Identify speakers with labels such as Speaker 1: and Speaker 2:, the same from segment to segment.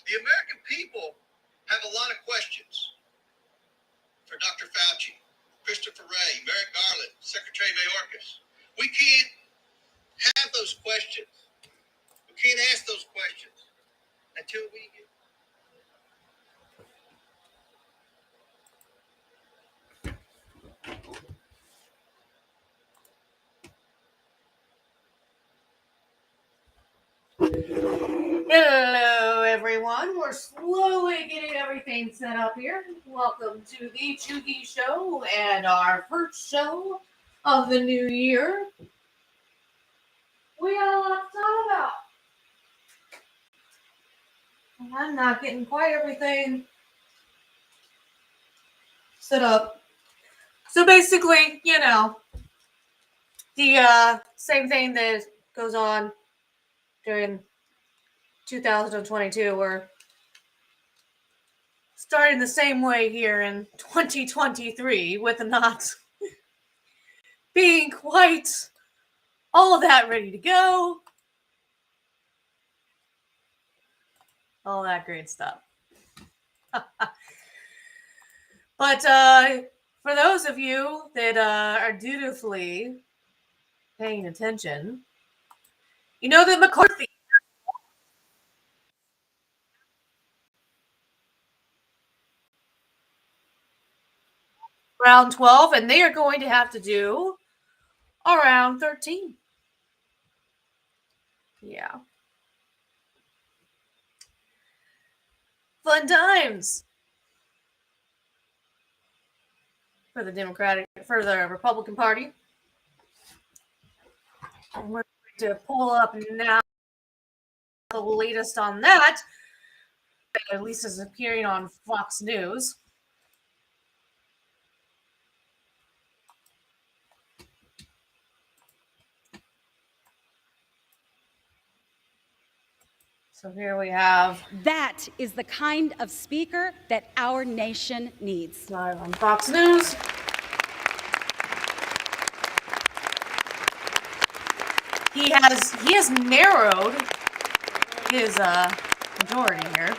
Speaker 1: The American people have a lot of questions for Dr. Fauci, Christopher Wray, Merrick Garland, Secretary Mayorkas. We can't have those questions. We can't ask those questions until we get.
Speaker 2: Hello, everyone. We're slowly getting everything set up here. Welcome to the Cheugy Show and our first show of the new year. We got a lot to talk about. I'm not getting quite everything set up. So basically, the same thing that goes on during 2022, we're starting the same way here in 2023 with not being quite all that ready to go. All that great stuff. But for those of you that are dutifully paying attention, you know that McCarthy round 12, and they are going to have to do around 13. Yeah. Fun times for the Republican Party. And we're going to pull up now the latest on that, at least is appearing on Fox News. So here we have.
Speaker 3: That is the kind of speaker that our nation needs.
Speaker 2: Live on Fox News. He has narrowed his majority here.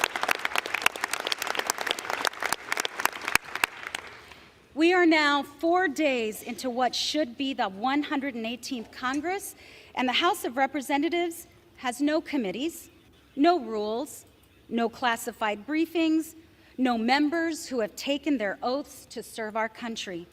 Speaker 3: We are now 4 days into what should be the 118th Congress, and the House of Representatives has no committees, no rules, no classified briefings, no members who have taken their oaths to serve our country.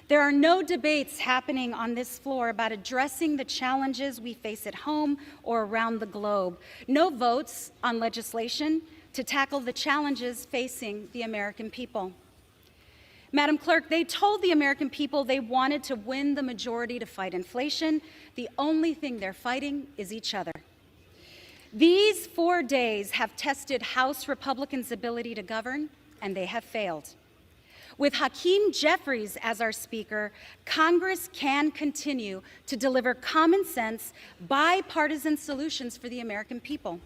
Speaker 3: There are no debates happening on this floor about addressing the challenges we face at home or around the globe. No votes on legislation to tackle the challenges facing the American people. Madam Clerk, they told the American people they wanted to win the majority to fight inflation. The only thing they're fighting is each other. These 4 days have tested House Republicans' ability to govern, and they have failed. With Hakeem Jeffries as our Speaker, Congress can continue to deliver common sense, bipartisan solutions for the American people.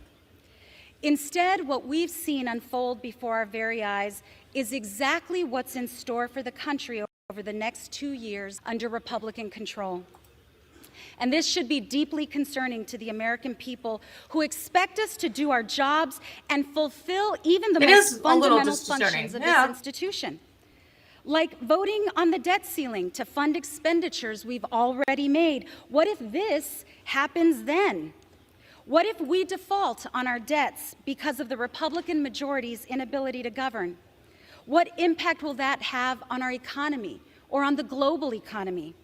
Speaker 3: Instead, what we've seen unfold before our very eyes is exactly what's in store for the country over the next 2 years under Republican control. And this should be deeply concerning to the American people who expect us to do our jobs and fulfill even the most fundamental functions of this institution. Like voting on the debt ceiling to fund expenditures we've already made. What if this happens then? What if we default on our debts because of the Republican majority's inability to govern? What impact will that have on our economy or on the global economy?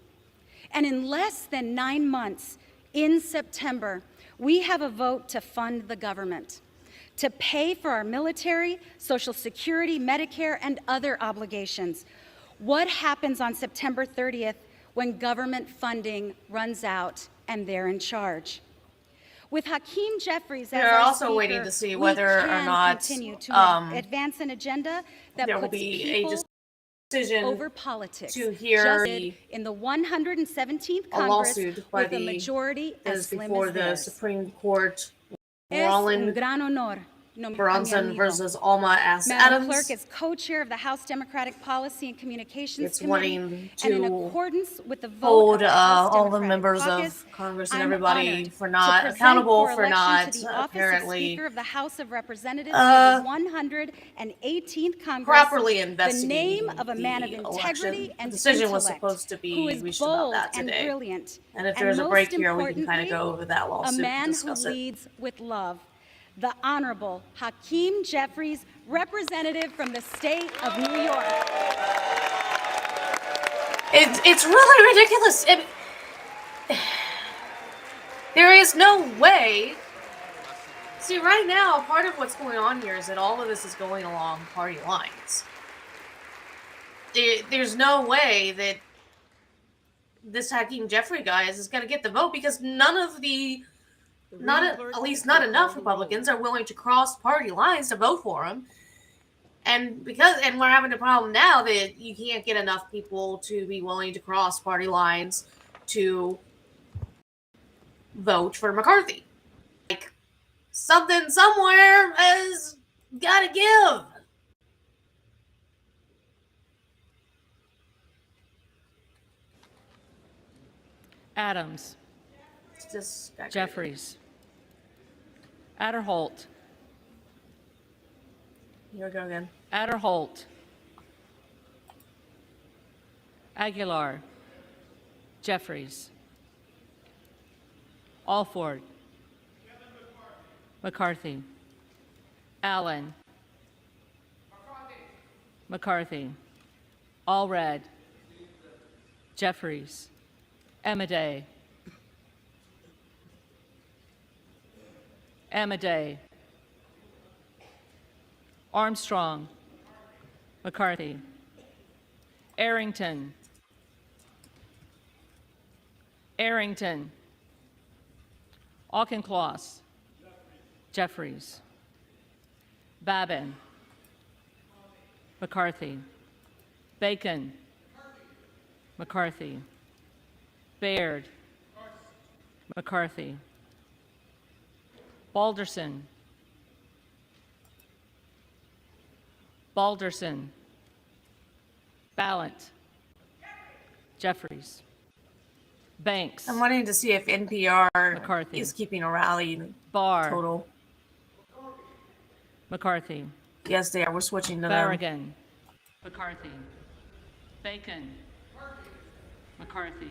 Speaker 3: And in less than 9 months, in September, we have a vote to fund the government, to pay for our military, Social Security, Medicare, and other obligations. What happens on September 30th when government funding runs out and they're in charge? With Hakeem Jeffries as our
Speaker 2: also
Speaker 3: Speaker,
Speaker 2: waiting to see whether or not
Speaker 3: continue to advance an agenda that
Speaker 2: there will
Speaker 3: puts
Speaker 2: be
Speaker 3: people
Speaker 2: a decision
Speaker 3: over politics.
Speaker 2: to hear
Speaker 3: In the 117th
Speaker 2: a
Speaker 3: Congress
Speaker 2: lawsuit by
Speaker 3: with a majority as slim
Speaker 2: before
Speaker 3: as
Speaker 2: the
Speaker 3: theirs.
Speaker 2: Supreme Court.
Speaker 3: Es un gran honor
Speaker 2: Bronson versus Alma S.
Speaker 3: Madam
Speaker 2: Adams.
Speaker 3: Clerk, as co-chair of the House Democratic Policy and Communications
Speaker 2: It's
Speaker 3: Committee,
Speaker 2: wanting
Speaker 3: and in
Speaker 2: to
Speaker 3: accordance with the vote
Speaker 2: hold
Speaker 3: of the House
Speaker 2: all the
Speaker 3: Democratic
Speaker 2: members
Speaker 3: Caucus,
Speaker 2: of Congress and
Speaker 3: I'm
Speaker 2: everybody
Speaker 3: honored
Speaker 2: for
Speaker 3: to
Speaker 2: not
Speaker 3: present
Speaker 2: accountable
Speaker 3: for
Speaker 2: for
Speaker 3: election
Speaker 2: not
Speaker 3: to the office of
Speaker 2: apparently
Speaker 3: Speaker of the House of Representatives for the 118th Congress
Speaker 2: properly
Speaker 3: the
Speaker 2: investigating
Speaker 3: name of a man of
Speaker 2: the
Speaker 3: integrity
Speaker 2: election. The
Speaker 3: and
Speaker 2: decision was
Speaker 3: intellect,
Speaker 2: supposed to
Speaker 3: who
Speaker 2: be
Speaker 3: is
Speaker 2: reached about
Speaker 3: bold
Speaker 2: that
Speaker 3: and
Speaker 2: today.
Speaker 3: brilliant,
Speaker 2: And if
Speaker 3: and
Speaker 2: there's a
Speaker 3: most
Speaker 2: break here, we can kind of
Speaker 3: importantly,
Speaker 2: go over that
Speaker 3: a
Speaker 2: lawsuit and
Speaker 3: man who
Speaker 2: discuss it.
Speaker 3: leads with love. The Honorable Hakeem Jeffries, representative from the state of New York.
Speaker 2: It's really ridiculous. There is no way. See, right now, part of what's going on here is that all of this is going along party lines. There's no way that this Hakeem Jeffrey guy is going to get the vote because none of at least not enough Republicans are willing to cross party lines to vote for him. And we're having a problem now that you can't get enough people to be willing to cross party lines to vote for McCarthy. Like, something somewhere has got to give.
Speaker 4: Adams. Jeffries. Adderholt.
Speaker 2: Here we go again.
Speaker 4: Adderholt. Aguilar. Jeffries. Alford. McCarthy. Allen. McCarthy. Allred. Jeffries. Amadei. Amadei. Armstrong. McCarthy. Arrington. Arrington. Auchincloss. Jeffries. Babin. McCarthy. Bacon. McCarthy. Baird. McCarthy. Balderson. Balderson. Ballant. Jeffries. Banks.
Speaker 2: I'm wanting to see if NPR
Speaker 4: McCarthy.
Speaker 2: is keeping a rally
Speaker 4: Barr.
Speaker 2: total.
Speaker 4: McCarthy.
Speaker 2: Yes, they are. We're switching to them.
Speaker 4: Barragan. McCarthy. Bacon. McCarthy.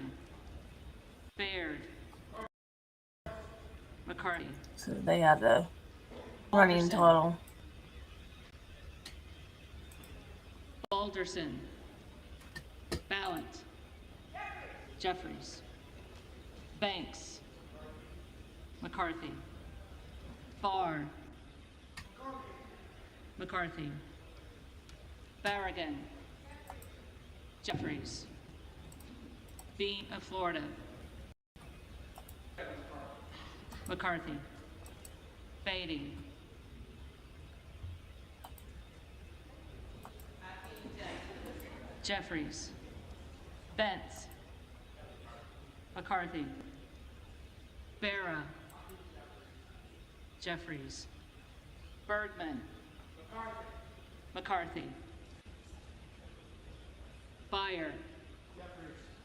Speaker 4: Baird. McCarthy.
Speaker 2: So they have the running
Speaker 4: Alderson.
Speaker 2: total.
Speaker 4: Balderson. Ballant. Jeffries. Banks. McCarthy. Barr. McCarthy. Barragan. Jeffries. Bean of Florida. McCarthy. Beatty. Jeffries. Bentz. McCarthy. Barra. Jeffries. Bergman. McCarthy. Beyer.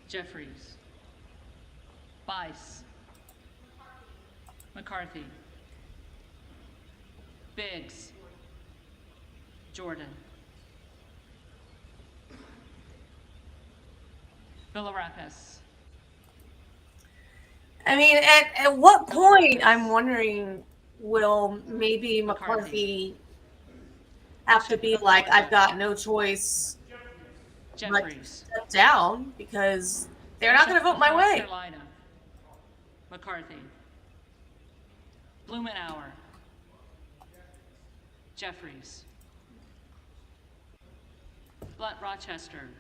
Speaker 4: Jeffries. Bice. McCarthy. Biggs. Jordan. Villarapas.
Speaker 2: I mean, at what point, I'm wondering, will maybe McCarthy have to be like, I've got no choice but to
Speaker 4: Jeffries.
Speaker 2: step down because they're not going to vote my
Speaker 4: North
Speaker 2: way.
Speaker 4: Carolina. McCarthy. Blumenauer. Jeffries. Blunt Rochester.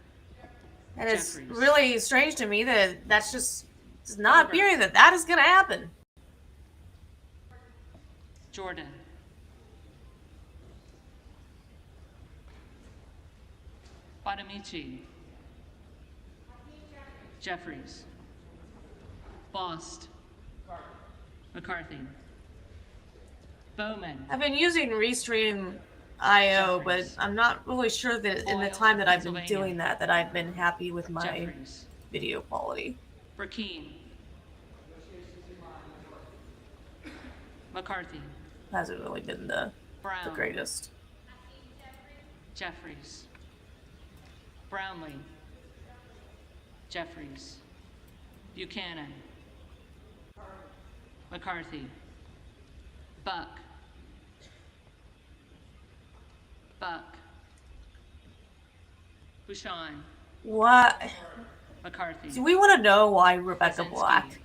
Speaker 2: And it's
Speaker 4: Jeffries.
Speaker 2: really strange to me that that's just it's not appearing that is going to happen.
Speaker 4: Jordan. Bonamici. Jeffries. Bost. McCarthy. Bowman.
Speaker 2: I've been using Restream IO, but
Speaker 4: Jeffries.
Speaker 2: I'm not really sure that in the
Speaker 4: Boyle,
Speaker 2: time that I've been
Speaker 4: Pennsylvania.
Speaker 2: doing that I've been happy with my
Speaker 4: Jeffries.
Speaker 2: video quality.
Speaker 4: Burkeen. McCarthy.
Speaker 2: Hasn't really been the
Speaker 4: Brown.
Speaker 2: greatest.
Speaker 4: Jeffries. Brownlee. Jeffries. Buchanan. McCarthy. Buck. Buck. Bouchon.
Speaker 2: What?
Speaker 4: McCarthy.
Speaker 2: Do we want to know why Rebecca
Speaker 4: Kaczynski.
Speaker 2: Black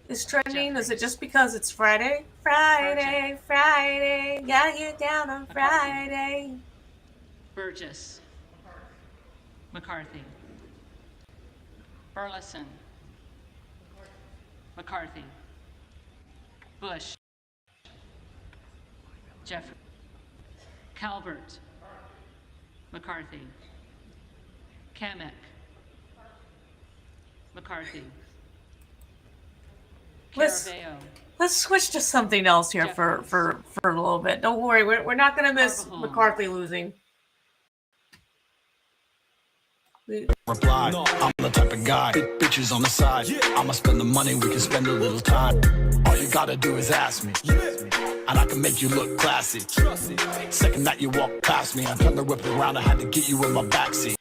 Speaker 2: is trending? Is it
Speaker 4: Jeffries.
Speaker 2: just because it's Friday? Friday, Friday, gotta get down on Friday.
Speaker 4: Burgess. McCarthy. Burleson. McCarthy. Bush. Jeffrey. Calvert. McCarthy. Kamek. McCarthy.
Speaker 2: Let's-
Speaker 4: Caraveo.
Speaker 2: Let's switch to something else here for a little bit. Don't worry, we're not gonna miss
Speaker 4: Carvajal.
Speaker 2: McCarthy losing.
Speaker 5: Reply, I'm the type of guy, bitches on the side. I'ma spend the money, we can spend a little time. All you gotta do is ask me, and I can make you look classy. Second that you walk past me, I turn the whip around, I had to get you in my backseat.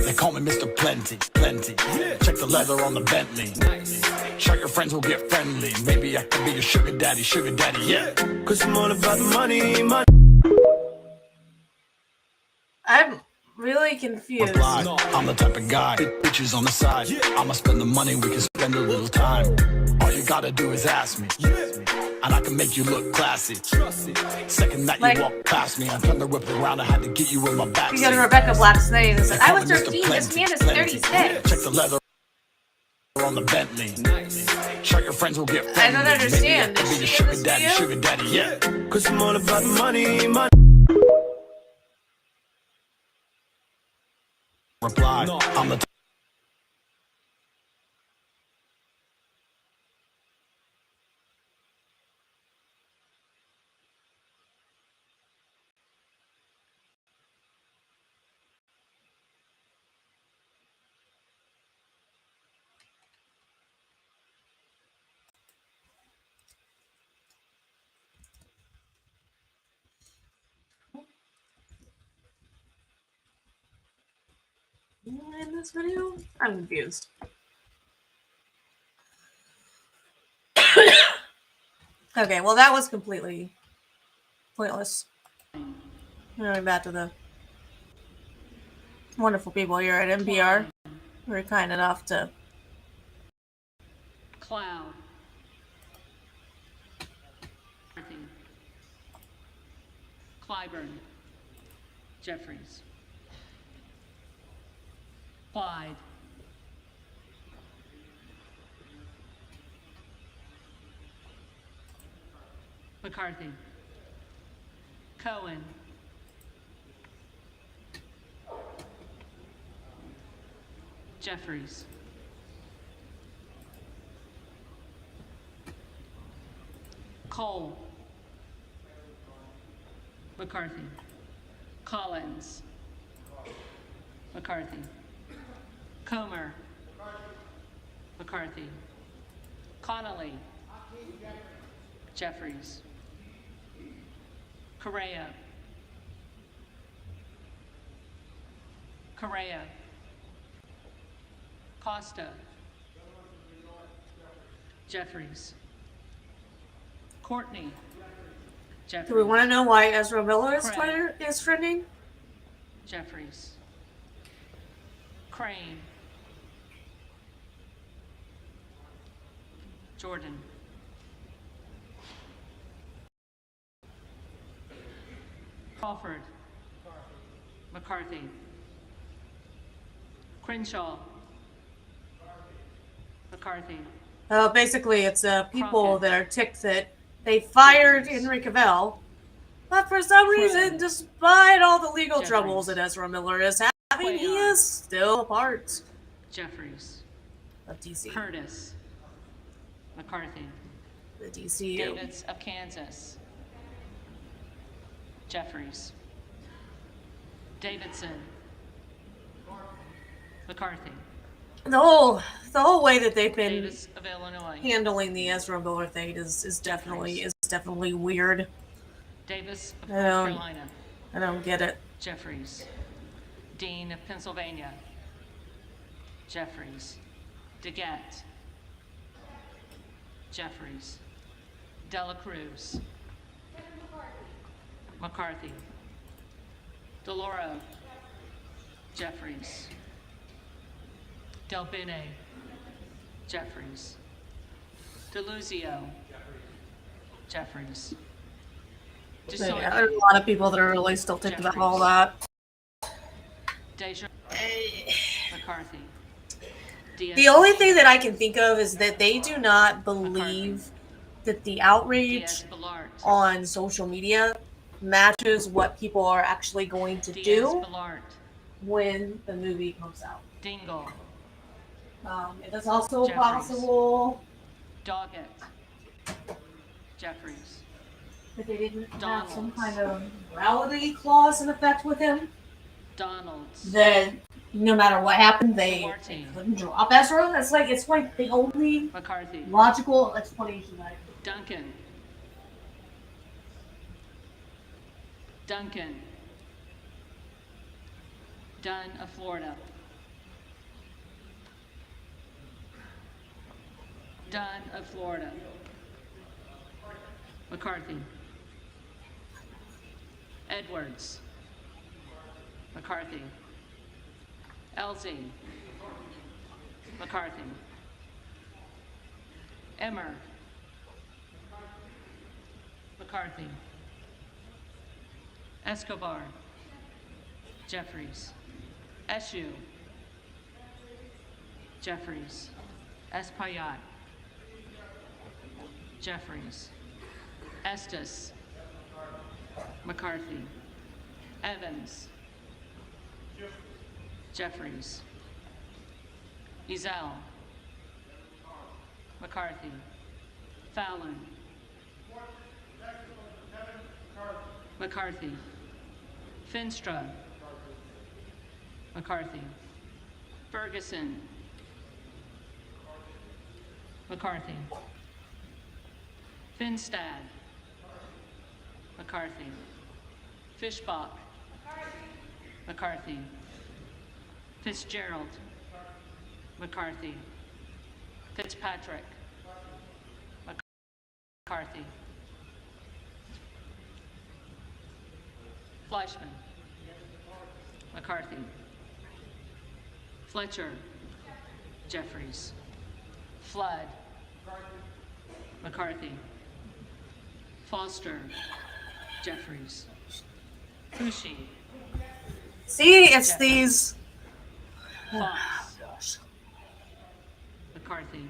Speaker 5: They call me Mr. Plenty, plenty. Check the leather on the Bentley. Show your friends will get friendly. Maybe I could be your sugar daddy, yeah. Cause I'm all about the money, money.
Speaker 2: I'm really confused.
Speaker 5: Reply, I'm the type of guy, bitches on the side. I'ma spend the money, we can spend a little time. All you gotta do is ask me, and I can make you look classy. Second that
Speaker 2: Like-
Speaker 5: you walk past me, I turn the whip around, I had to get you in my backseat.
Speaker 2: Because Rebecca Black's name is
Speaker 5: They
Speaker 2: like, I
Speaker 5: call
Speaker 2: was
Speaker 5: me Mr.
Speaker 2: 13, this
Speaker 5: Plenty,
Speaker 2: man is
Speaker 5: plenty.
Speaker 2: 36.
Speaker 5: Check the leather on the Bentley. Show your friends will get friendly.
Speaker 2: I don't understand.
Speaker 5: Maybe I could be
Speaker 2: Is
Speaker 5: your
Speaker 2: she in this video?
Speaker 5: sugar daddy, yeah. Cause I'm all about the money, money. Reply, I'm the
Speaker 2: In this video? I'm confused. Okay, well that was completely pointless. Going back to the wonderful people here at NPR who were kind enough to
Speaker 4: Cloud. McCarthy. Clyburn. Jeffries. Clyde. McCarthy. Cohen. Jeffries. Cole. McCarthy. Collins. McCarthy. Comer. McCarthy. Connolly. Jeffries. Correa. Correa. Costa. Jeffries. Courtney. Jeffries.
Speaker 2: Do we want to know why Ezra Miller's
Speaker 4: Craig.
Speaker 2: Twitter is trending?
Speaker 4: Jeffries. Crane. Jordan. Crawford. McCarthy. Crenshaw. McCarthy.
Speaker 2: Basically, it's people
Speaker 4: Crockett.
Speaker 2: that are ticked that they fired Henry Cavill, but for some reason,
Speaker 4: Crane.
Speaker 2: despite all the legal
Speaker 4: Jeffries.
Speaker 2: troubles that Ezra Miller is having, he
Speaker 4: Cuellar.
Speaker 2: is still a part
Speaker 4: Jeffries.
Speaker 2: of DC.
Speaker 4: Curtis. McCarthy.
Speaker 2: the DCU.
Speaker 4: Davids of Kansas. Jeffries. Davidson. McCarthy.
Speaker 2: The whole way that they've been
Speaker 4: Davis of Illinois.
Speaker 2: handling the Ezra Miller thing is definitely weird.
Speaker 4: Davis of
Speaker 2: I
Speaker 4: North
Speaker 2: don't-
Speaker 4: Carolina.
Speaker 2: I don't get it.
Speaker 4: Jeffries. Dean of Pennsylvania. Jeffries. DeGette. Jeffries. Dela Cruz. McCarthy. DeLauro. Jeffries. Del Bene. Jeffries. DeLuzio. Jeffries.
Speaker 2: But yeah, there's a lot of people that are really still thinking about all that.
Speaker 4: Deja. McCarthy.
Speaker 2: The only thing that I can think of is that they do not believe that the outrage
Speaker 4: Diaz Balart.
Speaker 2: on social media matches what people are actually going to
Speaker 4: Diaz
Speaker 2: do
Speaker 4: Balart.
Speaker 2: when the movie comes out.
Speaker 4: Dingle.
Speaker 2: It is also
Speaker 4: Jeffries.
Speaker 2: possible
Speaker 4: Doggett. Jeffries.
Speaker 2: that they didn't have
Speaker 4: Donalds.
Speaker 2: some kind of morality clause in effect with him.
Speaker 4: Donalds.
Speaker 2: That no matter what happened, they
Speaker 4: Martin.
Speaker 2: couldn't drop Ezra. It's like the only
Speaker 4: McCarthy.
Speaker 2: logical explanation that I can.
Speaker 4: Duncan. Duncan. Dunn of Florida. Dunn of Florida. McCarthy. Edwards. McCarthy. Elsie. McCarthy. Emmer. McCarthy. Escobar. Jeffries. Eshu. Jeffries. Espaillat. Jeffries. Estes. McCarthy. Evans. Jeffries. Ezell. McCarthy. Fallon. McCarthy. Finstra. McCarthy. Ferguson. McCarthy. Finstad. McCarthy. Fishbach. McCarthy. Fitzgerald. McCarthy. Fitzpatrick. McCarthy. Fleischman. McCarthy. Fletcher. Jeffries. Flood. McCarthy. Foster. Jeffries. Fushi.
Speaker 2: See, it's these.
Speaker 4: Fox. McCarthy.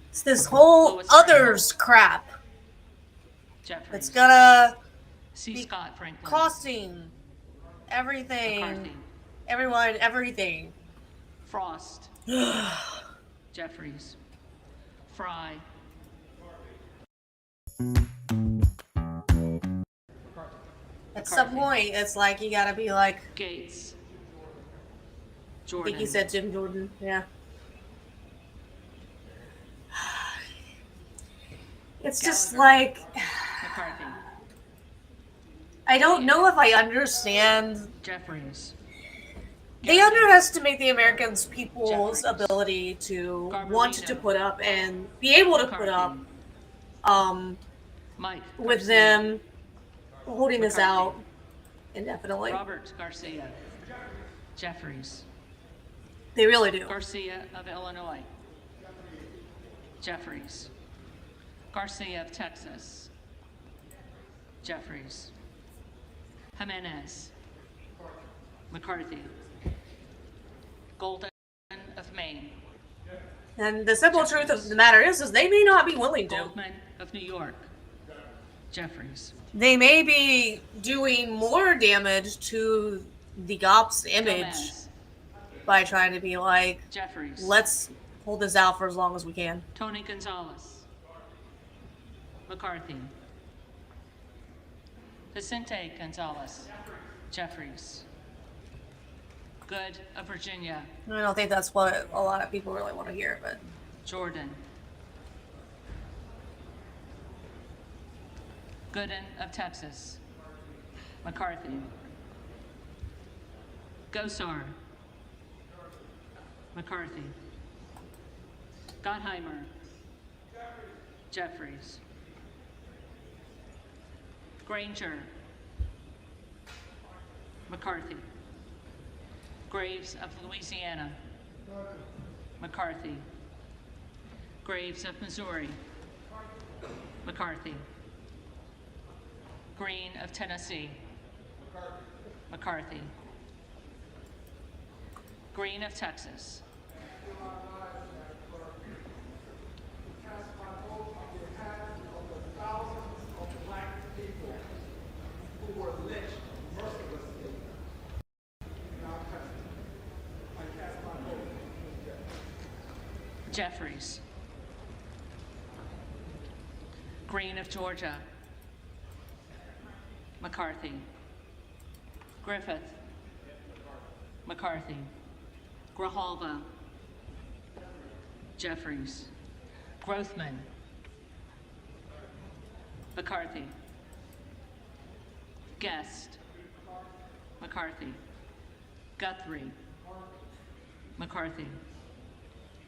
Speaker 2: It's this whole
Speaker 4: Lois
Speaker 2: others crap.
Speaker 4: Jeffries.
Speaker 2: It's gonna
Speaker 4: C.
Speaker 2: be
Speaker 4: Scott Franklin.
Speaker 2: costing everything,
Speaker 4: McCarthy.
Speaker 2: everyone, everything.
Speaker 4: Frost. Jeffries. Fry.
Speaker 2: At some point, it's like you gotta be like.
Speaker 4: Gates.
Speaker 2: I
Speaker 4: Jordan.
Speaker 2: think he said Jim Jordan. Yeah. It's just like
Speaker 4: McCarthy.
Speaker 2: I don't know if I understand.
Speaker 4: Jeffries.
Speaker 2: They underestimate the Americans' people's
Speaker 4: Jeffries.
Speaker 2: ability to
Speaker 4: Garbarino.
Speaker 2: want to put up and be able to put up
Speaker 4: McCarthy. Mike.
Speaker 2: with
Speaker 4: Garcia.
Speaker 2: them holding this
Speaker 4: McCarthy.
Speaker 2: out indefinitely.
Speaker 4: Robert Garcia. Jeffries.
Speaker 2: They really do.
Speaker 4: Garcia of Illinois. Jeffries. Garcia of Texas. Jeffries. Jimenez. McCarthy. Golden of Maine.
Speaker 2: And the simple truth of the matter is they may not be willing to.
Speaker 4: Goldman of New York. Jeffries.
Speaker 2: They may be doing more damage to the GOP's image
Speaker 4: Gomez.
Speaker 2: by trying to be like,
Speaker 4: Jeffries.
Speaker 2: let's hold this out for as long as we can.
Speaker 4: Tony Gonzalez. McCarthy. Vicente Gonzalez. Jeffries. Good of Virginia.
Speaker 2: I don't think that's what a lot of people really want to hear, but
Speaker 4: Jordan. Gooden of Texas. McCarthy. Gosar. McCarthy. Gottheimer. Jeffries. Granger. McCarthy. Graves of Louisiana. McCarthy. Graves of Missouri. McCarthy. Green of Tennessee. McCarthy. Green of Texas. Jeffries. Green of Georgia. McCarthy. Griffith. McCarthy. Grijalva. Jeffries. Grothman. McCarthy. Guest. McCarthy. Guthrie. McCarthy.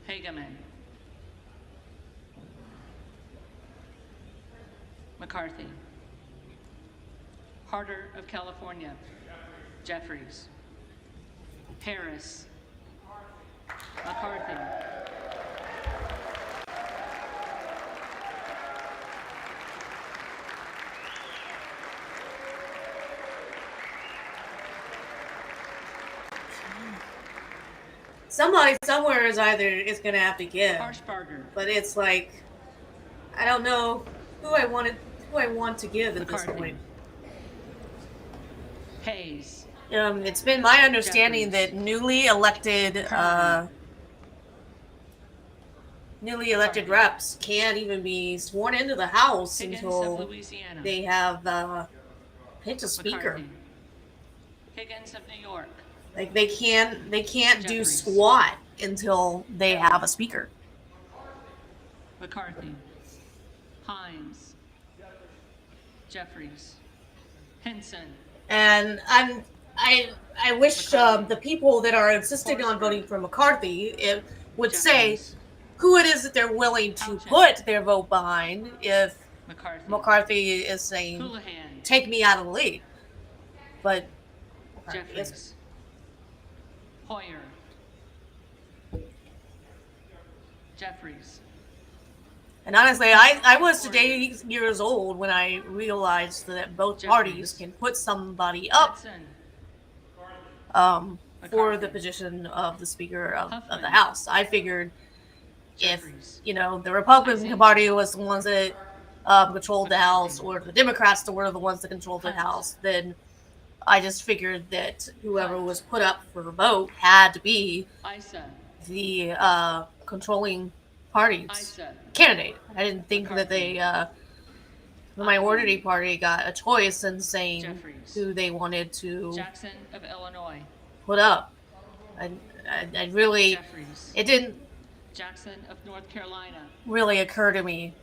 Speaker 4: Hageman. McCarthy. Harder of California. Jeffries. Harris. McCarthy.
Speaker 2: somebody somewhere is gonna have to give.
Speaker 4: Harshbarger.
Speaker 2: But it's like, I don't know who I want to give at this
Speaker 4: McCarthy.
Speaker 2: point.
Speaker 4: Hayes.
Speaker 2: It's been my understanding
Speaker 4: Jeffries.
Speaker 2: that newly elected reps can't even be sworn into the House
Speaker 4: Higgins of
Speaker 2: until
Speaker 4: Louisiana.
Speaker 2: they have picked a speaker.
Speaker 4: McCarthy. Higgins of New York.
Speaker 2: Like they can't do
Speaker 4: Jeffries.
Speaker 2: squat until they have a speaker.
Speaker 4: McCarthy. Hines. Jeffries. Henson.
Speaker 2: And I wish the people that are insisting on voting for McCarthy would say
Speaker 4: Jeffries.
Speaker 2: who it is that they're willing to put their vote behind if
Speaker 4: McCarthy.
Speaker 2: McCarthy is saying,
Speaker 4: Houlihan.
Speaker 2: take me out of the lead. But
Speaker 4: Jeffries. Hoyer. Jeffries.
Speaker 2: and honestly, I was today years old when I realized that both parties can put somebody up
Speaker 4: Hudson.
Speaker 2: for the
Speaker 4: McCarthy.
Speaker 2: position of the Speaker of the
Speaker 4: Huffman.
Speaker 2: House. I figured if,
Speaker 4: Jeffries.
Speaker 2: the Republican Party was the ones that controlled the House, or the Democrats were the ones that controlled the House, then I just figured that whoever was put up for a vote had to be
Speaker 4: Isa.
Speaker 2: the controlling party's
Speaker 4: Isa.
Speaker 2: candidate. I didn't think that the minority party got a choice in saying
Speaker 4: Jeffries.
Speaker 2: who they wanted to
Speaker 4: Jackson of Illinois.
Speaker 2: put up. I really,
Speaker 4: Jeffries.
Speaker 2: it didn't
Speaker 4: Jackson of North Carolina.
Speaker 2: really occur to me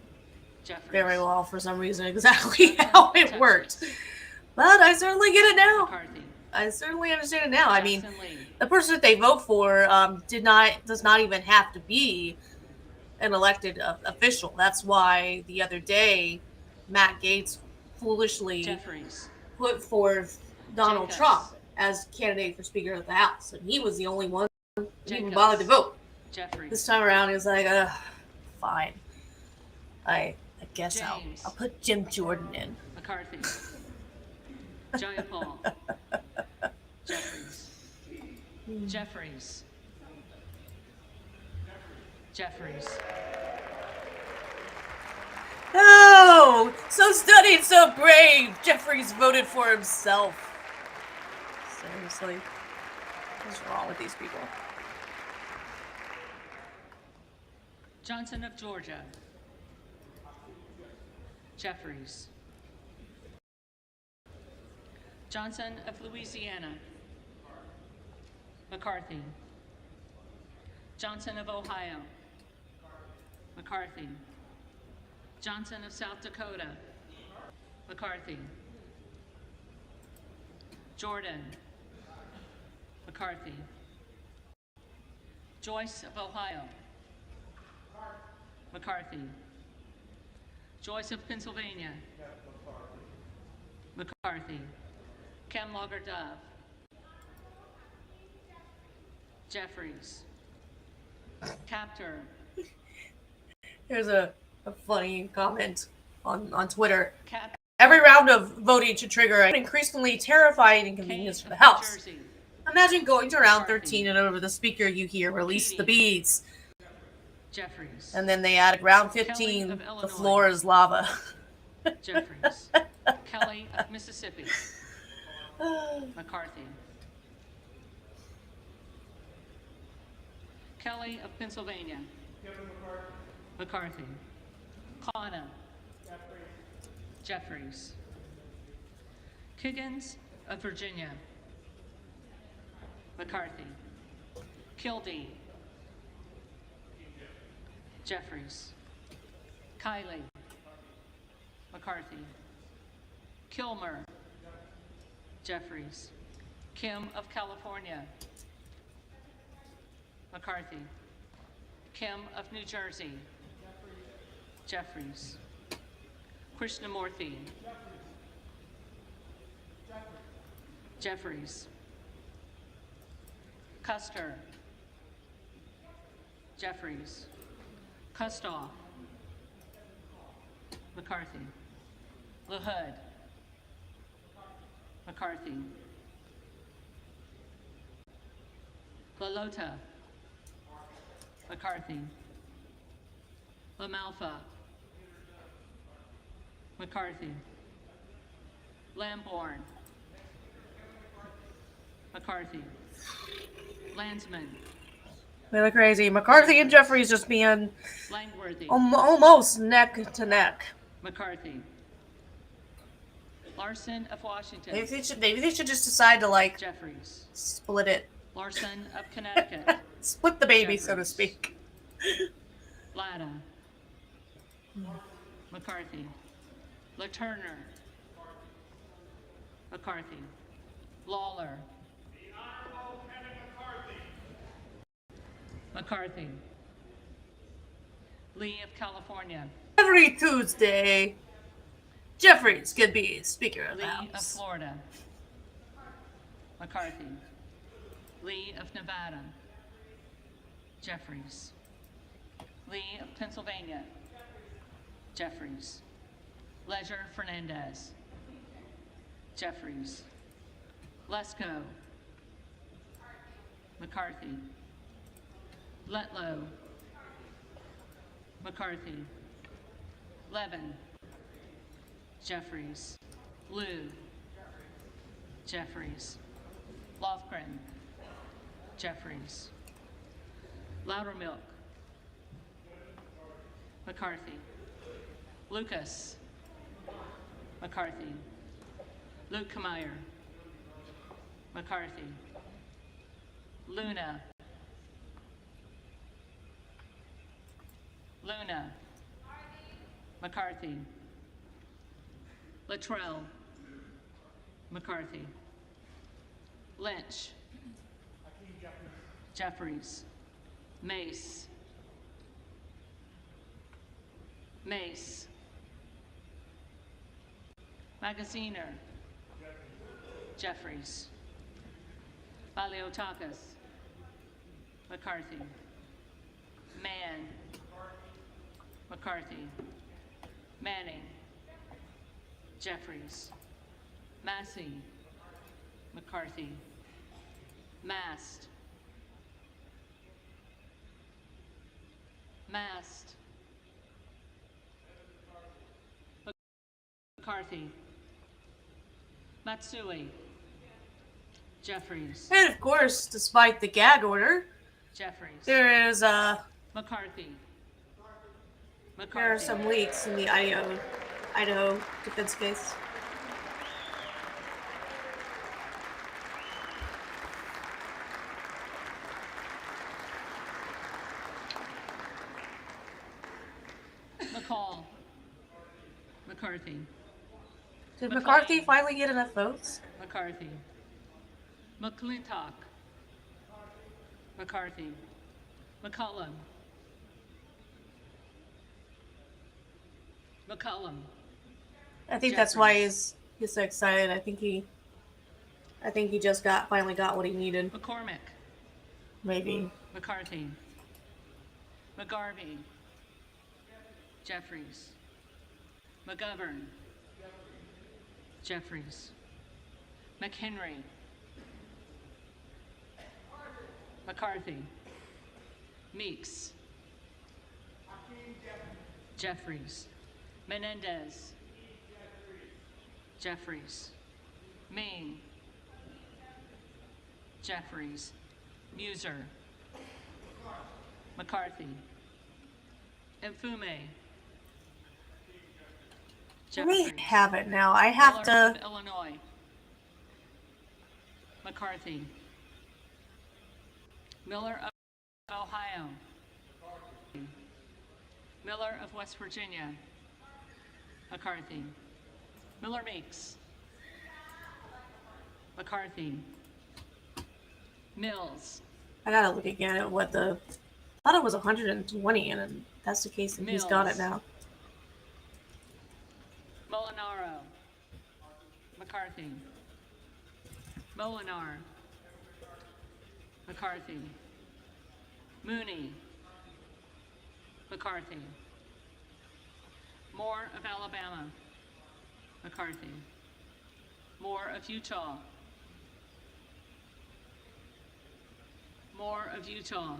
Speaker 4: Jeffries.
Speaker 2: very well for some reason exactly how it worked. But I certainly get it now.
Speaker 4: McCarthy.
Speaker 2: I certainly understand it now. I mean,
Speaker 4: Jackson Lee.
Speaker 2: the person that they vote for does not even have to be an elected official. That's why the other day, Matt Gaetz foolishly
Speaker 4: Jeffries.
Speaker 2: put forth Donald
Speaker 4: Jacobs.
Speaker 2: Trump as candidate for Speaker of the House, and he was the only one who even
Speaker 4: Jacobs.
Speaker 2: bothered to vote.
Speaker 4: Jeffries.
Speaker 2: This time around, he was like, fine. I guess I'll
Speaker 4: James.
Speaker 2: put Jim Jordan in.
Speaker 4: McCarthy. Jayapal. Jeffries. Jeffries. Jeffries.
Speaker 2: Oh, so studied, so brave. Jeffries voted for himself. Seriously, what's wrong with these people?
Speaker 4: Johnson of Georgia. Jeffries. Johnson of Louisiana. McCarthy. Johnson of Ohio. McCarthy. Johnson of South Dakota. McCarthy. Jordan. McCarthy. Joyce of Ohio. McCarthy. Joyce of Pennsylvania. McCarthy. Kemlager Dove. Jeffries. Captor.
Speaker 2: Here's a funny comment on Twitter.
Speaker 4: Cap
Speaker 2: Every round of voting should trigger an increasingly terrifying inconvenience for the House.
Speaker 4: Jersey.
Speaker 2: Imagine going to round 13 and over the speaker you hear release the beads.
Speaker 4: Jeffries.
Speaker 2: And then they added round 15, the floor is lava.
Speaker 4: Jeffries. Kelly of Mississippi. McCarthy. Kelly of Pennsylvania. McCarthy. Kana. Jeffries. Kiggins of Virginia. McCarthy. Kildee. Jeffries. Kiley. McCarthy. Kilmer. Jeffries. Kim of California. McCarthy. Kim of New Jersey. Jeffries. Krishnamurthy. Jeffries. Custer. Jeffries. Kustoff. McCarthy. LaHood. McCarthy. LaLota. McCarthy. LaMalfa. McCarthy. Lamborn. McCarthy. Landsman.
Speaker 2: They look crazy. McCarthy and Jeffries just being
Speaker 4: Langworthy.
Speaker 2: almost neck to neck.
Speaker 4: McCarthy. Larson of Washington.
Speaker 2: Maybe they should just decide to like
Speaker 4: Jeffries.
Speaker 2: split it.
Speaker 4: Larson of Connecticut.
Speaker 2: Split the baby, so to
Speaker 4: Jeffries.
Speaker 2: speak.
Speaker 4: Latta. McCarthy. LaTurner. McCarthy. Lawler. McCarthy. Lee of California.
Speaker 2: Every Tuesday, Jeffries could be Speaker of the
Speaker 4: Lee of
Speaker 2: House.
Speaker 4: Florida. McCarthy. Lee of Nevada. Jeffries. Lee of Pennsylvania. Jeffries. Leisure Fernandez. Jeffries. Lesko. McCarthy. Letlow. McCarthy. Levin. Jeffries. Liu. Jeffries. Lofgren. Jeffries. Loudermilk. McCarthy. Lucas. McCarthy. Luke Kameyer. McCarthy. Luna. Luna. McCarthy. Luttrell. McCarthy. Lynch. Jeffries. Mace. Mace. Magaziner. Jeffries. Baliotakis. McCarthy. Mann. McCarthy. Manning. Jeffries. Massey. McCarthy. Mast. Mast. McCarthy. Matsui. Jeffries.
Speaker 2: And of course, despite the gag order,
Speaker 4: Jeffries.
Speaker 2: there is
Speaker 4: McCarthy.
Speaker 2: there are some leaks in the audio Idaho defense case.
Speaker 4: McCall. McCarthy.
Speaker 2: Did
Speaker 4: McLean.
Speaker 2: McCarthy finally get enough votes?
Speaker 4: McCarthy. McClintock. McCarthy. McCollum. McCollum.
Speaker 2: I think that's why he's so excited. I think he just finally got what he needed.
Speaker 4: McCormick.
Speaker 2: Maybe.
Speaker 4: McCarthy. McGarvey. Jeffries. McGovern. Jeffries. McHenry. McCarthy. Meeks. Jeffries. Menendez. Jeffries. Maine. Jeffries. Muser. McCarthy. Mfume.
Speaker 2: Let me have it now. I have
Speaker 4: Miller
Speaker 2: to.
Speaker 4: of Illinois. McCarthy. Miller of Ohio. Miller of West Virginia. McCarthy. Miller Meeks. McCarthy. Mills.
Speaker 2: I gotta look again at what the. I thought it was 120, and that's the case. And he's got it now.
Speaker 4: Molinaro. McCarthy. Molinar. McCarthy. Mooney. McCarthy. Moore of Alabama. McCarthy. Moore of Utah. Moore of Utah.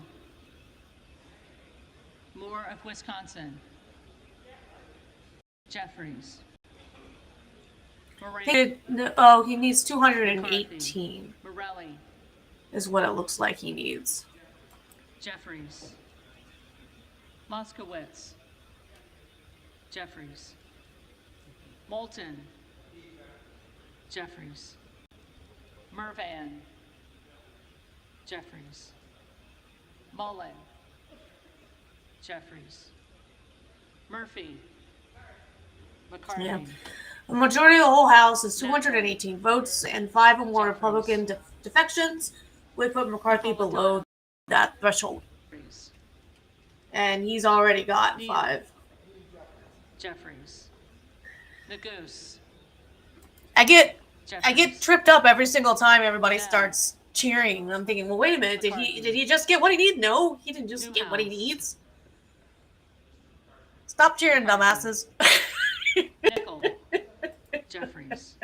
Speaker 4: Moore of Wisconsin. Jeffries.
Speaker 2: He needs 218
Speaker 4: Morelli.
Speaker 2: is what it looks like he needs.
Speaker 4: Jeffries. Moskowitz. Jeffries. Moulton. Jeffries. Mervan. Jeffries. Mullen. Jeffries. Murphy. McCarthy.
Speaker 2: Yeah. The majority of the whole House is 218 votes, and 5 or more Republican defections would put McCarthy below that threshold. And he's already got 5.
Speaker 4: Jeffries. Nagoose.
Speaker 2: I get
Speaker 4: Jeffries.
Speaker 2: tripped up every single time everybody starts cheering. I'm thinking, well, wait a minute, did he just get what he needed? No, he didn't just get what he needs. Stop cheering, dumbasses.
Speaker 4: Nickel. Jeffries.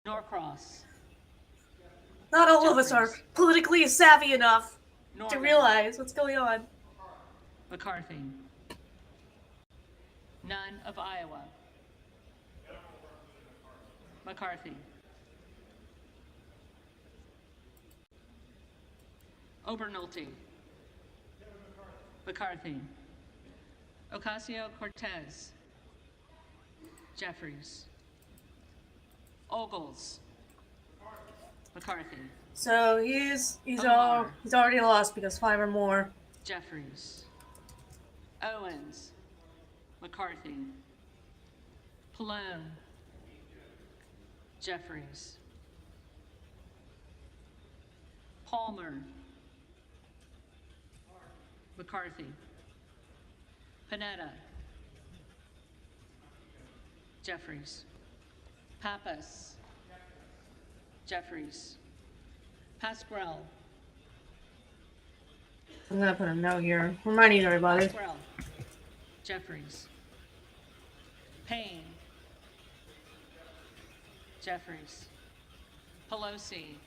Speaker 4: Norcross.
Speaker 2: Not all of us are politically savvy enough to
Speaker 4: Norman.
Speaker 2: realize what's going on.
Speaker 4: McCarthy. None of Iowa. McCarthy. Obernolte. McCarthy. Ocasio-Cortez. Jeffries. Ogles. McCarthy.
Speaker 2: So he's
Speaker 4: Omar.
Speaker 2: already lost because 5 or more.
Speaker 4: Jeffries. Owens. McCarthy. Pallone. Jeffries. Palmer. McCarthy. Panetta. Jeffries. Pappas. Jeffries. Pasquale.
Speaker 2: I'm gonna put a note here, reminding everybody.
Speaker 4: Pasquale. Jeffries. Payne. Jeffries. Pelosi.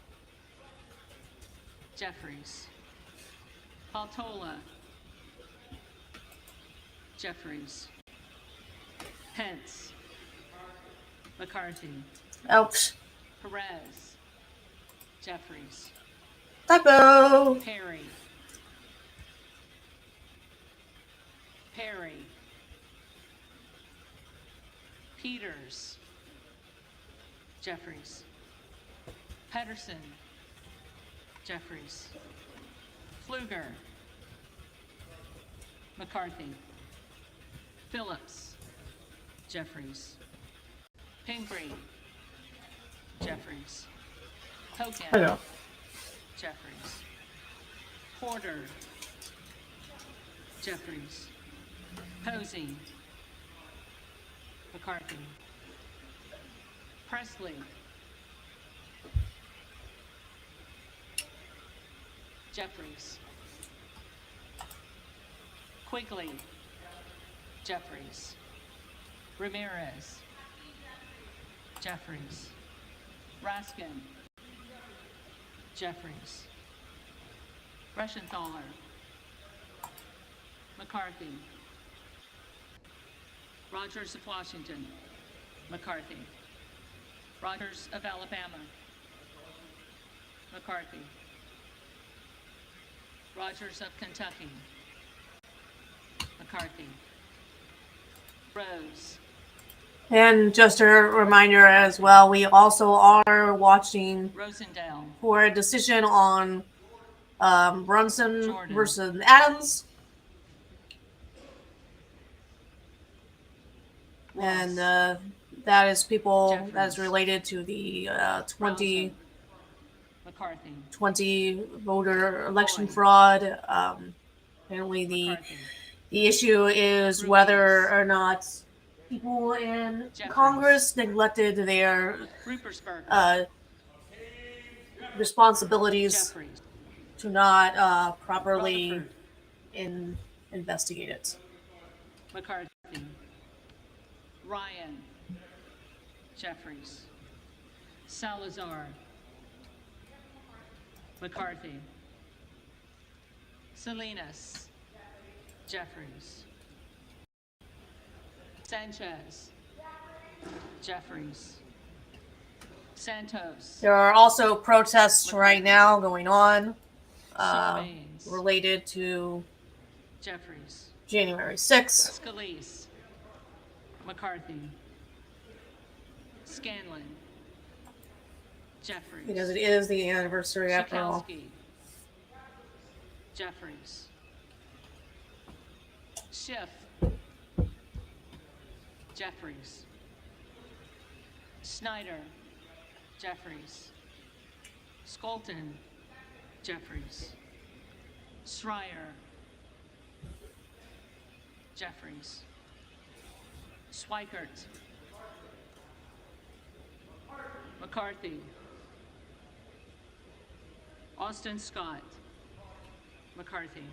Speaker 4: Jeffries. Paltola. Jeffries. Pence. McCarthy.
Speaker 2: Ouch.
Speaker 4: Perez. Jeffries.
Speaker 2: Typo.
Speaker 4: Perry. Perry. Peters, Jeffries. Pedersen, Jeffries. Pfluger, McCarthy. Phillips, Jeffries. Pingree, Jeffries. Hogan,
Speaker 2: Hello.
Speaker 4: Jeffries. Porter, Jeffries. Posey, McCarthy. Presley, Jeffries. Quigley, Jeffries. Ramirez, Jeffries. Raskin, Jeffries. Reschenthaler, McCarthy. Rogers of Washington, McCarthy. Rogers of Alabama, McCarthy. Rogers of Kentucky, McCarthy. Rose,
Speaker 2: And just a reminder as well, we also are watching
Speaker 4: Rosendale,
Speaker 2: for a decision on Brunson
Speaker 4: Jordan.
Speaker 2: versus Adams. And that is people that is
Speaker 4: Jeffries.
Speaker 2: related to the 2020
Speaker 4: McCarthy.
Speaker 2: voter election
Speaker 4: Boyd.
Speaker 2: fraud. Apparently,
Speaker 4: McCarthy.
Speaker 2: the issue is
Speaker 4: Ruiz.
Speaker 2: whether or not people in
Speaker 4: Jeffries.
Speaker 2: Congress neglected their
Speaker 4: Rupersberger.
Speaker 2: responsibilities
Speaker 4: Jeffries.
Speaker 2: to not properly
Speaker 4: Rutherford.
Speaker 2: investigate it.
Speaker 4: McCarthy. Ryan. Jeffries. Salazar. McCarthy. Salinas. Jeffries. Sanchez. Jeffries. Santos.
Speaker 2: There are also protests right now going on
Speaker 4: Sarbanes.
Speaker 2: related to
Speaker 4: Jeffries.
Speaker 2: January 6th.
Speaker 4: Scalise. McCarthy. Scanlon. Jeffries.
Speaker 2: Because it is the anniversary after all.
Speaker 4: Schakowsky. Jeffries. Schiff. Jeffries. Snyder. Jeffries. Skolton. Jeffries. Schreier. Jeffries. Swikert. McCarthy. Austin Scott. McCarthy.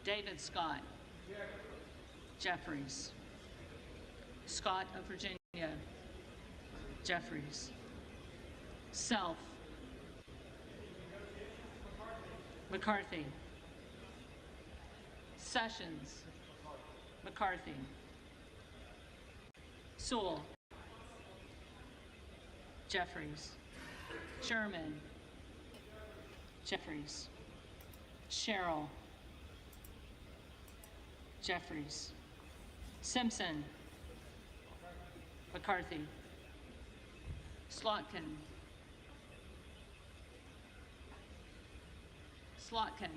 Speaker 4: David Scott. Jeffries. Scott of Virginia. Jeffries. Self. McCarthy. Sessions. McCarthy. Sewell. Jeffries. Sherman. Jeffries. Sherrill. Jeffries. Simpson. McCarthy. Slotkin. Slotkin.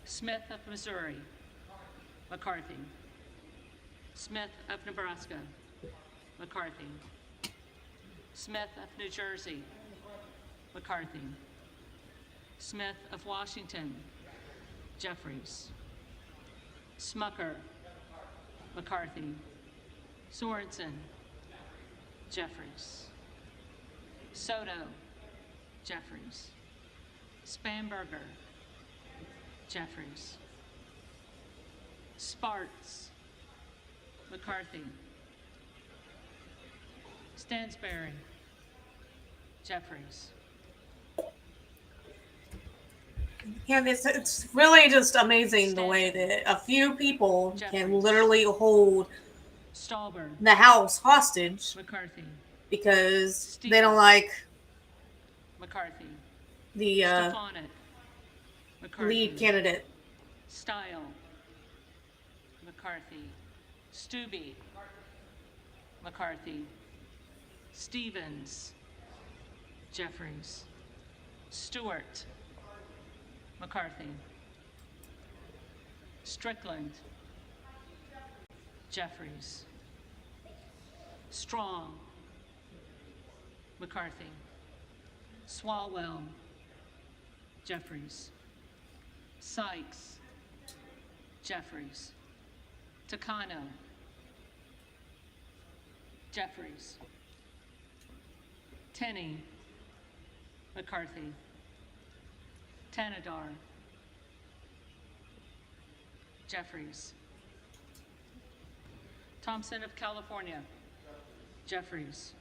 Speaker 4: Smith of Missouri. McCarthy. Smith of Nebraska. McCarthy. Smith of New Jersey. McCarthy. Smith of Washington. Jeffries. Smucker. McCarthy. Sorensen. Jeffries. Soto. Jeffries. Spanberger. Jeffries. Sparts. McCarthy. Stansberry. Jeffries.
Speaker 2: And it's really just amazing the way that a few people can literally hold
Speaker 4: Stallberg.
Speaker 2: the House hostage
Speaker 4: McCarthy.
Speaker 2: because they don't like
Speaker 4: McCarthy.
Speaker 2: the
Speaker 4: Stefanik. McCarthy.
Speaker 2: lead candidate.
Speaker 4: Style. McCarthy. Stubbe, McCarthy. Stevens, Jeffries. Stewart, McCarthy. Strickland, Jeffries. Strong, McCarthy. Swalwell, Jeffries. Sykes, Jeffries. Takano, Jeffries. Tenney, McCarthy. Tanadar, Jeffries. Thompson of California, Jeffries.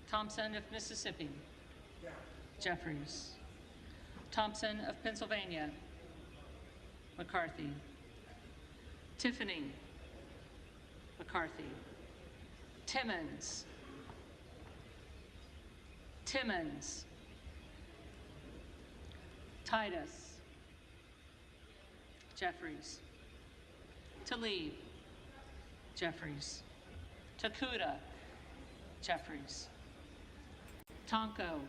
Speaker 4: Thompson of Mississippi, Jeffries. Thompson of Pennsylvania, McCarthy. Tiffany, McCarthy. Timmons, Timmons. Titus, Jeffries. Tlaib, Jeffries. Takuda, Jeffries. Tonko,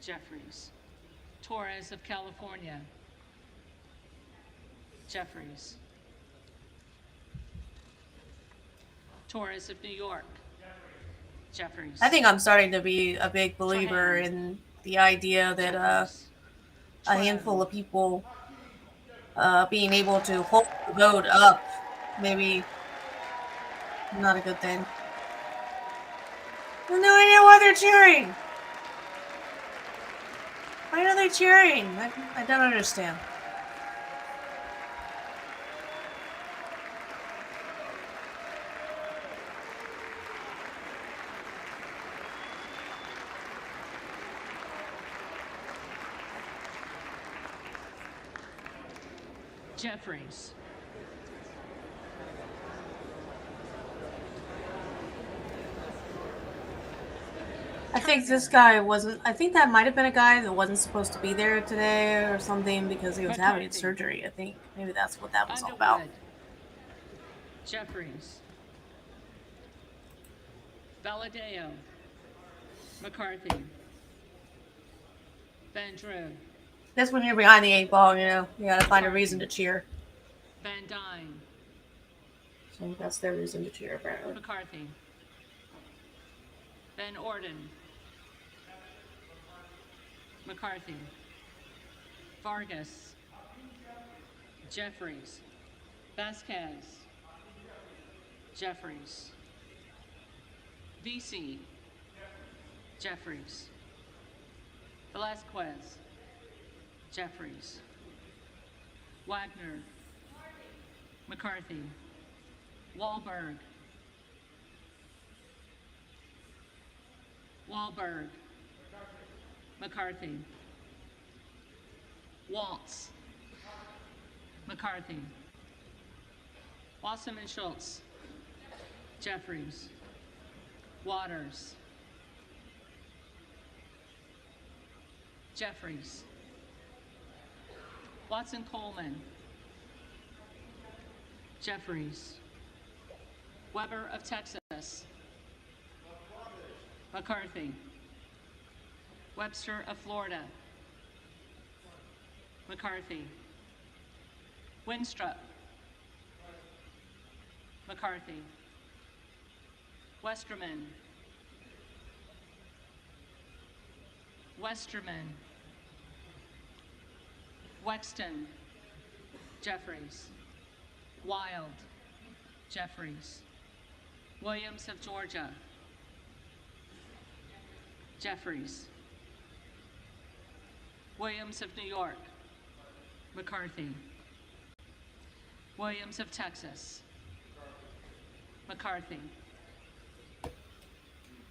Speaker 4: Jeffries. Torres of California, Jeffries. Torres of New York, Jeffries.
Speaker 2: I think I'm starting to be a big believer in the idea that a handful of people being able to hold the vote up, maybe not a good thing. I have no idea why they're cheering. Why are they cheering? I don't understand.
Speaker 4: Jeffries.
Speaker 2: I think this guy wasn't. I think that might have been a guy that wasn't supposed to be there today or something because he was having surgery. I think maybe that's what that was all about.
Speaker 4: Jeffries. Valadeo. McCarthy. Van Drew.
Speaker 2: That's when you're behind the 8 ball, you know. You gotta find a reason to cheer.
Speaker 4: Van Dyne.
Speaker 2: So that's their reason to cheer, apparently.
Speaker 4: McCarthy. Van Orden. McCarthy. Vargas. Jeffries. Vasquez. Jeffries. VC. Jeffries. Velasquez. Jeffries. Wagner. McCarthy. Wahlberg. Wahlberg. McCarthy. Waltz. McCarthy. Wasserman Schultz. Jeffries. Waters. Jeffries. Watson Coleman. Jeffries. Weber of Texas. McCarthy. Webster of Florida. McCarthy. Winstrup. McCarthy. Westerman. Westerman. Wexton. Jeffries. Wild. Jeffries. Williams of Georgia. Jeffries. Williams of New York. McCarthy. Williams of Texas. McCarthy.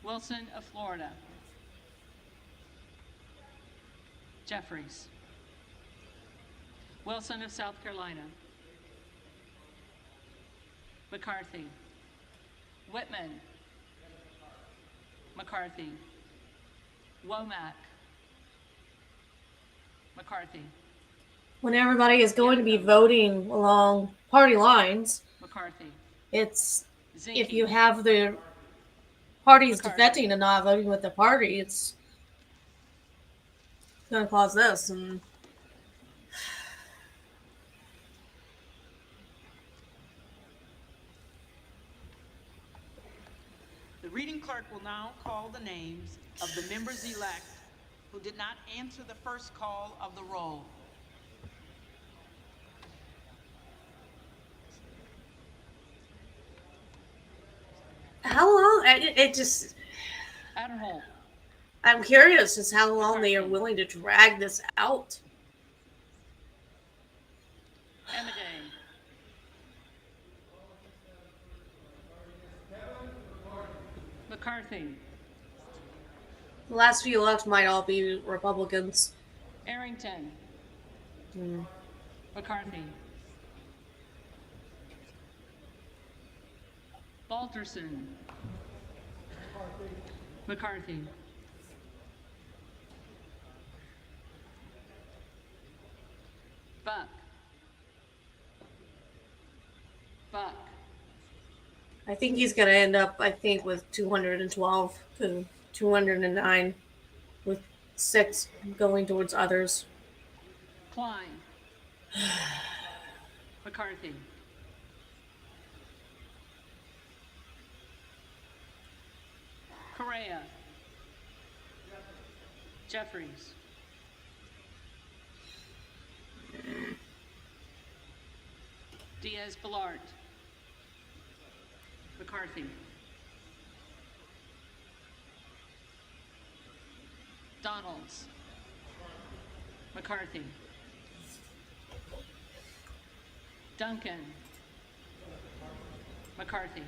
Speaker 4: Wilson of Florida. Jeffries. Wilson of South Carolina. McCarthy. Whitman. McCarthy. Womack. McCarthy.
Speaker 2: When everybody is going to be voting along party lines,
Speaker 4: McCarthy.
Speaker 2: It's
Speaker 4: Zinke.
Speaker 2: if you have the parties
Speaker 4: McCarthy.
Speaker 2: defecting and not voting with the party, it's going to cause this. And
Speaker 6: The reading clerk will now call the names of the members-elect who did not answer the first call of the roll.
Speaker 2: how long? It just.
Speaker 4: Aderholt.
Speaker 2: I'm curious as how long they are willing to drag this out.
Speaker 4: Emiday. McCarthy.
Speaker 2: The last few left might all be Republicans.
Speaker 4: Arrington. McCarthy. Balterson. McCarthy. Buck. Buck.
Speaker 2: I think he's going to end up, with 212 to 209, with 6 going towards others.
Speaker 4: Klein. McCarthy. Correa. Jeffries. Diaz-Balart. McCarthy. Donalds. McCarthy. Duncan. McCarthy.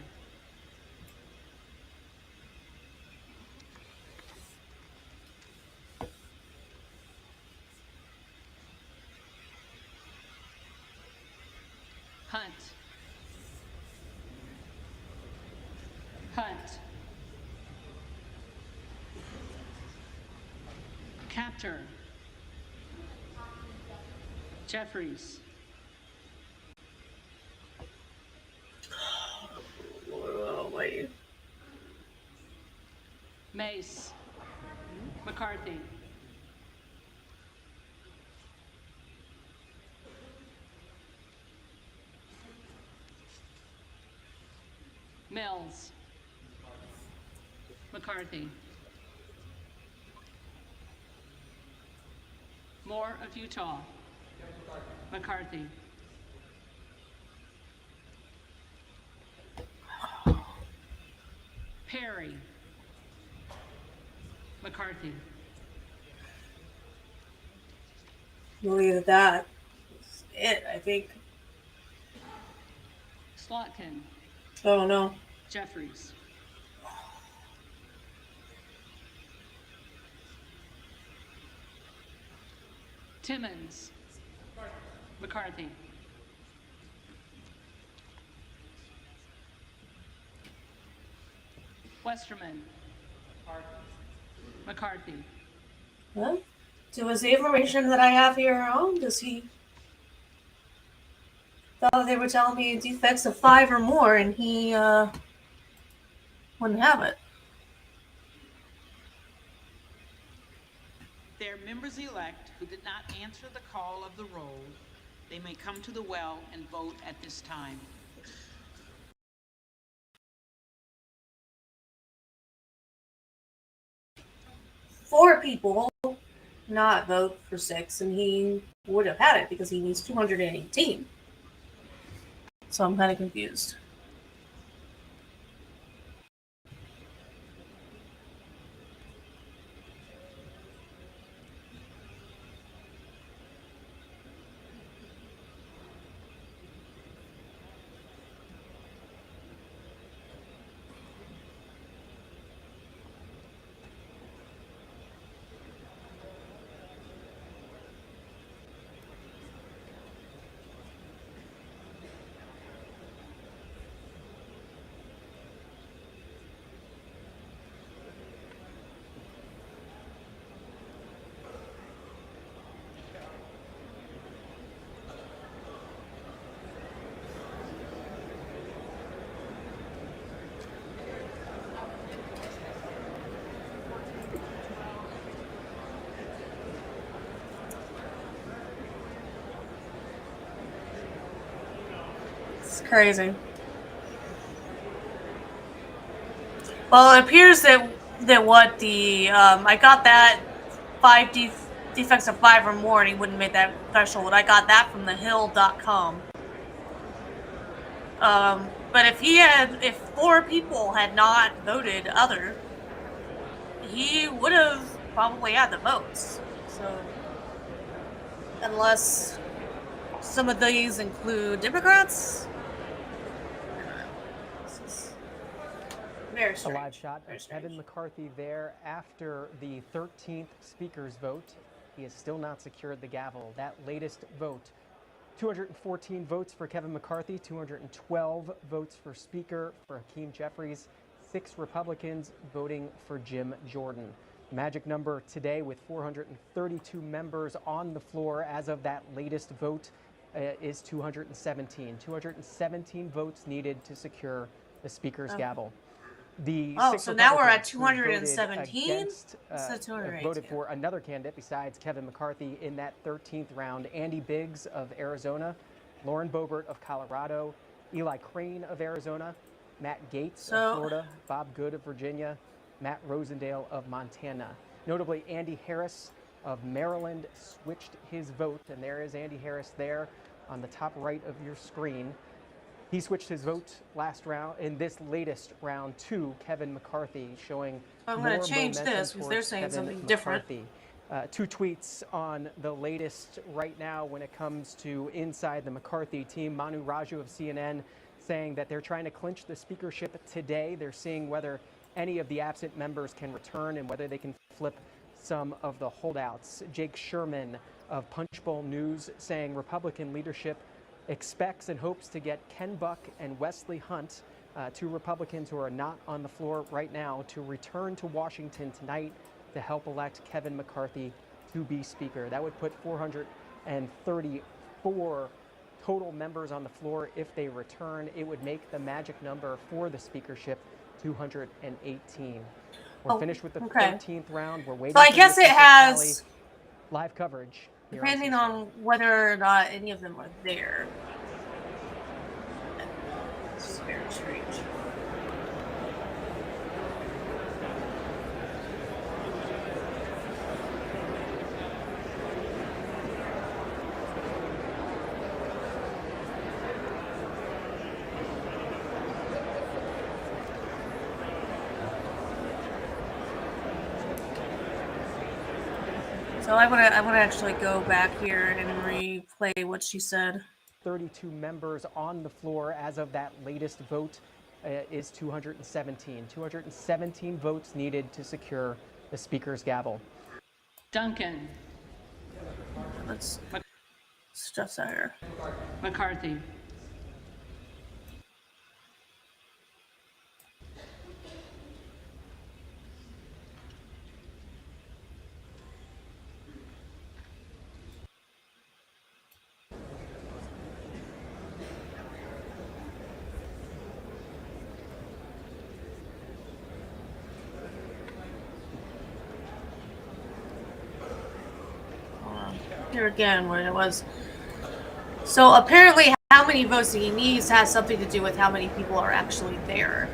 Speaker 4: Hunt. Hunt. Captor. Jeffries.
Speaker 2: Oh, wait.
Speaker 4: Mace. McCarthy. Mills. McCarthy. Moore of Utah. McCarthy. Perry. McCarthy.
Speaker 2: Believe that. That's it, I think.
Speaker 4: Slotkin.
Speaker 2: Oh, no.
Speaker 4: Jeffries. Timmons. McCarthy. Westerman. McCarthy.
Speaker 2: What? So is the information that I have here on? Does he... Thought they were telling me defects of 5 or more, and he, wouldn't have it.
Speaker 6: There are members-elect who did not answer the call of the roll. They may come to the well and vote at this time.
Speaker 2: Four people not vote for 6, and he would have had it because he needs 218. So I'm kind of confused. Crazy. Well, it appears that what the I got that 5 defects of 5 or more, and he wouldn't make that threshold. I got that from thehill.com. But if 4 people had not voted other, he would have probably had the votes. So, unless some of these include Democrats.
Speaker 7: A live shot of Kevin McCarthy there after the 13th speaker's vote. He has still not secured the gavel. That latest vote, 214 votes for Kevin McCarthy, 212 votes for Speaker for Hakeem Jeffries, 6 Republicans voting for Jim Jordan. The magic number today with 432 members on the floor as of that latest vote is 217. 217 votes needed to secure the Speaker's gavel.
Speaker 2: So now we're at 217?
Speaker 7: Voted for another candidate besides Kevin McCarthy in that 13th round. Andy Biggs of Arizona, Lauren Boebert of Colorado, Eli Crane of Arizona, Matt Gaetz of Florida, Bob Good of Virginia, Matt Rosendale of Montana. Notably, Andy Harris of Maryland switched his vote, and there is Andy Harris there on the top right of your screen. He switched his vote last round in this latest round to Kevin McCarthy, showing
Speaker 2: I'm going to change this because they're saying something different.
Speaker 7: 2 tweets on the latest right now when it comes to inside the McCarthy team. Manu Raju of CNN saying that they're trying to clinch the speakership today. They're seeing whether any of the absent members can return and whether they can flip some of the holdouts. Jake Sherman of Punchbowl News saying Republican leadership expects and hopes to get Ken Buck and Wesley Hunt, 2 Republicans who are not on the floor right now, to return to Washington tonight to help elect Kevin McCarthy to be Speaker. That would put 434 total members on the floor if they return. It would make the magic number for the speakership 218. We're finished with the 13th round. We're waiting.
Speaker 2: So I guess it has
Speaker 7: live coverage.
Speaker 2: Depending on whether or not any of them are there. It's very strange. So I want to actually go back here and replay what she said.
Speaker 7: 32 members on the floor as of that latest vote is 217. 217 votes needed to secure the Speaker's gavel.
Speaker 4: Duncan.
Speaker 2: Let's stuff out here.
Speaker 4: McCarthy.
Speaker 2: Here again, where it was. So apparently, how many votes he needs has something to do with how many people are actually there.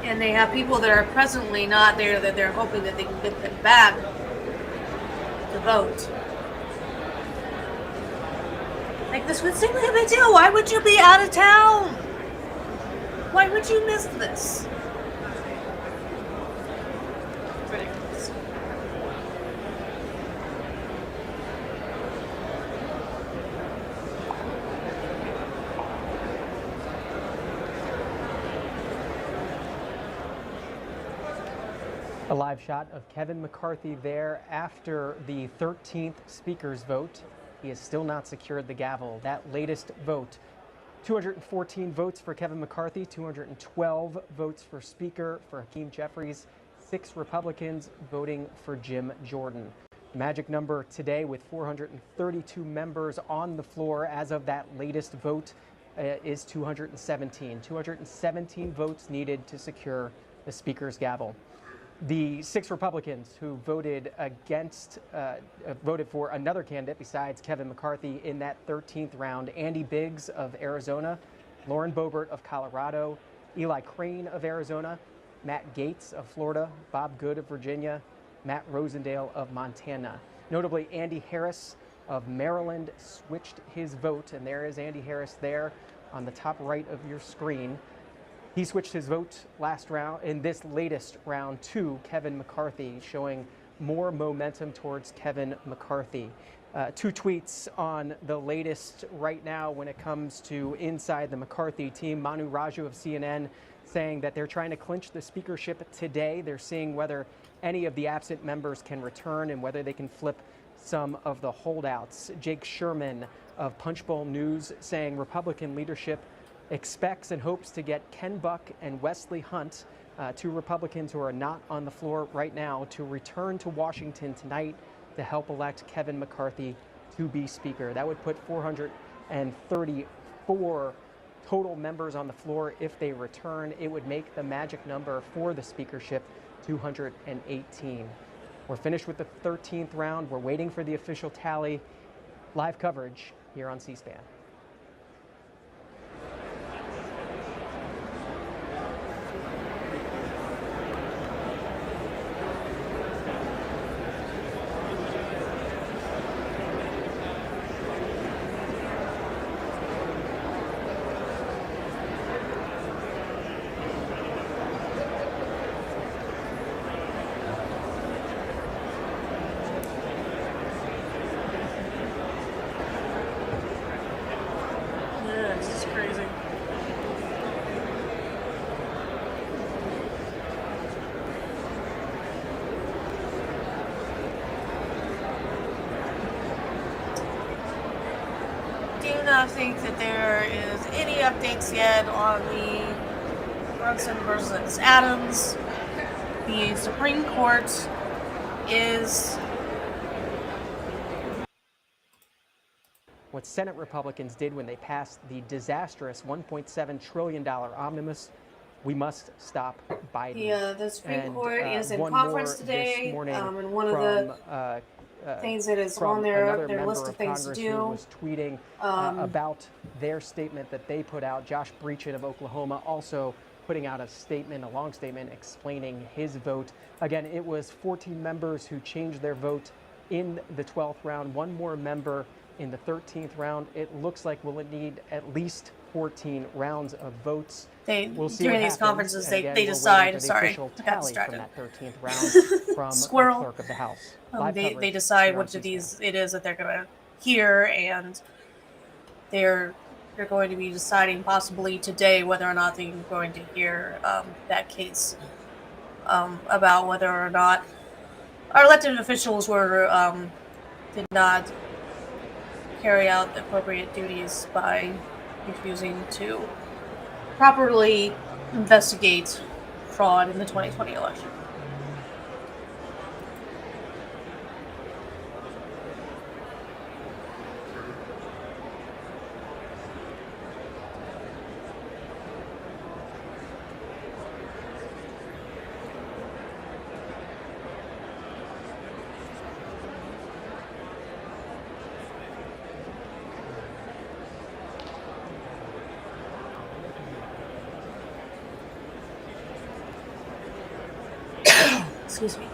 Speaker 2: And they have people that are presently not there that they're hoping that they can get them back to vote. Like, this would seem like a big deal. Why would you be out of town? Why would you miss this? Ridiculous.
Speaker 7: A live shot of Kevin McCarthy there after the 13th speaker's vote. He has still not secured the gavel. That latest vote, 214 votes for Kevin McCarthy, 212 votes for Speaker for Hakeem Jeffries, 6 Republicans voting for Jim Jordan. The magic number today with 432 members on the floor as of that latest vote is 217. 217 votes needed to secure the Speaker's gavel. The 6 Republicans who voted voted for another candidate besides Kevin McCarthy in that 13th round: Andy Biggs of Arizona, Lauren Boebert of Colorado, Eli Crane of Arizona, Matt Gaetz of Florida, Bob Good of Virginia, Matt Rosendale of Montana. Notably, Andy Harris of Maryland switched his vote, and there is Andy Harris there on the top right of your screen. He switched his vote last round, in this latest round, to Kevin McCarthy, showing more momentum towards Kevin McCarthy. 2 tweets on the latest right now when it comes to inside the McCarthy team. Manu Raju of CNN saying that they're trying to clinch the speakership today. They're seeing whether any of the absent members can return and whether they can flip some of the holdouts. Jake Sherman of Punchbowl News saying Republican leadership expects and hopes to get Ken Buck and Wesley Hunt, 2 Republicans who are not on the floor right now, to return to Washington tonight to help elect Kevin McCarthy to be Speaker. That would put 434 total members on the floor if they return. It would make the magic number for the speakership 218. We're finished with the 13th round. We're waiting for the official tally. Live coverage here on C-SPAN.
Speaker 2: Not think that there is any updates yet on the Brunson versus Adams. The Supreme Court is
Speaker 7: what Senate Republicans did when they passed the disastrous $1.7 trillion omnibus. We must stop Biden.
Speaker 2: The Supreme Court is in
Speaker 7: one
Speaker 2: conference
Speaker 7: more
Speaker 2: today,
Speaker 7: this morning
Speaker 2: and one of
Speaker 7: from,
Speaker 2: the things that is on
Speaker 7: another
Speaker 2: their list
Speaker 7: member
Speaker 2: of things to
Speaker 7: Congress
Speaker 2: do.
Speaker 7: who was tweeting about their statement that they put out. Josh Breachin of Oklahoma also putting out a statement, a long statement, explaining his vote. Again, it was 14 members who changed their vote in the 12th round, 1 more member in the 13th round. It looks like we'll need at least 14 rounds of votes.
Speaker 2: We'll
Speaker 7: see
Speaker 2: during
Speaker 7: what
Speaker 2: these
Speaker 7: happens.
Speaker 2: conferences,
Speaker 7: And again,
Speaker 2: they
Speaker 7: we're
Speaker 2: decide.
Speaker 7: waiting for the
Speaker 2: Sorry,
Speaker 7: official
Speaker 2: I got
Speaker 7: tally
Speaker 2: distracted.
Speaker 7: from that 13th round from
Speaker 2: Squirrel.
Speaker 7: the clerk of the House.
Speaker 2: They decide which of these it is that they're going to hear, and they're going to be deciding possibly today whether or not they're going to hear that case about whether or not our elected officials did not carry out the appropriate duties by refusing to properly investigate fraud in the 2020 election. Excuse me.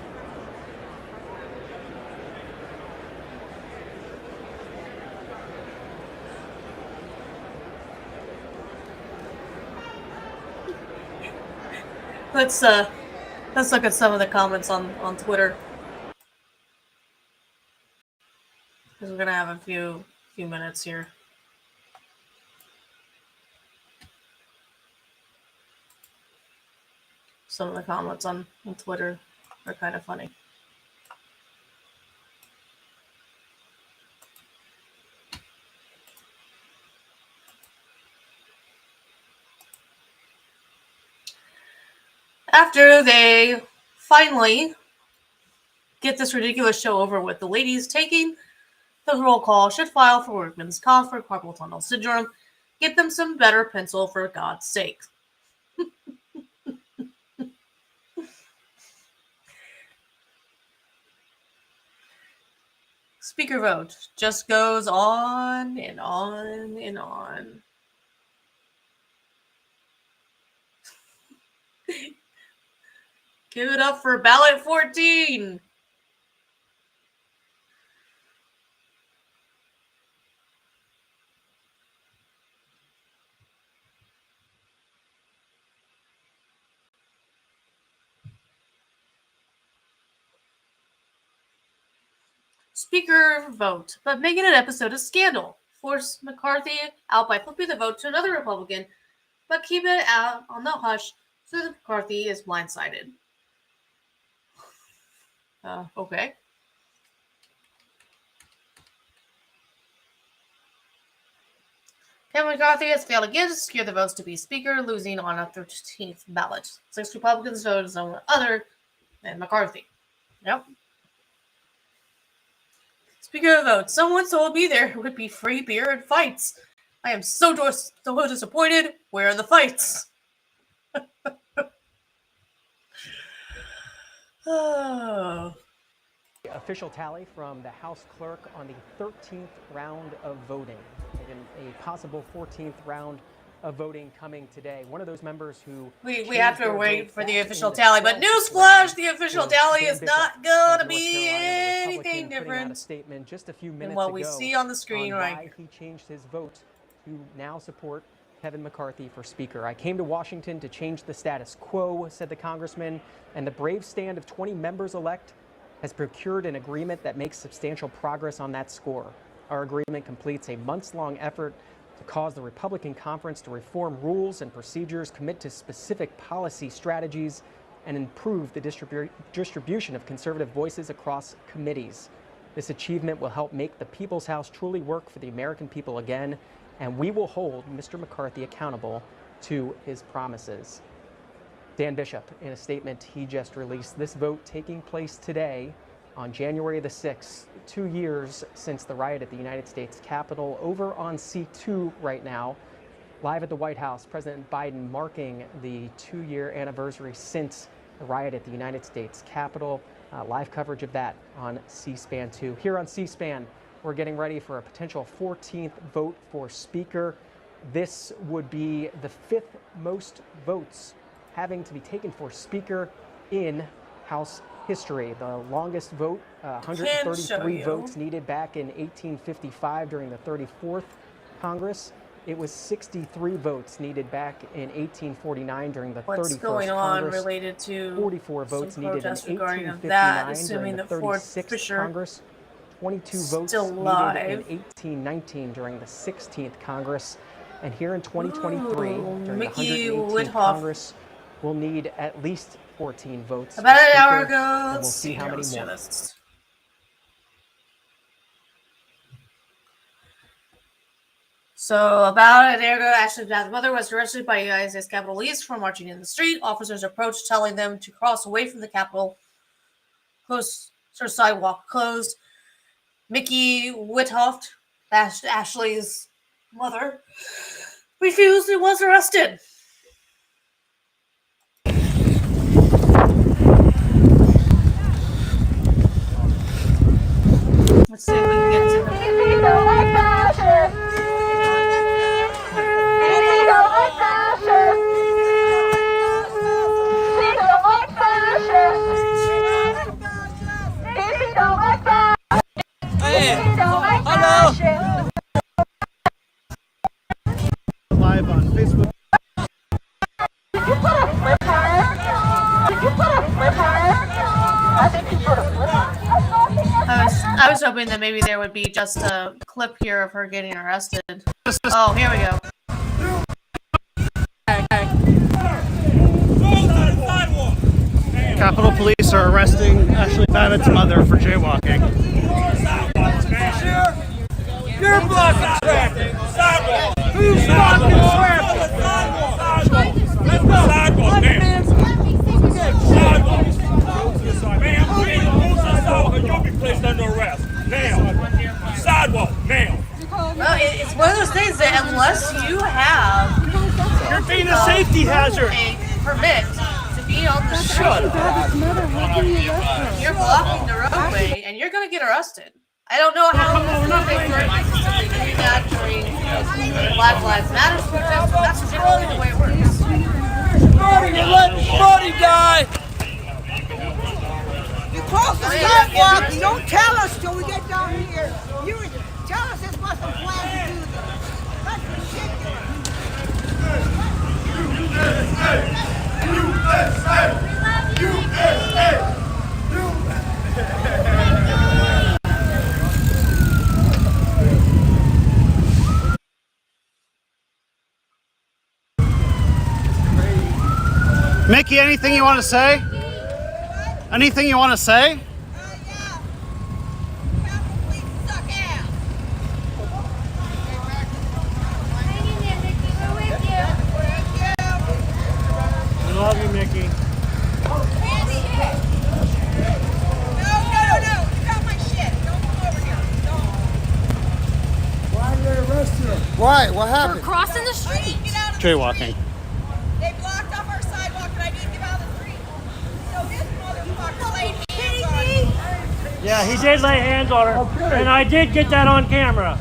Speaker 2: Let's look at some of the comments on Twitter, because we're gonna have a few minutes here. Some of the comments on Twitter are kind of funny. After they finally get this ridiculous show over with, the ladies taking the roll call should file for workman's comp for carpal tunnel syndrome, Get them some better pencil, for God's sake. Speaker vote just goes on and on and on. Give it up for ballot 14. Speaker vote, but make it an episode of Scandal. Force McCarthy out by flipping the vote to another Republican, but keep it out on the hush so that McCarthy is blindsided. Okay. Kevin McCarthy has failed again to secure the votes to be Speaker, losing on a 13th ballot. 6 Republicans voted someone other than McCarthy. Yep. Speaker of vote, someone told me there would be free beer and fights. I am so disappointed. Where are the fights? Oh.
Speaker 7: Official tally from the House clerk on the 13th round of voting, and a possible 14th round of voting coming today. One of those members who
Speaker 2: we have to wait for the official tally, but newsflash, the official tally is not going to be anything different
Speaker 7: statement just a few minutes
Speaker 2: than what we see on the screen right
Speaker 7: now. He changed his vote to now support Kevin McCarthy for Speaker. I came to Washington to change the status quo, said the congressman, and the brave stand of 20 members-elect has procured an agreement that makes substantial progress on that score. Our agreement completes a months-long effort to cause the Republican conference to reform rules and procedures, commit to specific policy strategies, and improve the distribution of conservative voices across committees. This achievement will help make the People's House truly work for the American people again, and we will hold Mr. McCarthy accountable to his promises. Dan Bishop, in a statement he just released, this vote taking place today on January the 6th, 2 years since the riot at the United States Capitol. Over on C2 right now, live at the White House, President Biden marking the 2-year anniversary since the riot at the United States Capitol. Live coverage of that on C-SPAN 2. Here on C-SPAN, we're getting ready for a potential 14th vote for Speaker. This would be the 5th most votes having to be taken for Speaker in House history. The longest vote, 133 votes needed back in 1855 during the 34th Congress. It was 63 votes needed back in 1849 during the 31st Congress.
Speaker 2: What's going on related to
Speaker 7: 44 votes needed in 1859
Speaker 2: assuming
Speaker 7: during the
Speaker 2: that Ford
Speaker 7: 36th
Speaker 2: Fisher
Speaker 7: Congress. 22 votes
Speaker 2: still
Speaker 7: needed
Speaker 2: live.
Speaker 7: in 1819 during the 16th Congress. And here in 2023, during
Speaker 2: Mickey
Speaker 7: the 118th
Speaker 2: Whithoff.
Speaker 7: Congress, we'll need at least 14 votes.
Speaker 2: About an
Speaker 7: for
Speaker 2: hour
Speaker 7: Speaker,
Speaker 2: ago.
Speaker 7: and we'll
Speaker 2: Let's
Speaker 7: see
Speaker 2: see
Speaker 7: how
Speaker 2: here,
Speaker 7: many
Speaker 2: let's do
Speaker 7: more.
Speaker 2: this. So, about an hour ago, Ashley Bad's mother was arrested by United States Capitol Police for marching in the street. Officers approached, telling them to cross away from the Capitol. Sidewalk closed. Mickey Whithoff, Ashley's mother, refused and was arrested. Let's see if we can get to the
Speaker 8: live on Facebook.
Speaker 9: Did you put a flip on her? Did you put a flip on her? I think you put a flip on her.
Speaker 2: I was hoping that maybe there would be just a clip here of her getting arrested. Oh, here we go.
Speaker 8: Capitol Police are arresting Ashley Babbitt's mother for jaywalking.
Speaker 10: You're blocking traffic. Sidewalk. Who's blocking traffic? Sidewalk. Let's go. Sidewalk, ma'am. Sidewalk. Ma'am, please move to the sidewalk or you'll be placed under arrest. Now. Sidewalk, now.
Speaker 2: Well, it's one of those things that unless you have
Speaker 8: safety hazard.
Speaker 2: a permit to be on the street.
Speaker 8: Shut up.
Speaker 2: You're blocking the roadway, and you're gonna get arrested. I don't know how they were consistently doing that during Black Lives Matter protests, but that's generally the way it works.
Speaker 10: You're letting money die.
Speaker 9: You cross the sidewalk, you don't tell us till we get down here. You tell us this wasn't planned to do this. That's
Speaker 8: Mickey, anything you want to say? Anything you want to say?
Speaker 9: yeah. Capitol Police suck ass.
Speaker 8: We love you, Mickey.
Speaker 9: Candy. No. You got my shit. Don't come over here. Don't.
Speaker 10: Why did they arrest her?
Speaker 11: Why? What
Speaker 2: We're
Speaker 11: happened?
Speaker 2: crossing the street.
Speaker 9: Get out of the
Speaker 8: Jaywalking.
Speaker 9: They blocked off our sidewalk and I didn't get out of the street. So this motherfucker laid hands on me.
Speaker 8: Yeah, he did lay hands on her, and I did get that on camera.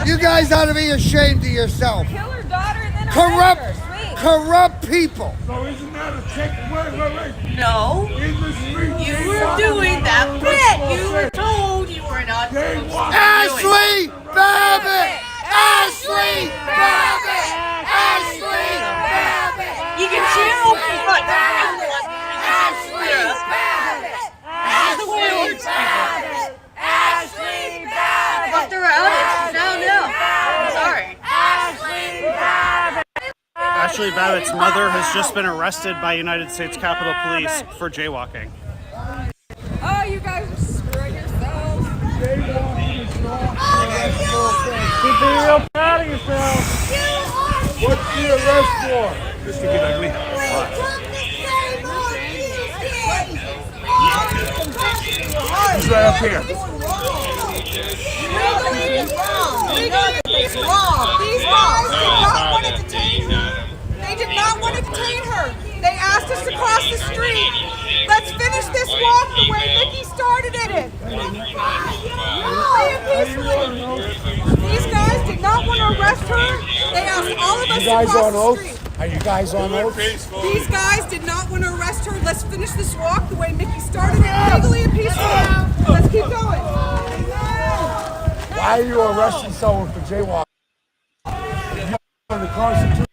Speaker 11: You guys ought to be ashamed of yourself.
Speaker 9: Kill her daughter and then
Speaker 11: Corrupt,
Speaker 9: arrest her. Sweet.
Speaker 11: corrupt people.
Speaker 10: So isn't that a check? Wait.
Speaker 2: No,
Speaker 10: In the street.
Speaker 2: you were doing that bit. You were told you were not supposed to be doing.
Speaker 11: Ashley Babbitt! Ashley Babbitt! Ashley Babbitt!
Speaker 2: You can chill, but
Speaker 11: Ashley Babbitt! Ashley Babbitt! Ashley Babbitt!
Speaker 2: left her out. It's down now. I'm sorry.
Speaker 11: Ashley Babbitt!
Speaker 8: Ashley Babbitt's mother has just been arrested by United States Capitol Police for jaywalking.
Speaker 9: Oh, you guys are screwing yourselves.
Speaker 8: Keep being real proud of yourself.
Speaker 10: What's the arrest for?
Speaker 8: Just to get ugly.
Speaker 10: He's right up here.
Speaker 9: Legally, it's wrong. These guys did not want to detain her. They did not want to detain her. They asked us to cross the street. Let's finish this walk the way Nikki started it. These guys did not want to arrest her. They asked all of us to cross the street.
Speaker 10: Are you guys on oath?
Speaker 9: These guys did not want to arrest her. Let's finish this walk the way Nikki started it, legally and peacefully. Let's keep going.
Speaker 10: Why are you arresting someone for jaywalking? The Constitution.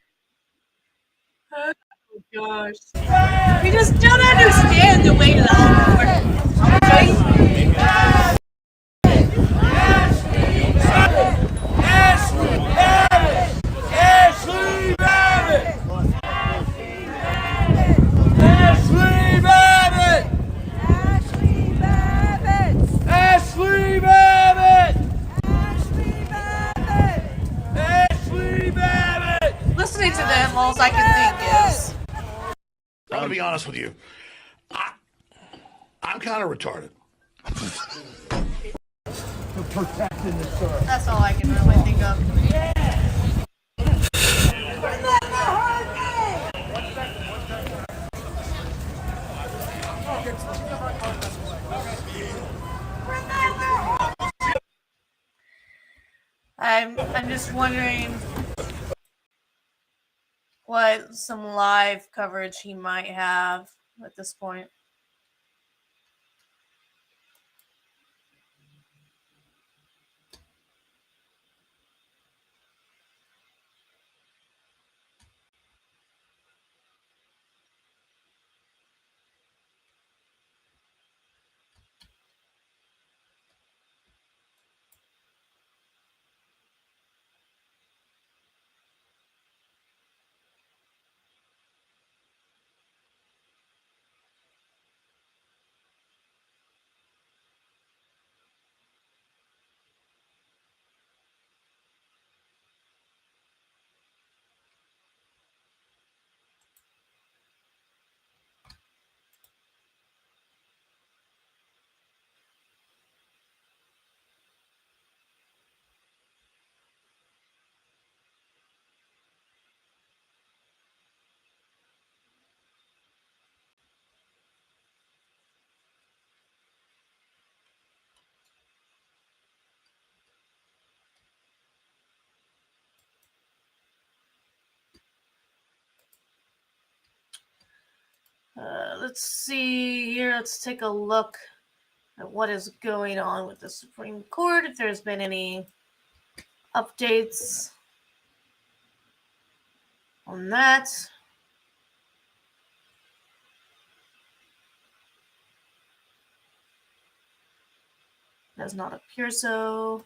Speaker 2: Oh gosh. We just don't understand the way to the okay?
Speaker 10: Ashley Babbitt! Ashley Babbitt! Ashley Babbitt! Ashley Babbitt! Ashley Babbitt!
Speaker 2: Listening to them, all I can think is
Speaker 12: I'm gonna be honest with you. I'm kind of retarded.
Speaker 10: Protecting the soil.
Speaker 2: that's all I can really think of. I'm just wondering what some live coverage he might have at this point. Let's see here. Let's take a look at what is going on with the Supreme Court, if there's been any updates on that. Does not appear so.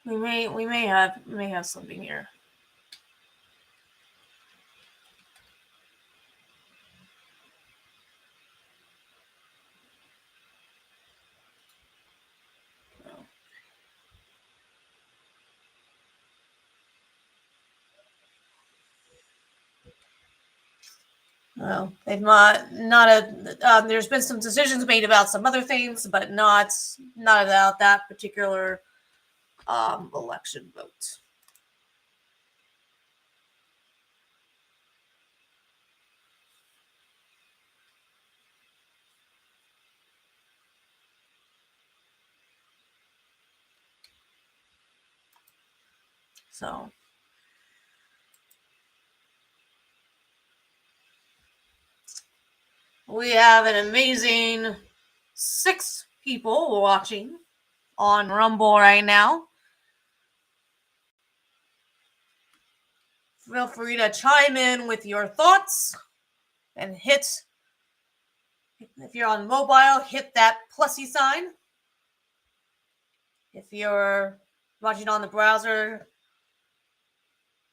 Speaker 2: We may have something here. Well, they've not a. There's been some decisions made about some other things, but not about that particular election vote. So. We have an amazing 6 people watching on Rumble right now. Feel free to chime in with your thoughts and hit, if you're on mobile, hit that plusy sign. If you're watching on the browser,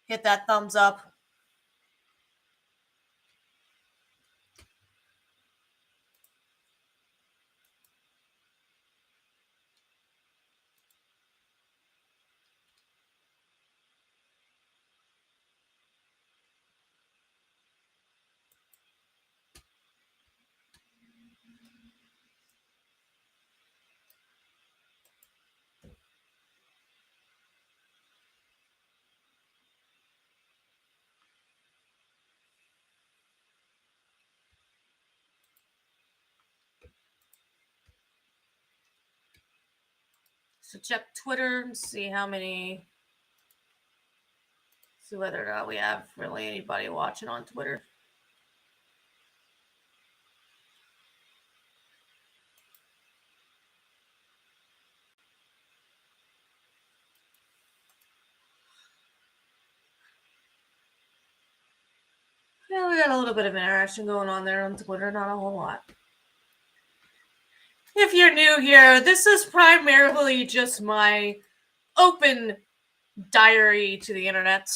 Speaker 2: hit that thumbs up. So check Twitter and see whether or not we have really anybody watching on Twitter. Yeah, we got a little bit of interaction going on there on Twitter, not a whole lot. If you're new here, this is primarily just my open diary to the internet.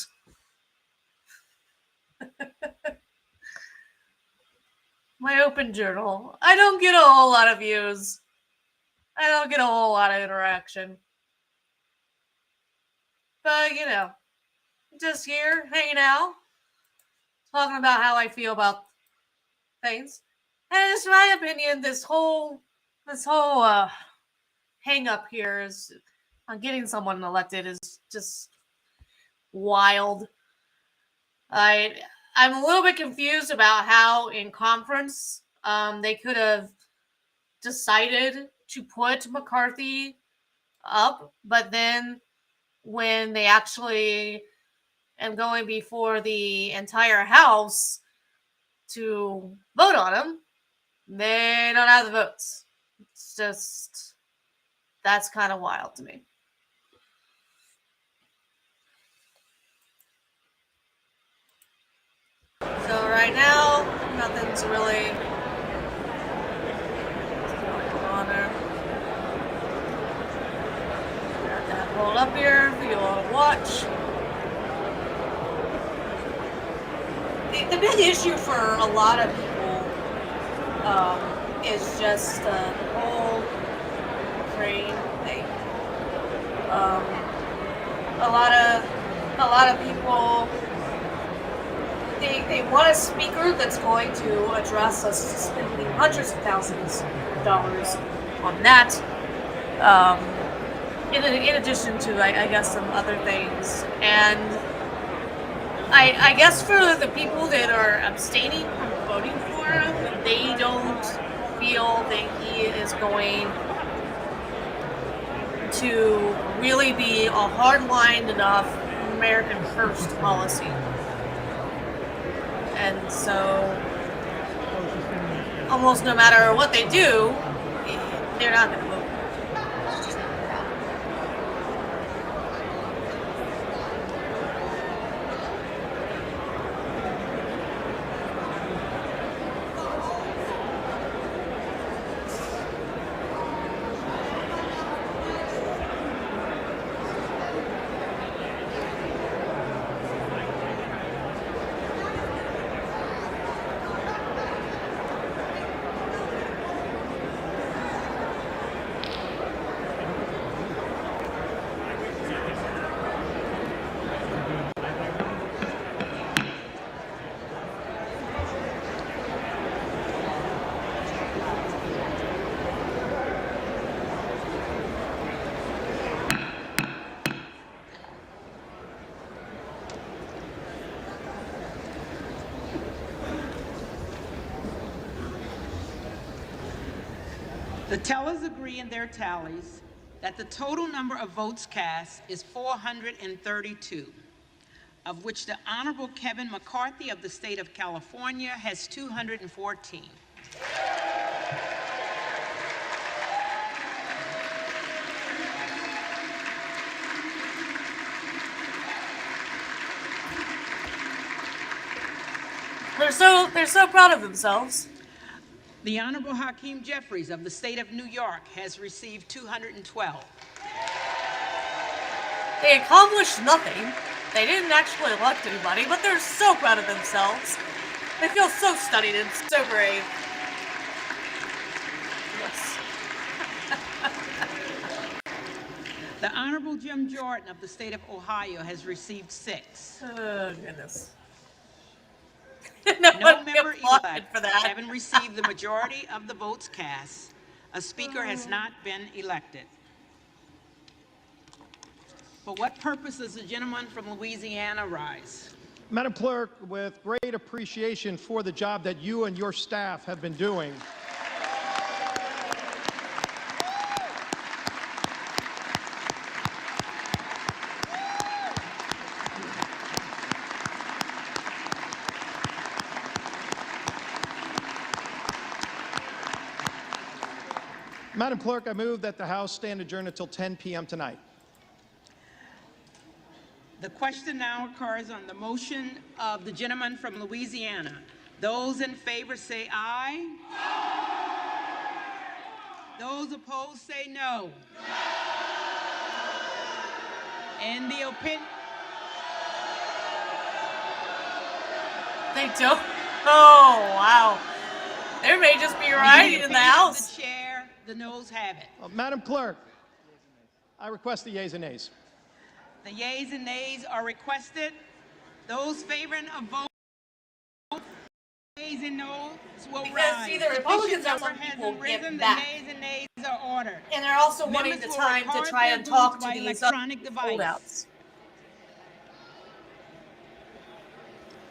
Speaker 2: My open journal. I don't get a whole lot of views. I don't get a whole lot of interaction. But, just here, hanging out, talking about how I feel about things. And it's my opinion, this whole hang up here is on getting someone elected is just wild. I'm a little bit confused about how in conference they could have decided to put McCarthy up, but then when they actually am going before the entire House to vote on him, they don't have the votes. It's just, that's kind of wild to me. So right now, nothing's really going on there. Got that pulled up here for you all to watch. The big issue for a lot of people is just the whole Ukraine thing. A lot of people, they want a speaker that's going to address us spending hundreds of thousands of dollars on that. In addition to, I guess, some other things. And I guess for the people that are abstaining from voting for him, they don't feel that he is going to really be a hard-lined enough American first policy. And so, almost no matter what they do, they're not going to vote.
Speaker 6: The tellers agree in their tallies that the total number of votes cast is 432, of which the Honorable Kevin McCarthy of the state of California has 214.
Speaker 2: They're so proud of themselves.
Speaker 6: The Honorable Hakeem Jeffries of the state of New York has received 212.
Speaker 2: They accomplished nothing. They didn't actually elect anybody, but they're so proud of themselves. They feel so studied and so brave. Yes.
Speaker 6: The Honorable Jim Jordan of the state of Ohio has received 6.
Speaker 2: Oh, goodness.
Speaker 6: No member elect having received the majority of the votes cast, a speaker has not been elected. For what purpose does the gentleman from Louisiana rise?
Speaker 13: Madam Clerk, with great appreciation for the job that you and your staff have been doing, Madam Clerk, I move that the House stand adjourned until 10 p.m. tonight.
Speaker 6: The question now occurs on the motion of the gentleman from Louisiana. Those in favor say aye. Those opposed say no. And the opinion...
Speaker 2: They don't? Oh, wow. There may just be rioting in the House.
Speaker 6: The chair, the noes have it.
Speaker 13: Madam Clerk, I request the yeas and nays.
Speaker 6: The yeas and nays are requested. Those favoring a vote, yeas and noes will rise.
Speaker 2: See, the Republicans have some people get back.
Speaker 6: The yeas and nays are ordered.
Speaker 2: And they're also wanting the time to try and talk to these holdouts.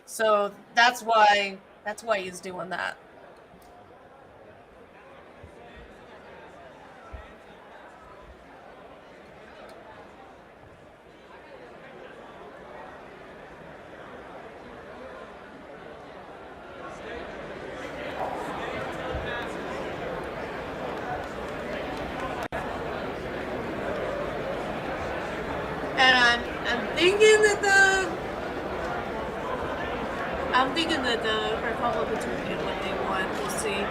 Speaker 2: So that's why he's doing that. And I'm thinking that the Republicans will get what they want. We'll see.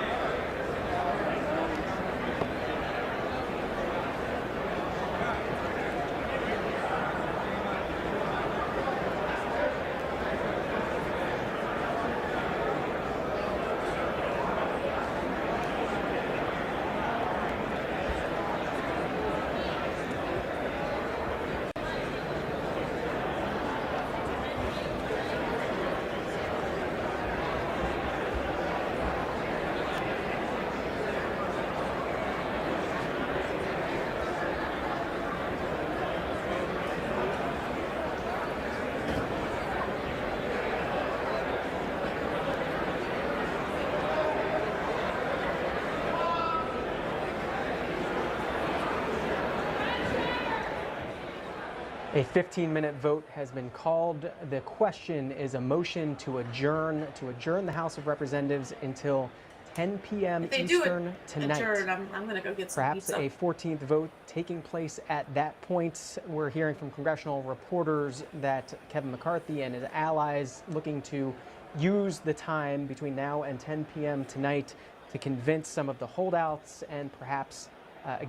Speaker 7: A 15-minute vote has been called. The question is a motion to adjourn the House of Representatives until 10 p.m. Eastern tonight.
Speaker 2: I'm going to go get some
Speaker 7: Perhaps
Speaker 2: pizza.
Speaker 7: a 14th vote taking place at that point. We're hearing from congressional reporters that Kevin McCarthy and his allies looking to use the time between now and 10 p.m. tonight to convince some of the holdouts and perhaps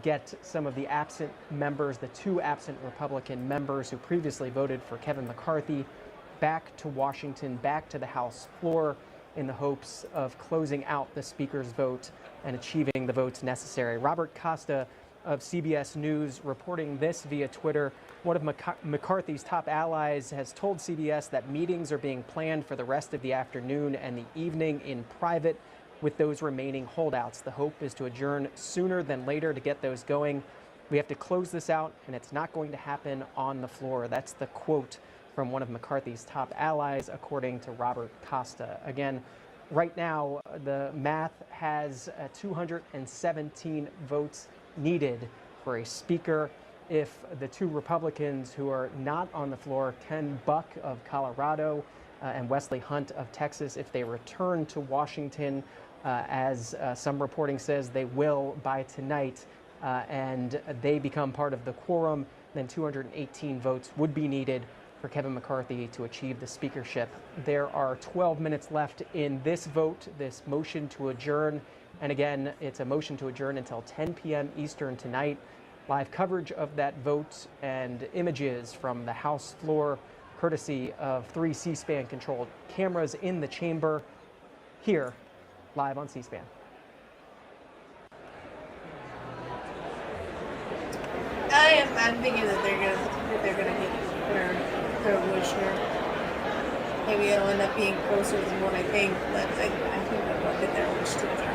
Speaker 7: get some of the absent members, the two absent Republican members who previously voted for Kevin McCarthy, back to Washington, back to the House floor in the hopes of closing out the Speaker's vote and achieving the votes necessary. Robert Costa of CBS News reporting this via Twitter. One of McCarthy's top allies has told CBS that meetings are being planned for the rest of the afternoon and the evening in private with those remaining holdouts. The hope is to adjourn sooner than later to get those going. We have to close this out, and it's not going to happen on the floor. That's the quote from one of McCarthy's top allies, according to Robert Costa. Again, right now, the math has 217 votes needed for a speaker. If the two Republicans who are not on the floor, Ken Buck of Colorado and Wesley Hunt of Texas, if they return to Washington, as some reporting says they will by tonight, and they become part of the quorum, then 218 votes would be needed for Kevin McCarthy to achieve the speakership. There are 12 minutes left in this vote, this motion to adjourn. And again, it's a motion to adjourn until 10 p.m. Eastern tonight. Live coverage of that vote and images from the House floor, courtesy of 3 C-SPAN controlled cameras in the chamber, here, live on C-SPAN.
Speaker 2: I'm thinking that they're gonna hit their wish here. Maybe it'll end up being closer than what I think, but I think they'll get their wish to adjourn.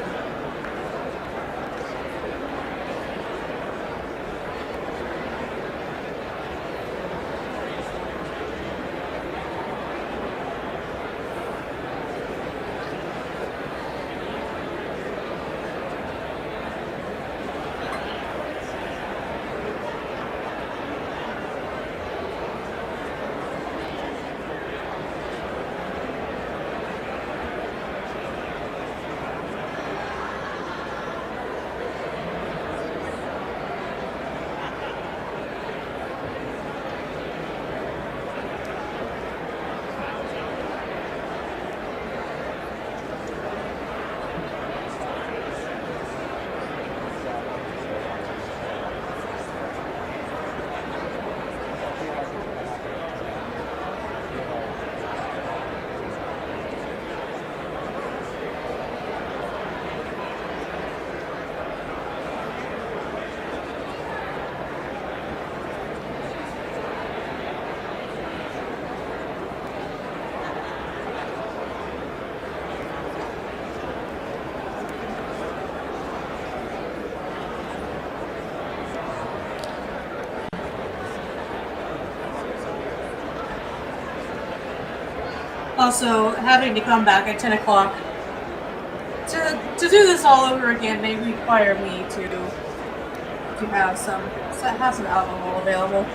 Speaker 2: Also, having to come back at 10 o'clock to do this all over again may require me to have some alcohol available.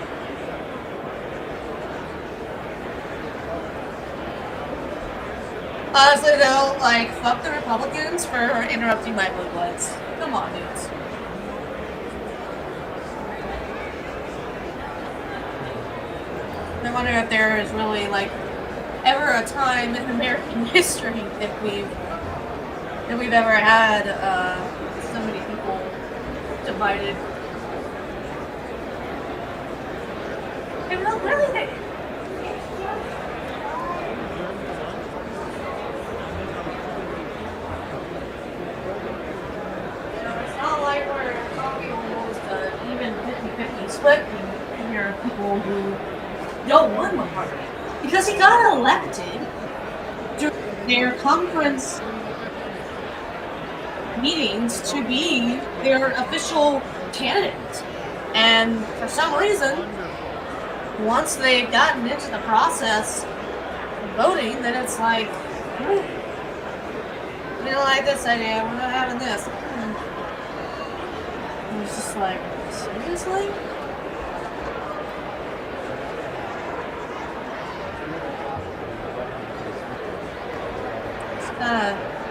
Speaker 2: Honestly though, like, fuck the Republicans for interrupting my blue bloods. Come on, dudes. I wonder if there is really, like, ever a time in American history that we've ever had so many people divided. I mean, really, it's not like we're talking almost even 50-50 split here of people who don't want McCarthy. Because he got elected during their conference meetings to be their official candidate. And for some reason, once they've gotten into the process of voting, then it's like, we don't like this idea, we're not having this. And it's just like, seriously?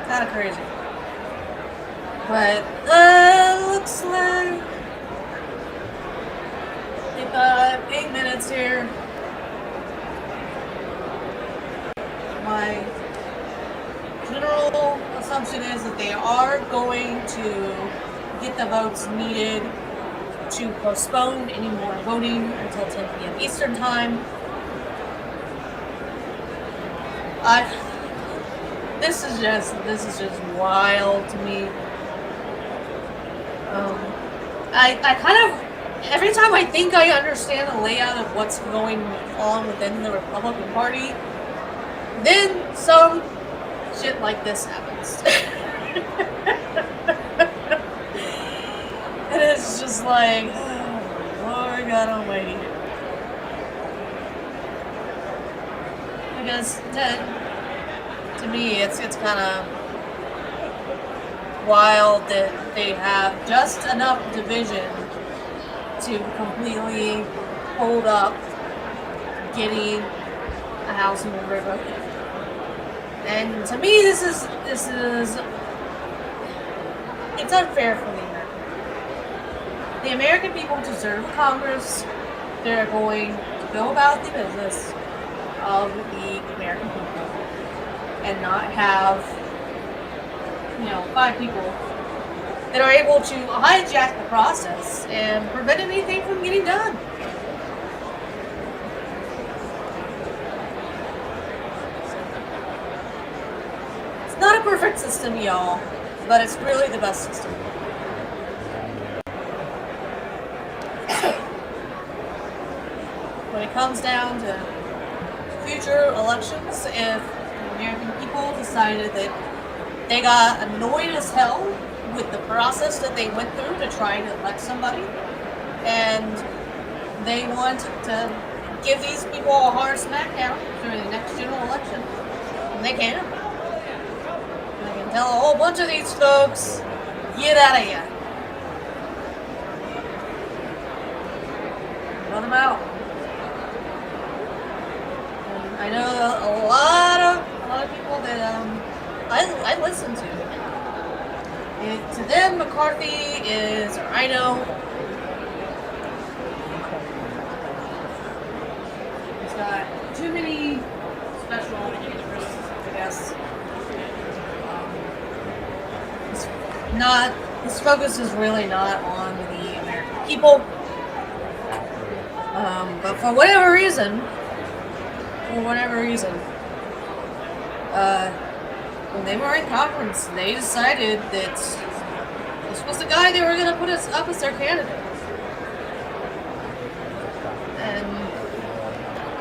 Speaker 2: kind of crazy. But looks like we've got 8 minutes here. My general assumption is that they are going to get the votes needed to postpone any more voting until 10 p.m. Eastern Time. This is just wild to me. I kind of, every time I think I understand the layout of what's going on within the Republican Party, then some shit like this happens. And it's just like, oh, Lord God Almighty. Because to me, it's kind of wild that they have just enough division to completely hold up getting a House member voted. And to me, this is it's unfair for the American people. The American people deserve Congress. They're going to go about the business of the American people and not have, 5 people that are able to hijack the process and prevent anything from getting done. It's not a perfect system, y'all, but it's really the best system. When it comes down to future elections, if the American people decided that they got annoyed as hell with the process that they went through to try to elect somebody, and they want to give these people a hard smackdown during the next general election, and they can. They can tell a whole bunch of these folks, get out of here. Run them out. And I know a lot of people that I listen to. To them, McCarthy is a rhino. He's got too many special interests, I guess. His focus is really not on the American people. But for whatever reason, when they were in conference, they decided that this was the guy they were going to put up as their candidate. And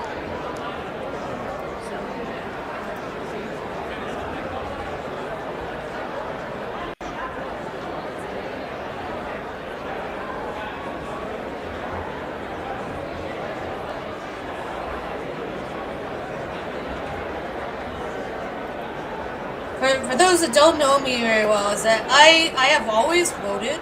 Speaker 2: for those that don't know me very well, is that I have always voted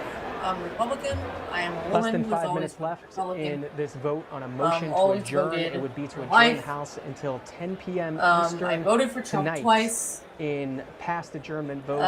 Speaker 2: Republican. I am a woman
Speaker 7: Less than
Speaker 2: who's
Speaker 7: 5
Speaker 2: always
Speaker 7: minutes left
Speaker 2: Republican.
Speaker 7: in this vote on a motion to
Speaker 2: always
Speaker 7: adjourn.
Speaker 2: voted
Speaker 7: It would be to adjourn
Speaker 2: life.
Speaker 7: the House until 10 p.m. Eastern
Speaker 2: I voted for Trump
Speaker 7: tonight.
Speaker 2: twice.
Speaker 7: In past adjournment votes,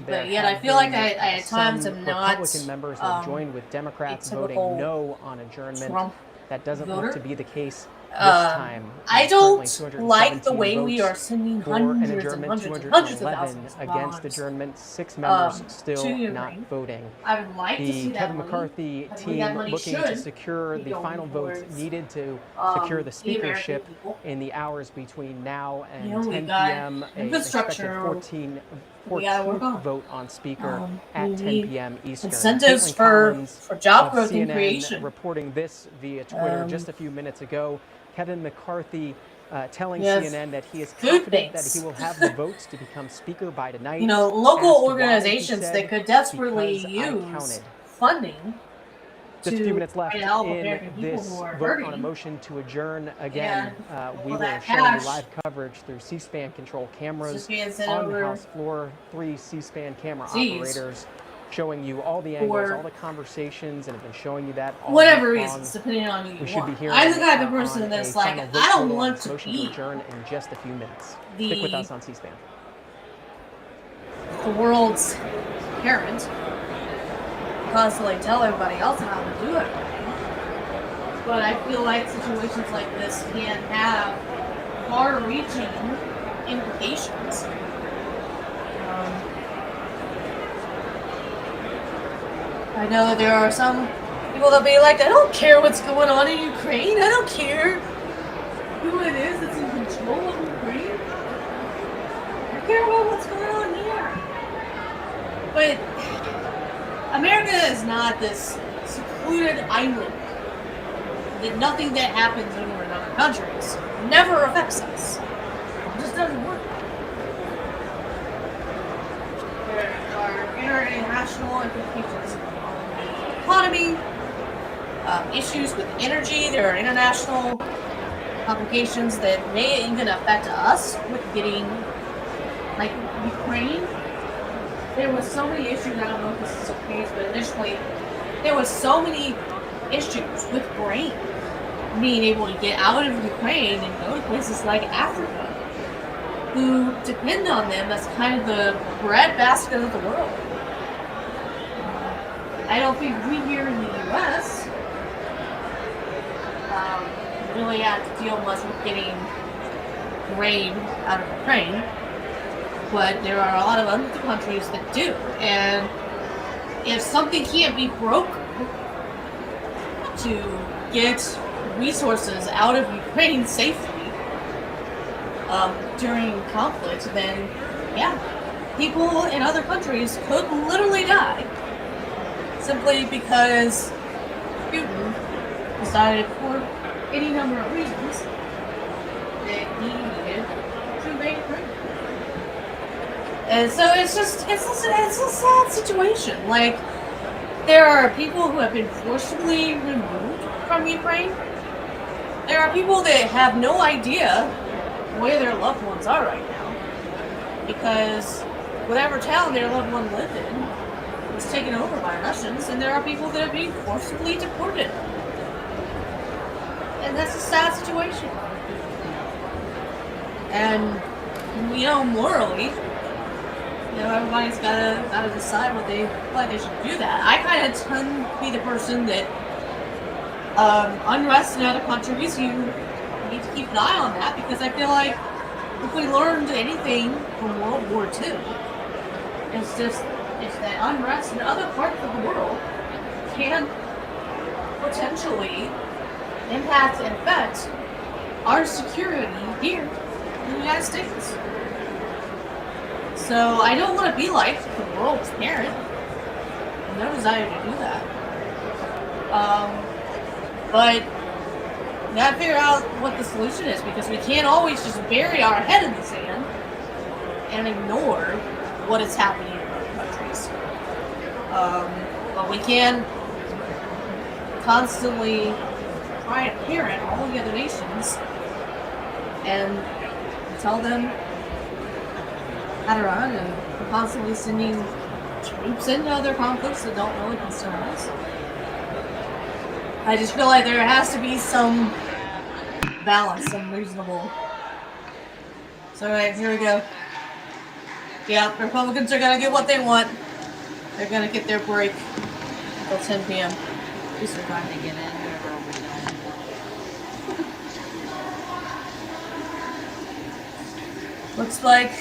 Speaker 2: But yet I feel like I at times am not
Speaker 7: Republican members have joined with Democrats voting no on adjournment.
Speaker 2: Trump
Speaker 7: that doesn't
Speaker 2: voter.
Speaker 7: look to be the case this time.
Speaker 2: I
Speaker 7: Currently
Speaker 2: don't like the
Speaker 7: 217
Speaker 2: way we are
Speaker 7: votes
Speaker 2: sending
Speaker 7: for an
Speaker 2: hundreds and
Speaker 7: adjournment,
Speaker 2: hundreds and hundreds of
Speaker 7: 211
Speaker 2: thousands of
Speaker 7: against
Speaker 2: dollars.
Speaker 7: adjournment, 6 members still
Speaker 2: to
Speaker 7: not
Speaker 2: Ukraine.
Speaker 7: voting.
Speaker 2: I would like to see
Speaker 7: The
Speaker 2: that
Speaker 7: Kevin
Speaker 2: money,
Speaker 7: McCarthy
Speaker 2: but
Speaker 7: team
Speaker 2: that money
Speaker 7: looking to
Speaker 2: should
Speaker 7: secure
Speaker 2: be
Speaker 7: the
Speaker 2: going
Speaker 7: final votes
Speaker 2: towards,
Speaker 7: needed to secure the
Speaker 2: the American
Speaker 7: speakership
Speaker 2: people.
Speaker 7: in the hours between now and
Speaker 2: You know, we
Speaker 7: 10
Speaker 2: got
Speaker 7: p.m. A
Speaker 2: infrastructure
Speaker 7: expected
Speaker 2: we gotta work
Speaker 7: 14th
Speaker 2: on.
Speaker 7: vote on speaker
Speaker 2: We
Speaker 7: at 10
Speaker 2: need
Speaker 7: p.m. Eastern.
Speaker 2: incentives
Speaker 7: Caitlin
Speaker 2: for
Speaker 7: Collins
Speaker 2: job
Speaker 7: of
Speaker 2: growth and
Speaker 7: CNN
Speaker 2: creation.
Speaker 7: reporting this via Twitter just a few minutes ago. Kevin McCarthy telling
Speaker 2: Yes.
Speaker 7: CNN that he is
Speaker 2: Food
Speaker 7: confident that
Speaker 2: banks.
Speaker 7: he will have the votes to become speaker by tonight.
Speaker 2: Local
Speaker 7: Asked why, he
Speaker 2: organizations
Speaker 7: said,
Speaker 2: that could desperately
Speaker 7: "Because I
Speaker 2: use
Speaker 7: counted."
Speaker 2: funding
Speaker 7: Just a few minutes left
Speaker 2: try to help
Speaker 7: in
Speaker 2: American people
Speaker 7: this
Speaker 2: who are
Speaker 7: vote
Speaker 2: hurting.
Speaker 7: on a motion to adjourn. Again, we
Speaker 2: all
Speaker 7: will
Speaker 2: that
Speaker 7: show
Speaker 2: cash
Speaker 7: you live coverage through C-SPAN control cameras
Speaker 2: just being sent
Speaker 7: on the
Speaker 2: over
Speaker 7: House floor. 3 C-SPAN camera
Speaker 2: Seas.
Speaker 7: operators showing you all the angles,
Speaker 2: For
Speaker 7: all the conversations, and have been showing you that all
Speaker 2: whatever
Speaker 7: week long.
Speaker 2: reasons, depending on who
Speaker 7: We
Speaker 2: you
Speaker 7: should be
Speaker 2: want.
Speaker 7: hearing
Speaker 2: I'm the type of
Speaker 7: on
Speaker 2: person that's
Speaker 7: a
Speaker 2: like, I
Speaker 7: final vote
Speaker 2: don't
Speaker 7: total on
Speaker 2: want
Speaker 7: this
Speaker 2: to
Speaker 7: motion
Speaker 2: be
Speaker 7: to adjourn in just a few minutes.
Speaker 2: the
Speaker 7: Stick with us on C-SPAN.
Speaker 2: the world's parent, constantly tell everybody else how to do it. But I feel like situations like this can have far-reaching implications. I know there are some people that'll be like, I don't care what's going on in Ukraine. I don't care who it is that's in control of Ukraine. I care about what's going on here. But America is not this secluded island that nothing that happens over in other countries never affects us. It just doesn't work. There are international implications on the economy, issues with energy. There are international complications that may even affect us with getting, like, Ukraine. There was so many issues, I don't know if this is the case, but initially there was so many issues with grain being able to get out of Ukraine and go to places like Africa, who depend on them as kind of the breadbasket of the world. I don't think we here in the U.S. Really have to deal much with getting grain out of Ukraine, but there are a lot of other countries that do. And if something can't be broke to get resources out of Ukraine safely during conflict, then yeah, people in other countries could literally die simply because Putin decided for any number of reasons that he needed to invade Ukraine. And so it's a sad situation. Like, there are people who have been forcibly removed from Ukraine. There are people that have no idea where their loved ones are right now, because whatever town their loved one lived in was taken over by Russians, and there are people that are being forcibly deported. And that's a sad situation. And, you know, morally, you know, everybody's gotta decide why they should do that. I kind of tend to be the person that unrest in other countries, you need to keep an eye on that, because I feel like if we learned anything from World War II, it's that unrest in other parts of the world can potentially impact and affect our security here in the United States. So I don't want to be like the world's parent. I have no desire to do that. But we gotta figure out what the solution is, because we can't always just bury our head in the sand and ignore what is happening in other countries. But we can constantly try to parent all the other nations and tell them how to run, and we're constantly sending troops into other conflicts that don't really concern us. I just feel like there has to be some balance, some reasonable. So alright, here we go. Yeah, Republicans are gonna get what they want. They're gonna get their break until 10 p.m. Eastern time to get in. Looks like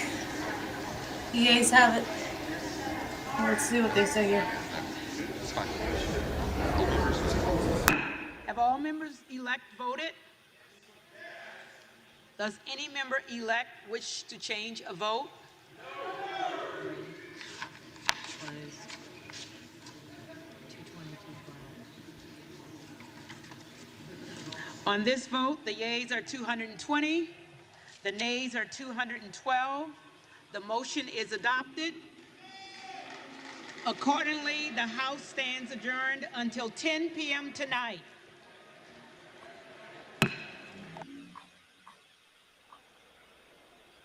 Speaker 2: EAs have it. Let's see what they say here.
Speaker 6: Have all members-elect voted? Does any member-elect wish to change a vote? On this vote, the yeas are 220, the nays are 212. The motion is adopted. Accordingly, the House stands adjourned until 10 p.m. tonight.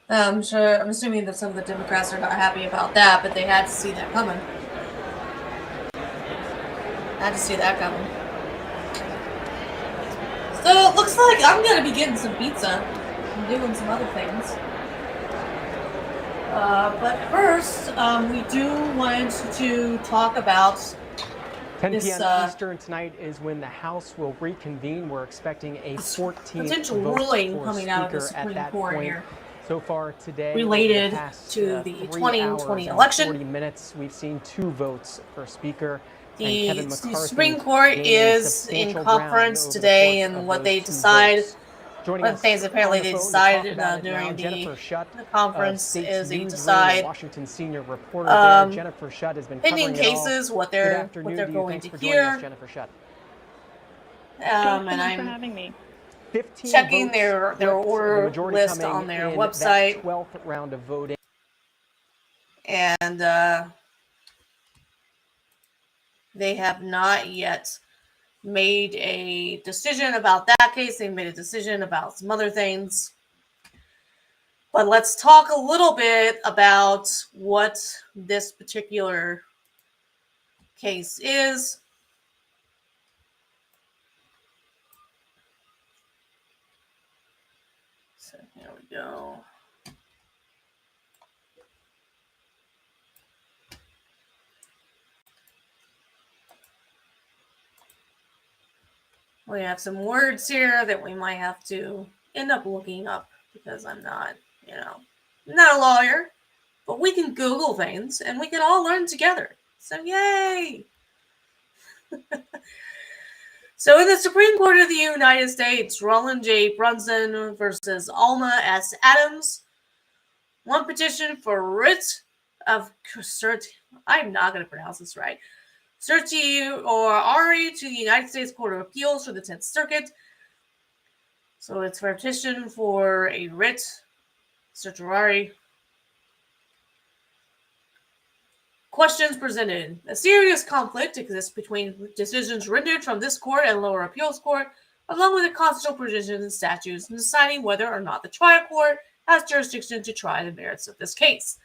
Speaker 2: I'm assuming that some of the Democrats are not happy about that, but they had to see that coming. So it looks like I'm gonna be getting some pizza and doing some other things. But first, we do want to talk about
Speaker 7: 10
Speaker 2: this,
Speaker 7: p.m. Eastern tonight is when the House will reconvene. We're expecting a 14th
Speaker 2: potential
Speaker 7: vote
Speaker 2: ruling
Speaker 7: for
Speaker 2: coming
Speaker 7: Speaker
Speaker 2: out of the
Speaker 7: at
Speaker 2: Supreme
Speaker 7: that
Speaker 2: Court
Speaker 7: point.
Speaker 2: here
Speaker 7: So far today,
Speaker 2: related
Speaker 7: the past,
Speaker 2: to the
Speaker 7: 3
Speaker 2: 2020
Speaker 7: hours
Speaker 2: election.
Speaker 7: and 40 minutes, we've seen 2 votes for Speaker. And
Speaker 2: The
Speaker 7: Kevin McCarthy
Speaker 2: Supreme Court
Speaker 7: gaining
Speaker 2: is in
Speaker 7: substantial
Speaker 2: conference
Speaker 7: ground over
Speaker 2: today,
Speaker 7: the course
Speaker 2: and
Speaker 7: of
Speaker 2: what they
Speaker 7: those 2
Speaker 2: decide.
Speaker 7: votes. Joining
Speaker 2: One of
Speaker 7: us
Speaker 2: the things apparently
Speaker 7: on the
Speaker 2: they
Speaker 7: phone to
Speaker 2: decided
Speaker 7: talk about it now,
Speaker 2: during
Speaker 7: Jennifer Shutt
Speaker 2: the
Speaker 7: of
Speaker 2: conference
Speaker 7: State's
Speaker 2: is they
Speaker 7: Newsroom,
Speaker 2: decide
Speaker 7: Washington senior reporter there. Jennifer Shutt has been
Speaker 2: pending
Speaker 7: covering it all.
Speaker 2: cases, what
Speaker 7: Good
Speaker 2: they're
Speaker 7: afternoon to you.
Speaker 2: going
Speaker 7: Thanks
Speaker 2: to
Speaker 7: for joining us,
Speaker 2: hear.
Speaker 7: Jennifer Shutt.
Speaker 2: And I'm
Speaker 14: for having me.
Speaker 7: 15
Speaker 2: checking
Speaker 7: votes
Speaker 2: their
Speaker 7: flipped, the
Speaker 2: order
Speaker 7: majority
Speaker 2: list
Speaker 7: coming
Speaker 2: on their
Speaker 7: in
Speaker 2: website.
Speaker 7: that 12th round of voting.
Speaker 2: And they have not yet made a decision about that case. They made a decision about some other things. But let's talk a little bit about what this particular case is. So here we go. We have some words here that we might have to end up looking up because I'm not, not a lawyer, but we can Google things and we can all learn together. So yay! So in the Supreme Court of the United States, Roland J. Brunson versus Alma S. Adams, one petition for writ of I'm not going to pronounce this right. certiorari to the United States Court of Appeals for the 10th Circuit. So it's for a petition for a writ, certiorari. Questions presented. A serious conflict exists between decisions rendered from this court and lower appeals court, along with the constitutional provisions and statutes, in deciding whether or not the trial court has jurisdiction to try the merits of this case.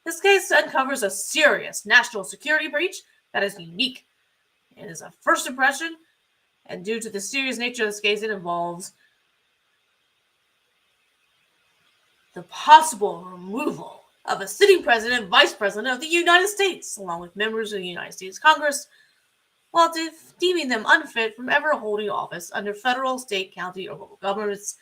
Speaker 2: This case uncovers a serious national security breach that is unique. It is a first impression, and due to the serious nature of this case, it involves the possible removal of a sitting president and vice president of the United States, along with members of the United States Congress, while deeming them unfit from ever holding office under federal, state, county, or local governments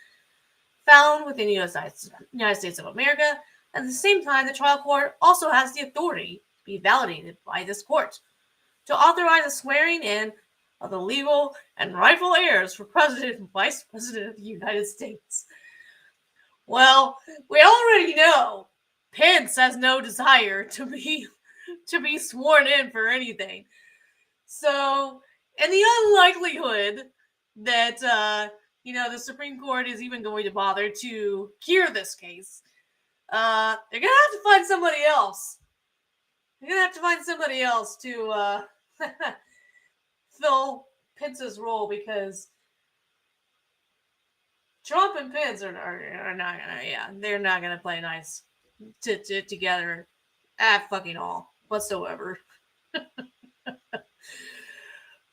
Speaker 2: found within the United States of America. At the same time, the trial court also has the authority to be validated by this court to authorize the swearing in of the legal and rightful heirs for president and vice president of the United States. Well, we already know Pence has no desire to be sworn in for anything. So, in the unlikelihood that the Supreme Court is even going to bother to hear this case, they're gonna have to find somebody else. They're gonna have to find somebody else to fill Pence's role, because Trump and Pence are not gonna, they're not gonna play nice together at fucking all whatsoever.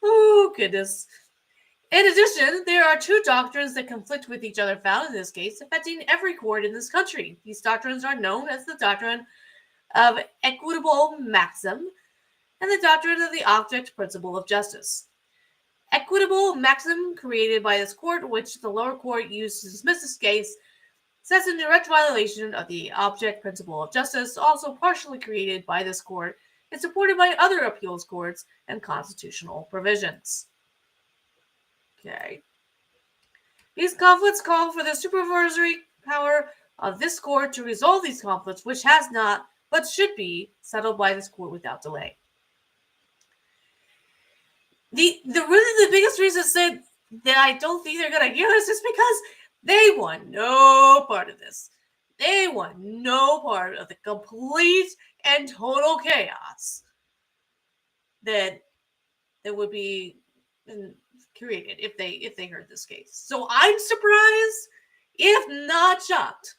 Speaker 2: Oh goodness. In addition, there are 2 doctrines that conflict with each other found in this case, affecting every court in this country. These doctrines are known as the doctrine of equitable maxim and the doctrine of the object principle of justice. Equitable maxim, created by this court, which the lower court used to dismiss this case, says in direct violation of the object principle of justice, also partially created by this court and supported by other appeals courts and constitutional provisions. Okay. These conflicts call for the supervisory power of this court to resolve these conflicts, which has not, but should be, settled by this court without delay. The biggest reason that I don't think they're gonna give us is because they want no part of this. They want no part of the complete and total chaos that would be created if they heard this case. So I'm surprised, if not shocked,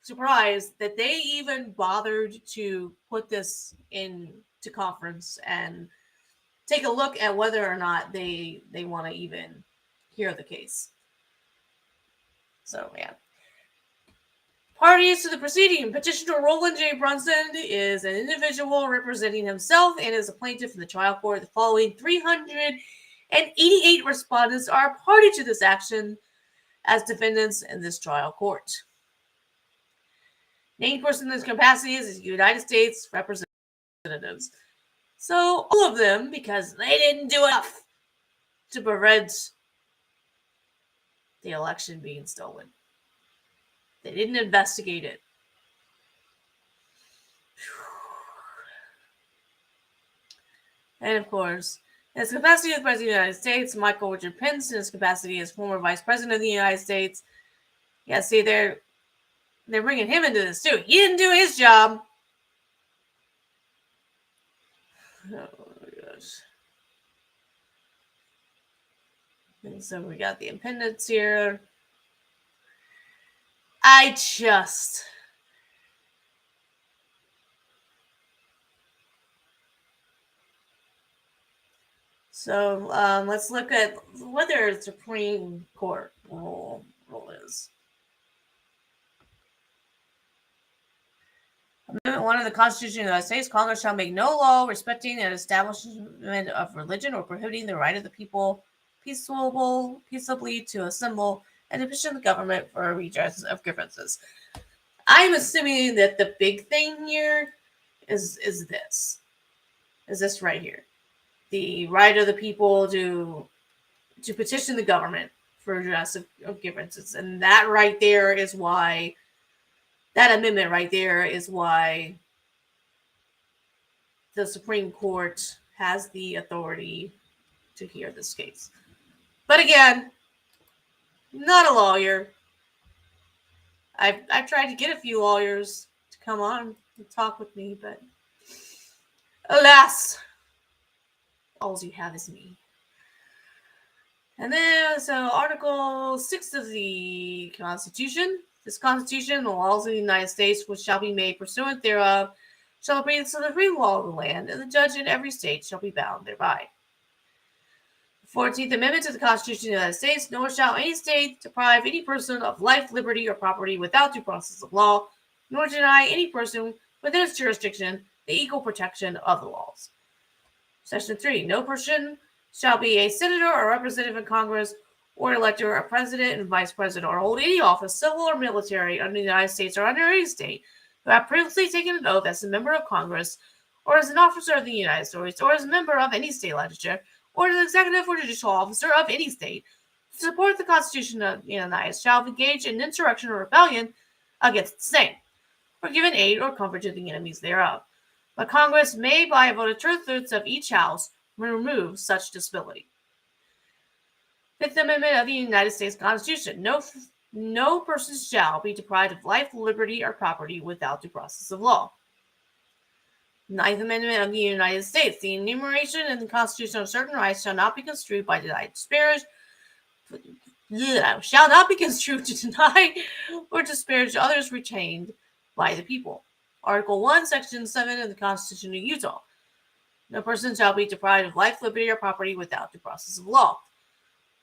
Speaker 2: surprised that they even bothered to put this into conference and take a look at whether or not they want to even hear the case. So yeah. Parties to the proceeding. Petitioner Roland J. Brunson is an individual representing himself and is a plaintiff in the trial court. The following 388 respondents are party to this action as defendants in this trial court. Named person in this capacity is the United States representatives. So all of them, because they didn't do enough to prevent the election being stolen. They didn't investigate it. And of course, in his capacity as President of the United States, Michael Richard Pence, in his capacity as former Vice President of the United States, yeah, see, they're bringing him into this too. He didn't do his job. Oh my gosh. And so we got the appendix here. So let's look at what their Supreme Court rule is. Amendment 1 of the Constitution of the United States, Congress shall make no law respecting an establishment of religion or prohibiting the right of the people peaceably to assemble and to petition the government for a redress of grievances. I'm assuming that the big thing here is this right here. The right of the people to petition the government for redress of grievances. And that right there is why, that amendment right there is why the Supreme Court has the authority to hear this case. But again, not a lawyer. I've tried to get a few lawyers to come on and talk with me, but alas, all you have is me. And then, so Article 6 of the Constitution. This Constitution, the laws of the United States, which shall be made pursuant thereof, shall be the supreme law of the land, and the judge in every state shall be bound thereby. 14th Amendment to the Constitution of the United States, nor shall any state deprive any person of life, liberty, or property without due process of law, nor deny any person within its jurisdiction the equal protection of the laws. Section 3, no person shall be a senator or representative in Congress or elector, a president and vice president, or hold any office, civil or military, under the United States or under any state, who have previously taken an oath as a member of Congress, or as an officer of the United States, or as a member of any state legislature, or as an executive or judicial officer of any state, to support the Constitution of the United States, shall engage in insurrection or rebellion against the same, or given aid or comfort to the enemies thereof. But Congress may, by a vote of two-thirds of each house, remove such disability. 5th Amendment of the United States Constitution. No person shall be deprived of life, liberty, or property without due process of law. 9th Amendment of the United States. The enumeration in the Constitution of certain rights shall not be construed by shall not be construed to deny or disparage others retained by the people. Article 1, Section 7 of the Constitution of Utah. No person shall be deprived of life, liberty, or property without due process of law.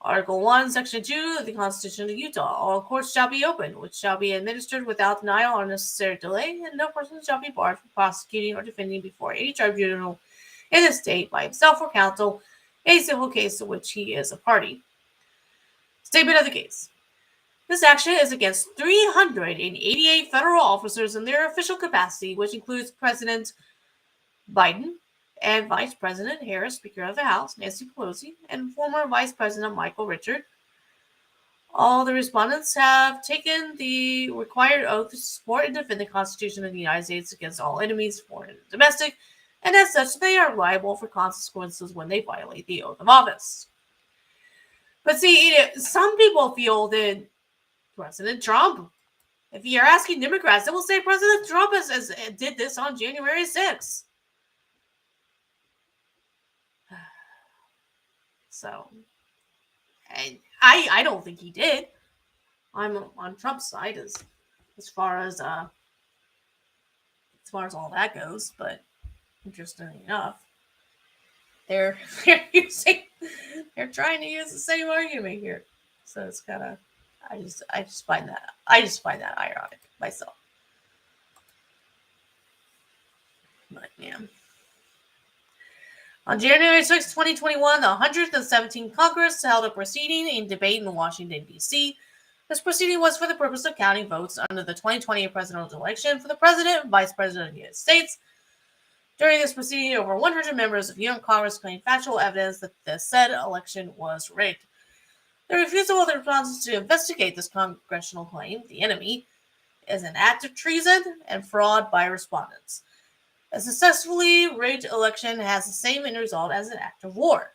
Speaker 2: Article 1, Section 2 of the Constitution of Utah. All courts shall be open, which shall be administered without denial or necessary delay, and no person shall be barred from prosecuting or defending before any tribunal in the state by himself or counsel a civil case to which he is a party. Statement of the case. This action is against 388 federal officers in their official capacity, which includes President Biden and Vice President Harris, Speaker of the House, Nancy Pelosi, and former Vice President Michael Richard. All the respondents have taken the required oath to support and defend the Constitution of the United States against all enemies, foreign and domestic, and as such, they are liable for consequences when they violate the oath of office. But see, some people feel that President Trump, if you're asking Democrats, they will say President Trump did this on January 6th. So, and I don't think he did. I'm on Trump's side as far as all that goes. But interestingly enough, they're trying to use the same argument here. So it's kind of I just find that ironic. myself. But yeah. On January 6, 2021, the 117th Congress held a proceeding and debate in Washington, D.C. This proceeding was for the purpose of counting votes under the 2020 presidential election for the President and Vice President of the United States. During this proceeding, over 100 members of the U.S. Congress claimed factual evidence that the said election was rigged. The refusal of the respondents to investigate this congressional claim, the enemy, is an act of treason and fraud by respondents. A successfully rigged election has the same end result as an act of war.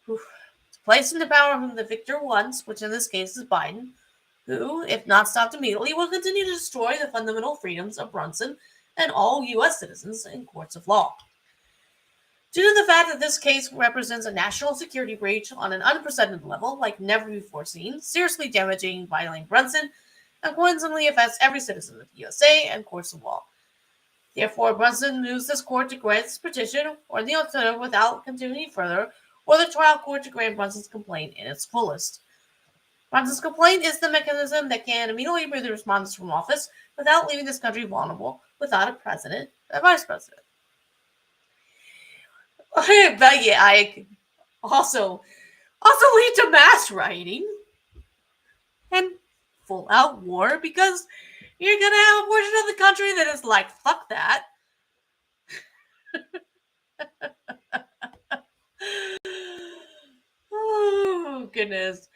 Speaker 2: To place into power whom the victor wants, which in this case is Biden, who, if not stopped immediately, will continue to destroy the fundamental freedoms of Brunson and all U.S. citizens in courts of law. Due to the fact that this case represents a national security breach on an unprecedented level, like never before seen, seriously damaging and violating Brunson, and coincidentally affects every citizen of the USA and courts of law. Therefore, Brunson moves this court to grant this petition, or the alternative without continuing further, or the trial court to grant Brunson's complaint in its fullest. Brunson's complaint is the mechanism that can immediately remove the respondents from office without leaving this country vulnerable without a president and a vice president. But yeah, I also lead to mass rioting and full-out war because you're going to have a portion of the country that is like, fuck that. Oh, goodness.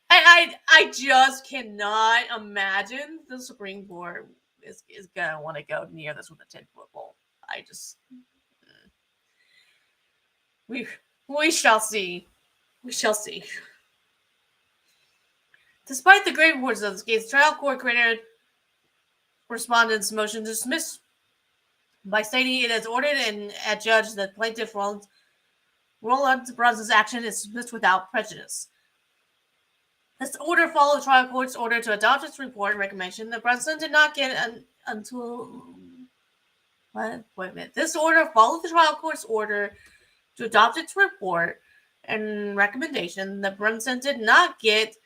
Speaker 2: I just cannot imagine the Supreme Court is going to want to go near this with a 10-foot pole. I just... We shall see. We shall see. Despite the grave reports of this case, the trial court granted respondents' motion to dismiss by stating it has ordered and adjudged that plaintiff Roland Brunson's action is dismissed without prejudice. This order followed the trial court's order to adopt its report and recommendation that Brunson did not get until... Wait a minute. This order followed the trial court's order to adopt its report and recommendation that Brunson did not get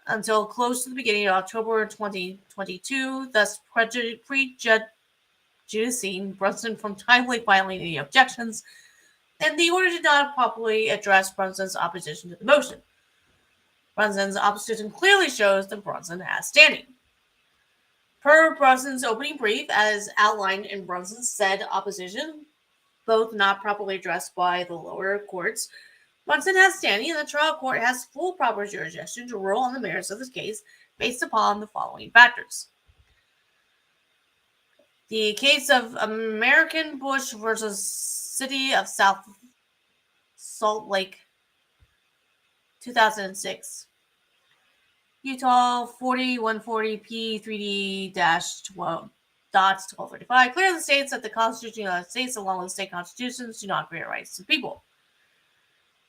Speaker 2: until close to the beginning of October 2022, thus prejudicing Brunson from timely filing any objections, and the order did not properly address Brunson's opposition to the motion. Brunson's opposition clearly shows that Brunson has standing. Per Brunson's opening brief, as outlined in Brunson's said opposition, both not properly addressed by the lower courts, Brunson has standing and the trial court has full proper jurisdiction to rule on the merits of this case based upon the following factors. The case of American Bush versus City of South Salt Lake, 2006. Utah 4140 P3D-12.1235 clearly states that the Constitution of the United States, along with state constitutions, do not grant rights to people.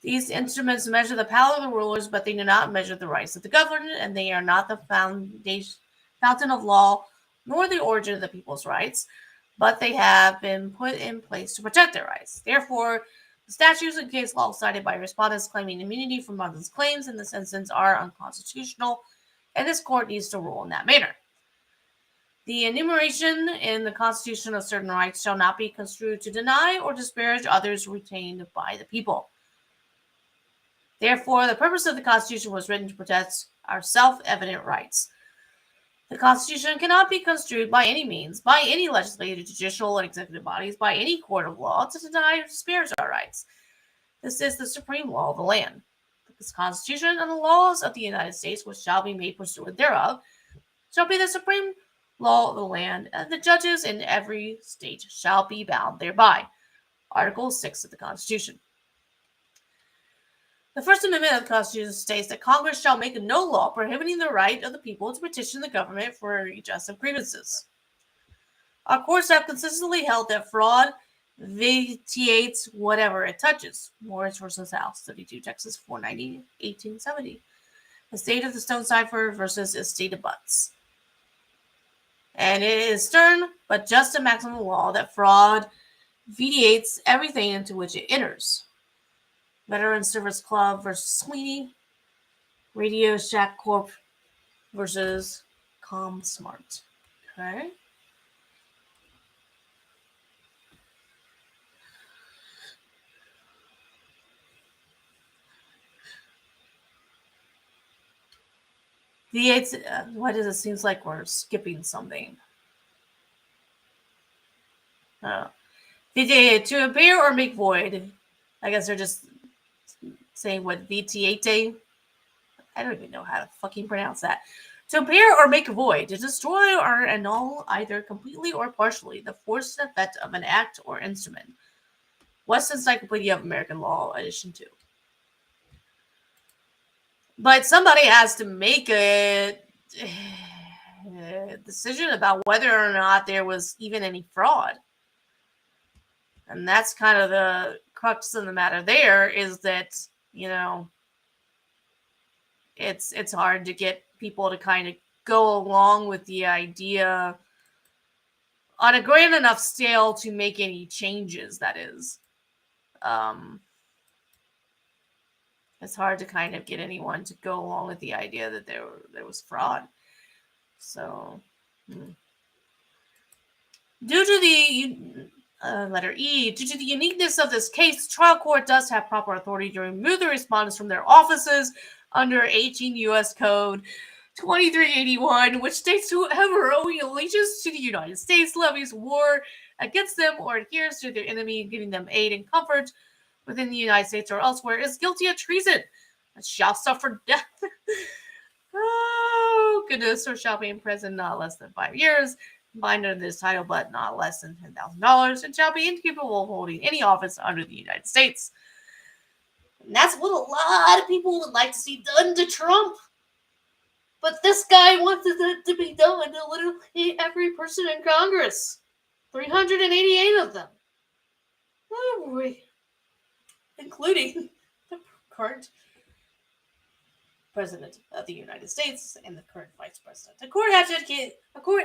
Speaker 2: These instruments measure the power of the rulers, but they do not measure the rights of the governed, and they are not the fountain of law, nor the origin of the people's rights, but they have been put in place to protect their rights. Therefore, the statutes and case law cited by respondents claiming immunity from Brunson's claims in this instance are unconstitutional, and this court needs to rule in that manner. The enumeration in the Constitution of certain rights shall not be construed to deny or disparage others retained by the people. Therefore, the purpose of the Constitution was written to protect our self-evident rights. The Constitution cannot be construed by any means, by any legislative, judicial, and executive bodies, by any court of law to deny or disparage our rights. This is the supreme law of the land. This Constitution and the laws of the United States, which shall be made pursuant thereof, shall be the supreme law of the land, and the judges in every state shall be bound thereby. Article 6 of the Constitution. The First Amendment of the Constitution states that Congress shall make no law prohibiting the right of the people to petition the government for redress of grievances. Our courts have consistently held that fraud vitiates whatever it touches. Morris versus House, 32 Texas 490, 1870. The State of the Stone Cipher versus Estate of Butts. And it is stern, but just a maximum law that fraud vitiates everything into which it enters. Veteran Service Club versus Sweeney, Radio Shack Corp versus ComSmart. Okay. Why does it seem like we're skipping something? To appear or make void. I guess they're just saying what VT8. I don't even know how to fucking pronounce that. To appear or make void, to destroy or annul either completely or partially the force and effect of an act or instrument. West Encyclopedia of American Law, edition 2. But somebody has to make a decision about whether or not there was even any fraud. And that's kind of the crux of the matter there, is that, you know, it's hard to get people to kind of go along with the idea on a grand enough scale to make any changes, that is. It's hard to kind of get anyone to go along with the idea that there was fraud. So, due to the letter E, due to the uniqueness of this case, the trial court does have proper authority to remove the respondents from their offices under 18 U.S. Code 2381, which states whoever owing allegiance to the United States levies war against them or adheres to their enemy, giving them aid and comfort within the United States or elsewhere, is guilty of treason and shall suffer death. Oh, goodness, or shall be in prison not less than 5 years, combined under this title, but not less than $10,000, and shall be incapable of holding any office under the United States. And that's what a lot of people would like to see done to Trump. But this guy wants it to be done to literally every person in Congress. 388 of them. Oh boy. Including the current President of the United States and the current Vice President. A court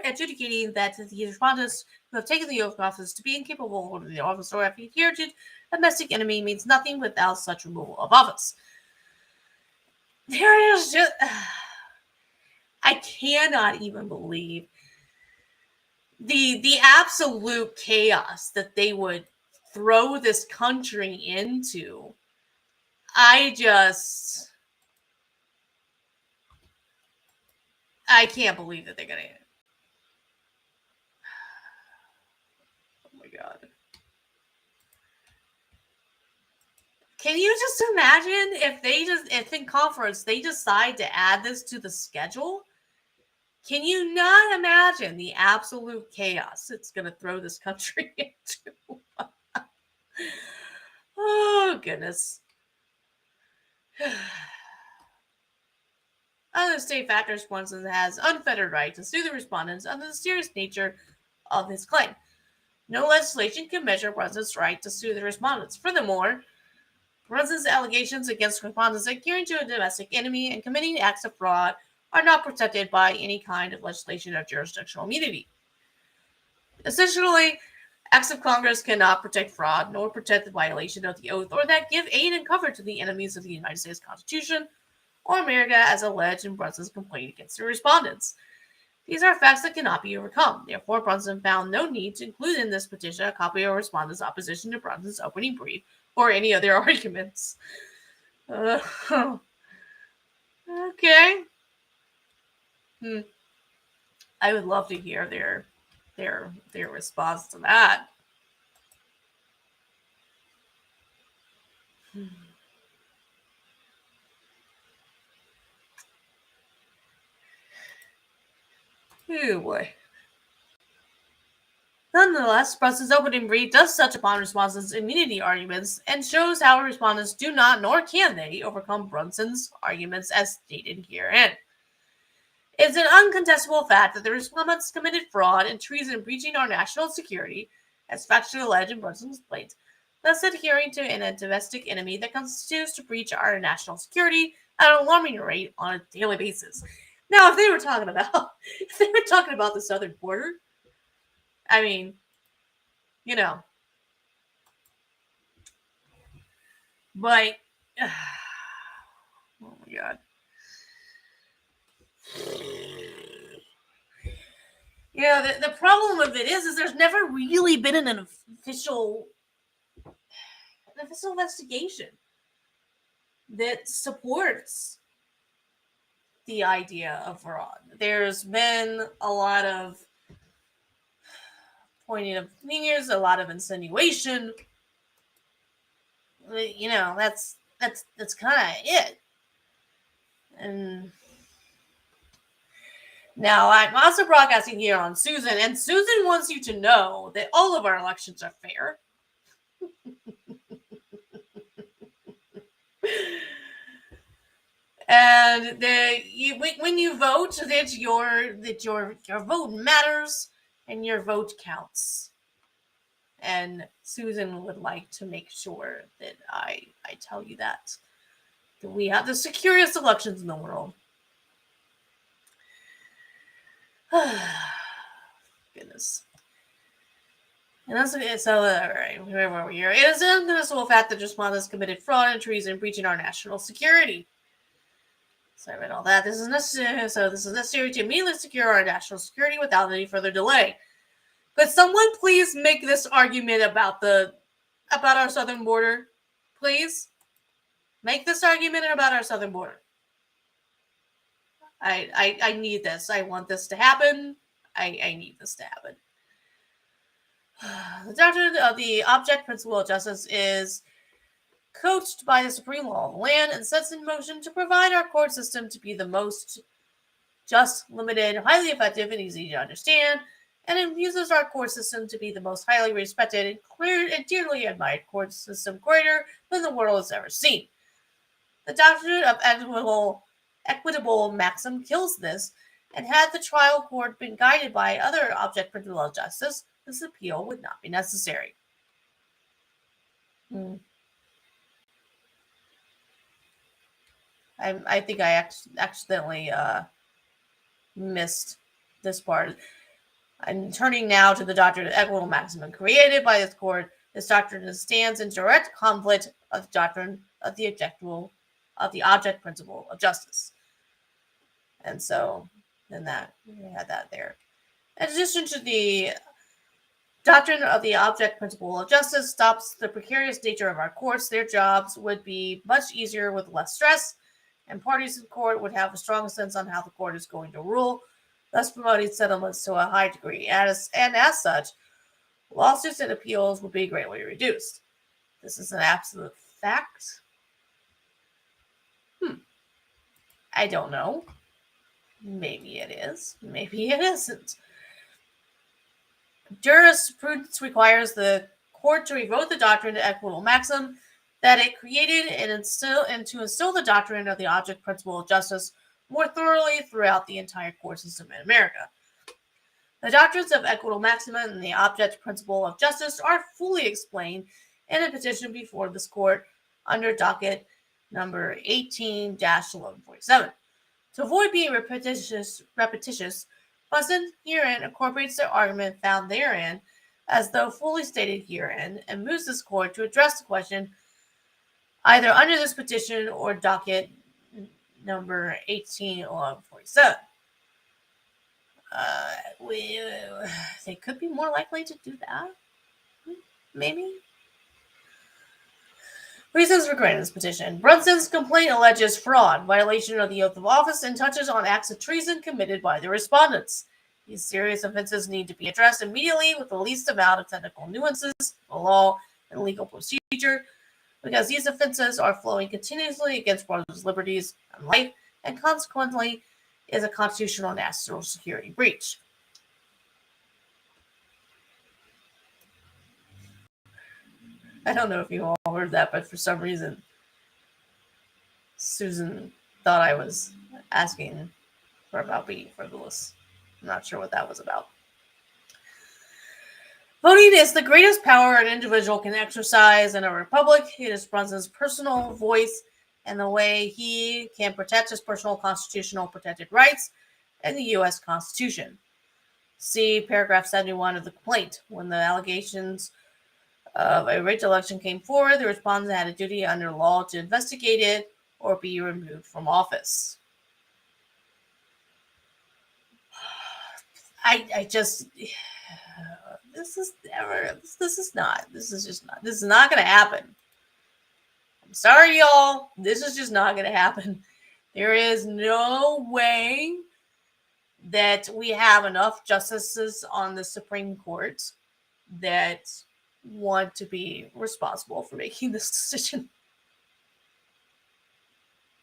Speaker 2: adjudicating that the respondents who have taken the oath of office to be incapable of holding the office or have adhered to a domestic enemy means nothing without such removal of office. There is just... I cannot even believe the absolute chaos that they would throw this country into. I can't believe that they're gonna. Oh my god. Can you just imagine if in conference they decide to add this to the schedule? Can you not imagine the absolute chaos it's going to throw this country into? Oh, goodness. Other state factors, Brunson has unfettered right to sue the respondents under the serious nature of his claim. No legislation can measure Brunson's right to sue the respondents. Furthermore, Brunson's allegations against respondents adhering to a domestic enemy and committing acts of fraud are not protected by any kind of legislation or jurisdictional immunity. Essentially, acts of Congress cannot protect fraud, nor protect the violation of the oath, or that give aid and comfort to the enemies of the United States Constitution or America as alleged in Brunson's complaint against the respondents. These are facts that cannot be overcome. Therefore, Brunson found no need to include in this petition a copy of respondents' opposition to Brunson's opening brief or any other arguments. Okay. I would love to hear their response to that. Oh boy. Nonetheless, Brunson's opening brief does touch upon respondents' immunity arguments and shows how respondents do not, nor can they, overcome Brunson's arguments as stated herein. It is an uncontestable fact that the respondents committed fraud and treason breaching our national security, as factually alleged in Brunson's complaint, thus adhering to a domestic enemy that constitutes to breach our national security at an alarming rate on a daily basis. Now, if they were talking about the southern border, I mean, you know, but oh my god. Yeah, the problem with it is there's never really been an official investigation that supports the idea of fraud. There's been a lot of pointing of fingers, a lot of insinuation. You know, that's kind of it. And now I'm also broadcasting here on Susan, and Susan wants you to know that all of our elections are fair. And when you vote, that your vote matters and your vote counts. And Susan would like to make sure that I tell you that we have the securest elections in the world. Goodness. And that's okay. So, all right, where were we here? It is an undeniable fact that respondents committed fraud and treason, breaching our national security. So I read all that. This is necessary to immediately secure our national security without any further delay. Could someone please make this argument about our southern border? Please make this argument about our southern border. I need this. I want this to happen. I need this to happen. The doctrine of the object principle of justice is coached by the supreme law of the land and sets in motion to provide our court system to be the most just, limited, highly effective, and easy to understand, and it uses our court system to be the most highly respected and clear and dearly admired court system greater than the world has ever seen. The doctrine of equitable maxim kills this, and had the trial court been guided by other object principle of justice, this appeal would not be necessary. I think I accidentally missed this part. I'm turning now to the doctrine of equitable maximum created by this court. This doctrine stands in direct conflict of the doctrine of the object principle of justice. And so then we had that there. In addition to the doctrine of the object principle of justice stops the precarious nature of our courts, their jobs would be much easier with less stress, and parties in court would have a strong sense on how the court is going to rule, thus promoting settlements to a high degree. As such, lawsuits and appeals would be greatly reduced. This is an absolute fact. I don't know. Maybe it is. Maybe it isn't. Jurisprudence requires the court to revoke the doctrine of equitable maxim that it created and to instill the doctrine of the object principle of justice more thoroughly throughout the entire court system in America. The doctrines of equitable maxim and the object principle of justice are fully explained in a petition before this court under docket number 18-1147. To avoid being repetitious, Bussin herein incorporates the argument found therein as though fully stated herein and moves this court to address the question either under this petition or docket number 18-1147. They could be more likely to do that. Maybe. Reasons for granting this petition. Brunson's complaint alleges fraud, violation of the oath of office, and touches on acts of treason committed by the respondents. These serious offenses need to be addressed immediately with the least amount of technical nuances, the law, and legal procedure, because these offenses are flowing continuously against brothers' liberties and life, and consequently is a constitutional national security breach. I don't know if you all heard that, but for some reason, Susan thought I was asking about being frivolous. I'm not sure what that was about. Voting is the greatest power an individual can exercise in a republic. It is Brunson's personal voice and the way he can protect his personal constitutional protected rights in the U.S. Constitution. See paragraph 71 of the complaint. When the allegations of a rigged election came forward, the respondent had a duty under law to investigate it or be removed from office. I just this is not going to happen. I'm sorry, y'all. This is just not going to happen. There is no way that we have enough justices on the Supreme Court that want to be responsible for making this decision.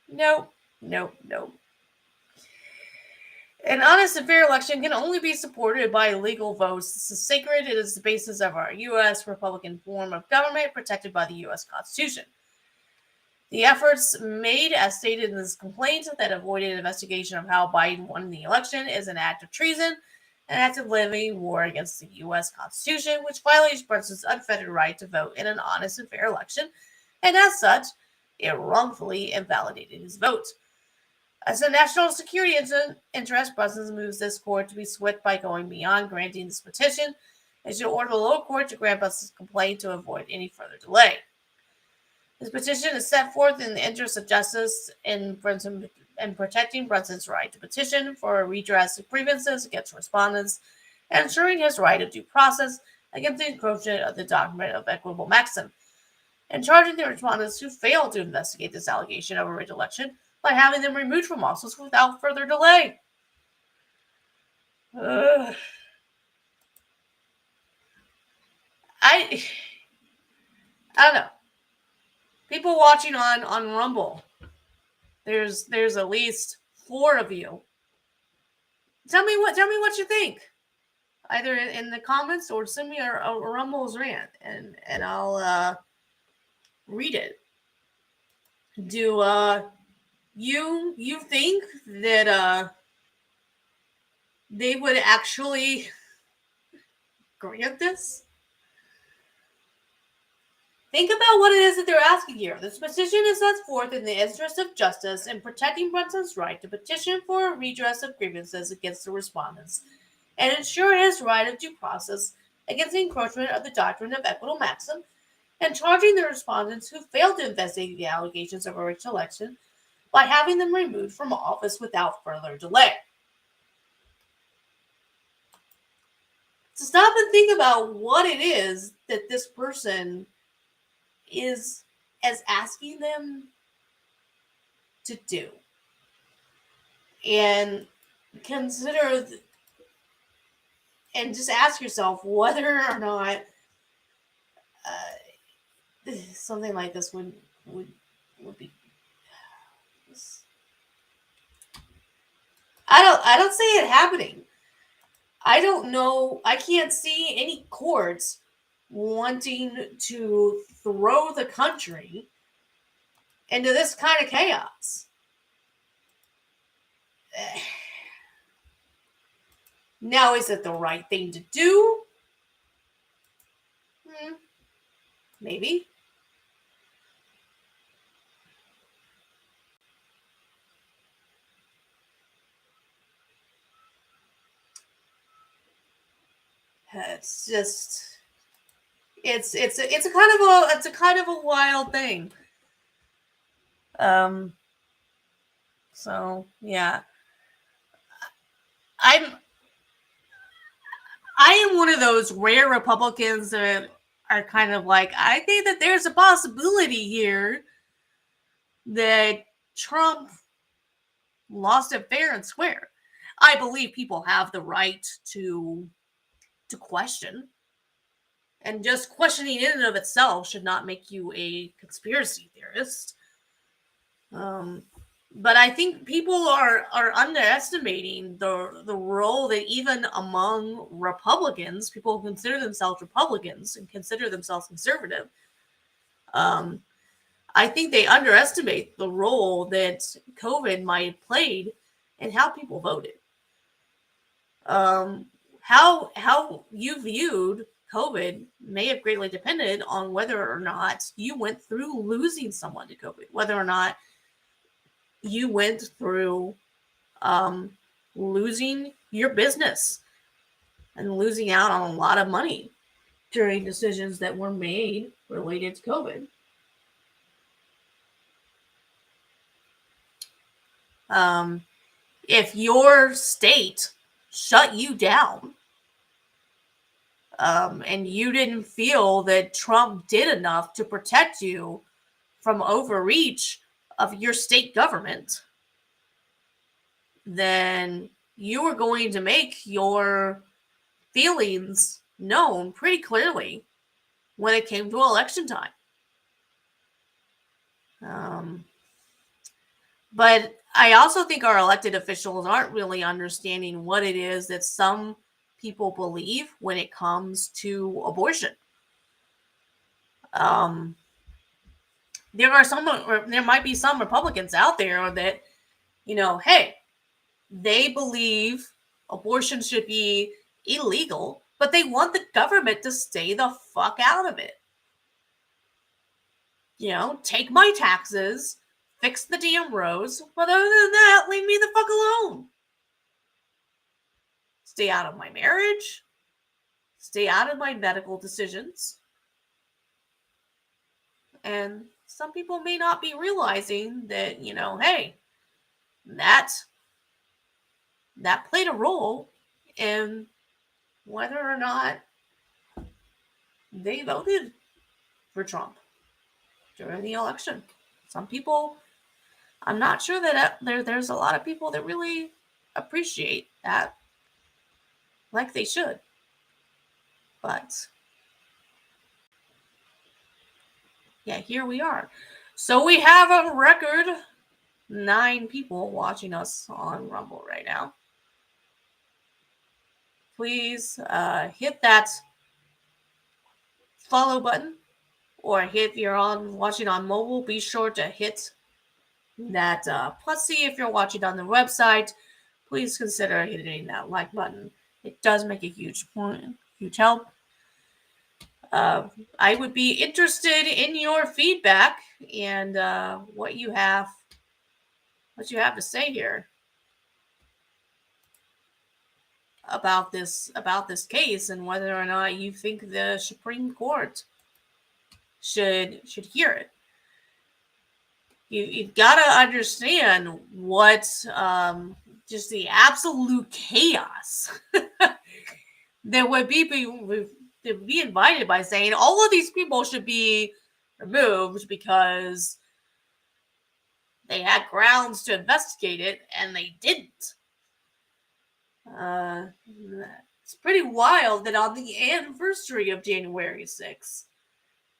Speaker 2: No. An honest and fair election can only be supported by legal votes. This is sacred. It is the basis of our U.S. Republican form of government protected by the U.S. Constitution. The efforts made, as stated in this complaint, that avoided investigation of how Biden won the election is an act of treason, an act of levying war against the U.S. Constitution, which violates Brunson's unfettered right to vote in an honest and fair election, and as such, it wrongfully invalidated his vote. As a national security interest, Brunson moves this court to be swift by going beyond granting this petition and should order the lower court to grant Brunson's complaint to avoid any further delay. This petition is set forth in the interest of justice in Brunson and protecting Brunson's right to petition for a redress of grievances against respondents and ensuring his right of due process against the encroachment of the doctrine of equitable maxim, and charging the respondents who failed to investigate this allegation of a rigged election by having them removed from office without further delay. I don't know. People watching on Rumble, there's at least 4 of you. Tell me what you think, either in the comments or send me a Rumble's rant, and I'll read it. Do you think that they would actually grant this? Think about what it is that they're asking here. This petition is set forth in the interest of justice in protecting Brunson's right to petition for a redress of grievances against the respondents and ensure his right of due process against the encroachment of the doctrine of equitable maxim, and charging the respondents who failed to investigate the allegations of a rigged election by having them removed from office without further delay. So stop and think about what it is that this person is asking them to do, and consider and just ask yourself whether or not something like this would be. I don't see it happening. I don't know. I can't see any courts wanting to throw the country into this kind of chaos. Now, is it the right thing to do? Maybe. It's just, it's a kind of a wild thing. So yeah, I am one of those rare Republicans that are kind of like, I think that there's a possibility here that Trump lost it fair and square. I believe people have the right to question, and just questioning in and of itself should not make you a conspiracy theorist. But I think people are underestimating the role that even among Republicans, people who consider themselves Republicans and consider themselves conservative, I think they underestimate the role that COVID might have played in how people voted. How you viewed COVID may have greatly depended on whether or not you went through losing someone to COVID, whether or not you went through losing your business and losing out on a lot of money during decisions that were made related to COVID. If your state shut you down. And you didn't feel that Trump did enough to protect you from overreach of your state government, then you were going to make your feelings known pretty clearly when it came to election time. But I also think our elected officials aren't really understanding what it is that some people believe when it comes to abortion. There might be some Republicans out there that, hey, they believe abortion should be illegal, but they want the government to stay the fuck out of it. Take my taxes, fix the damn roads, but other than that, leave me the fuck alone. Stay out of my marriage. Stay out of my medical decisions. And some people may not be realizing that, hey, that played a role in whether or not they voted for Trump during the election. Some people, I'm not sure that there's a lot of people that really appreciate that like they should. But yeah, here we are. So we have a record 9 people watching us on Rumble right now. Please hit that follow button, or if you're watching on mobile, be sure to hit that plus C. If you're watching on the website, please consider hitting that like button. It does make a huge help. I would be interested in your feedback and what you have to say here about this case, and whether or not you think the Supreme Court should hear it. You've got to understand what just the absolute chaos that would be invited by saying all of these people should be removed because they had grounds to investigate it and they didn't. It's pretty wild that on the anniversary of January 6th,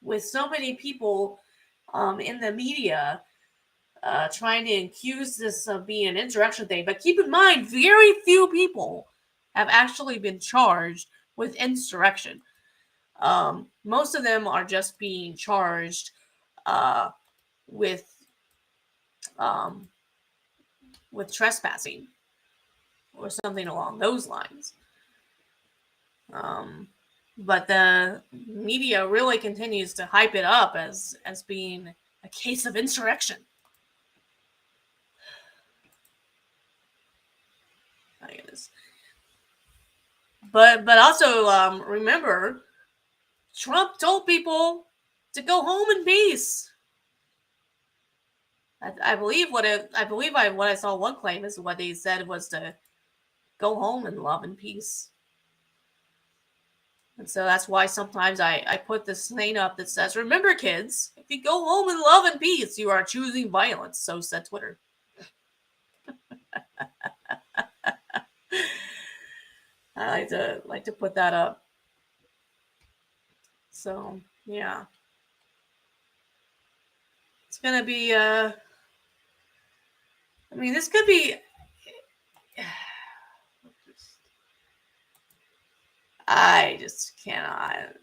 Speaker 2: with so many people in the media trying to accuse this of being an insurrection thing, but keep in mind, very few people have actually been charged with insurrection. Most of them are just being charged with trespassing or something along those lines. But the media really continues to hype it up as being a case of insurrection. I guess. But also remember, Trump told people to go home in peace. I believe what I saw one claim is what they said was to go home in love and peace. And so that's why sometimes I put this thing up that says, remember kids, if you go home in love and peace, you are choosing violence. So said Twitter. I like to put that up. So yeah. It's gonna be this could be I just cannot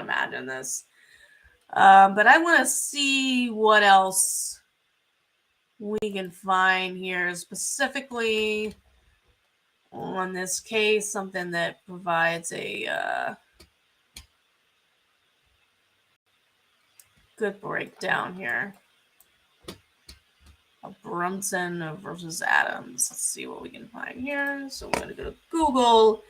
Speaker 2: imagine this. But I want to see what else we can find here specifically on this case, something that provides a good breakdown here of Brunson versus Adams. Let's see what we can find here. So we're going to go to Google.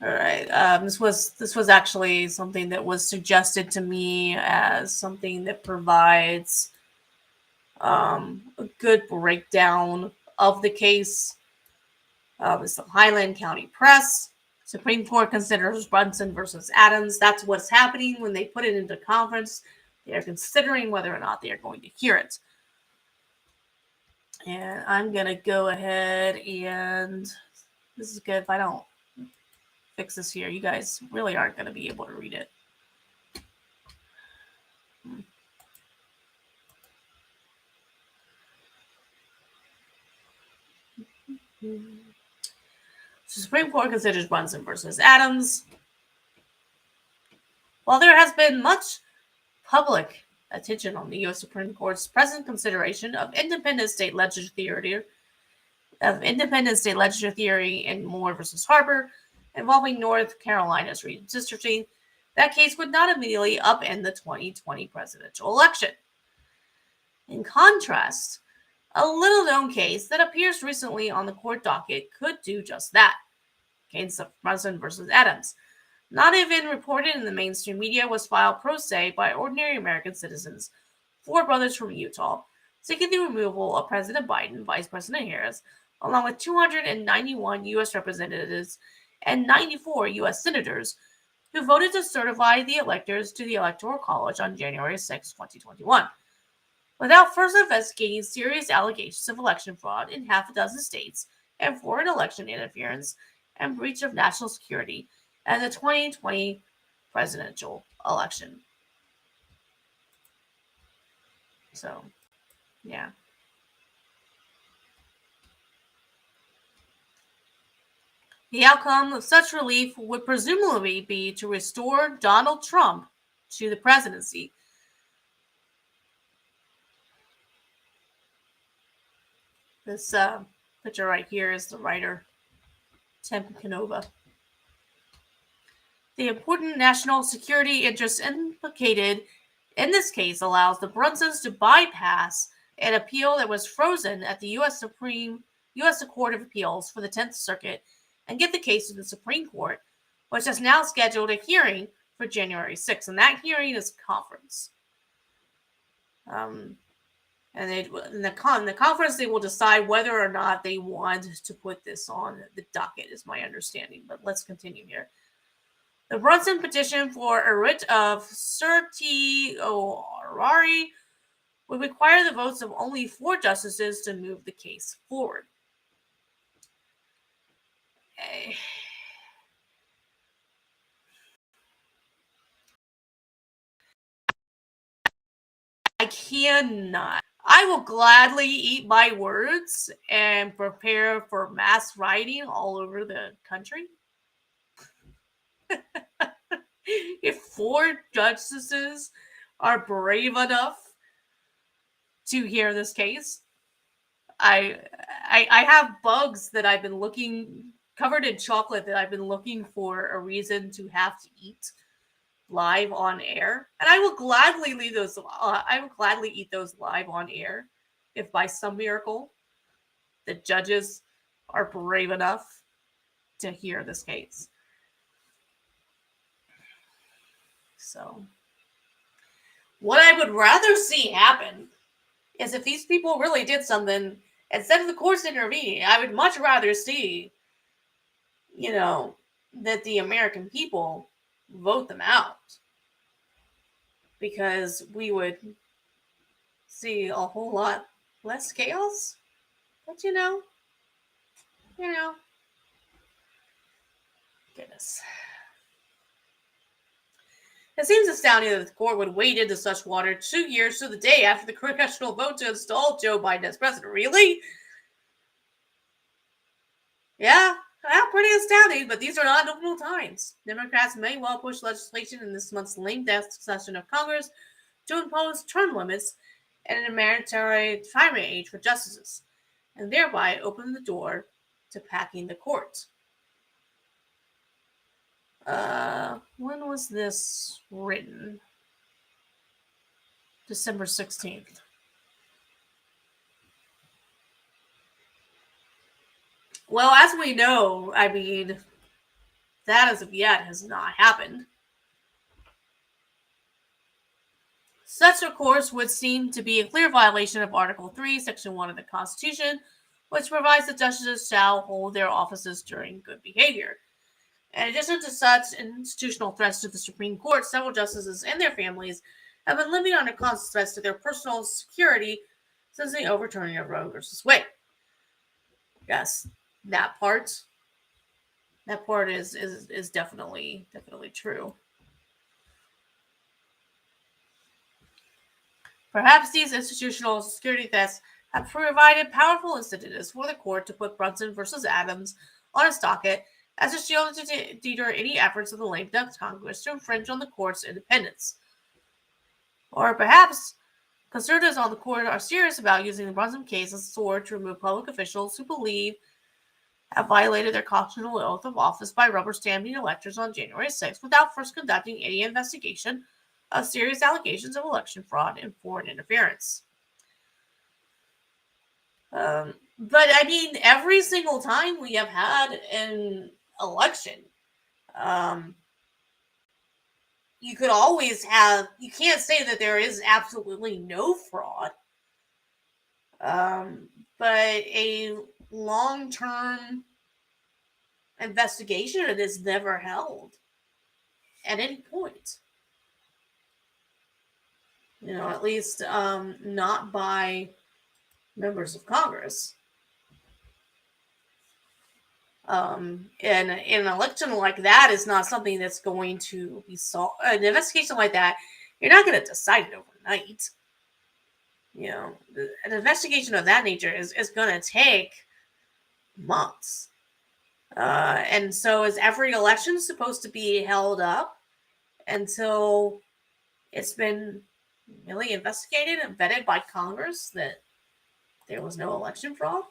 Speaker 2: All right. This was actually something that was suggested to me as something that provides a good breakdown of the case. It's the Highland County Press. Supreme Court considers Brunson versus Adams. That's what's happening when they put it into conference. They are considering whether or not they are going to hear it. And I'm going to go ahead and this is good if I don't fix this here. You guys really aren't going to be able to read it. The Supreme Court considers Brunson versus Adams. While there has been much public attention on the U.S. Supreme Court's present consideration of independent state legislature theory in Moore versus Harper involving North Carolina's redistricting, that case would not immediately upend the 2020 presidential election. In contrast, a little-known case that appears recently on the court docket could do just that. Case of Brunson versus Adams, not even reported in the mainstream media, was filed pro se by ordinary American citizens, 4 brothers from Utah, seeking the removal of President Biden, Vice President Harris, along with 291 U.S. representatives and 94 U.S. senators who voted to certify the electors to the Electoral College on January 6, 2021. Without first investigating serious allegations of election fraud in half a dozen states and foreign election interference and breach of national security and the 2020 presidential election. So, yeah. The outcome of such relief would presumably be to restore Donald Trump to the presidency. This picture right here is the writer, Tim Canova. The important national security interest implicated in this case allows the Brunsons to bypass an appeal that was frozen at the U.S. Court of Appeals for the 10th Circuit and get the case to the Supreme Court, which has now scheduled a hearing for January 6th, and that hearing is conference. In the conference, they will decide whether or not they want to put this on the docket, is my understanding. But let's continue here. The Brunson petition for a writ of certiorari would require the votes of only 4 justices to move the case forward. I cannot. I will gladly eat my words and prepare for mass rioting all over the country. If 4 justices are brave enough to hear this case, I have bugs that I've been looking, covered in chocolate, that I've been looking for a reason to have to eat live on air, and I will gladly leave those. I will gladly eat those live on air if by some miracle the judges are brave enough to hear this case. So, what I would rather see happen is if these people really did something, instead of the courts intervening, I would much rather see, that the American people vote them out, because we would see a whole lot less chaos. But goodness. It seems astounding that the court would wade into such water 2 years to the day after the congressional vote to install Joe Biden as president. Really? Yeah, pretty astounding, but these are not normal times. Democrats may well push legislation in this month's lame-duck session of Congress to impose term limits and a mandatory retirement age for justices, and thereby open the door to packing the court. When was this written? December 16th. Well, as we know, that, as of yet, has not happened. Such, of course, would seem to be a clear violation of Article 3, Section 1 of the Constitution, which provides that justices shall hold their offices during good behavior. In addition to such institutional threats to the Supreme Court, several justices and their families have been living under constant threats to their personal security since the overturning of Roe v. Wade. Yes, that part is definitely true. Perhaps these institutional security threats have provided powerful incentives for the court to put Brunson versus Adams on its docket as a shield to deter any efforts of the lame duck Congress to infringe on the court's independence. Or perhaps conservatives on the court are serious about using the Brunson case as a sword to remove public officials who believe have violated their constitutional oath of office by rubber-stamping electors on January 6th without first conducting any investigation of serious allegations of election fraud and foreign interference. But I mean, every single time we have had an election, you could always have, you can't say that there is absolutely no fraud, but a long-term investigation is never held at any point. You know, at least not by members of Congress. And an election like that is not something that's going to be solved. An investigation like that, you're not going to decide it overnight. You know, an investigation of that nature is going to take months. And so is every election supposed to be held up until it's been really investigated and vetted by Congress that there was no election fraud?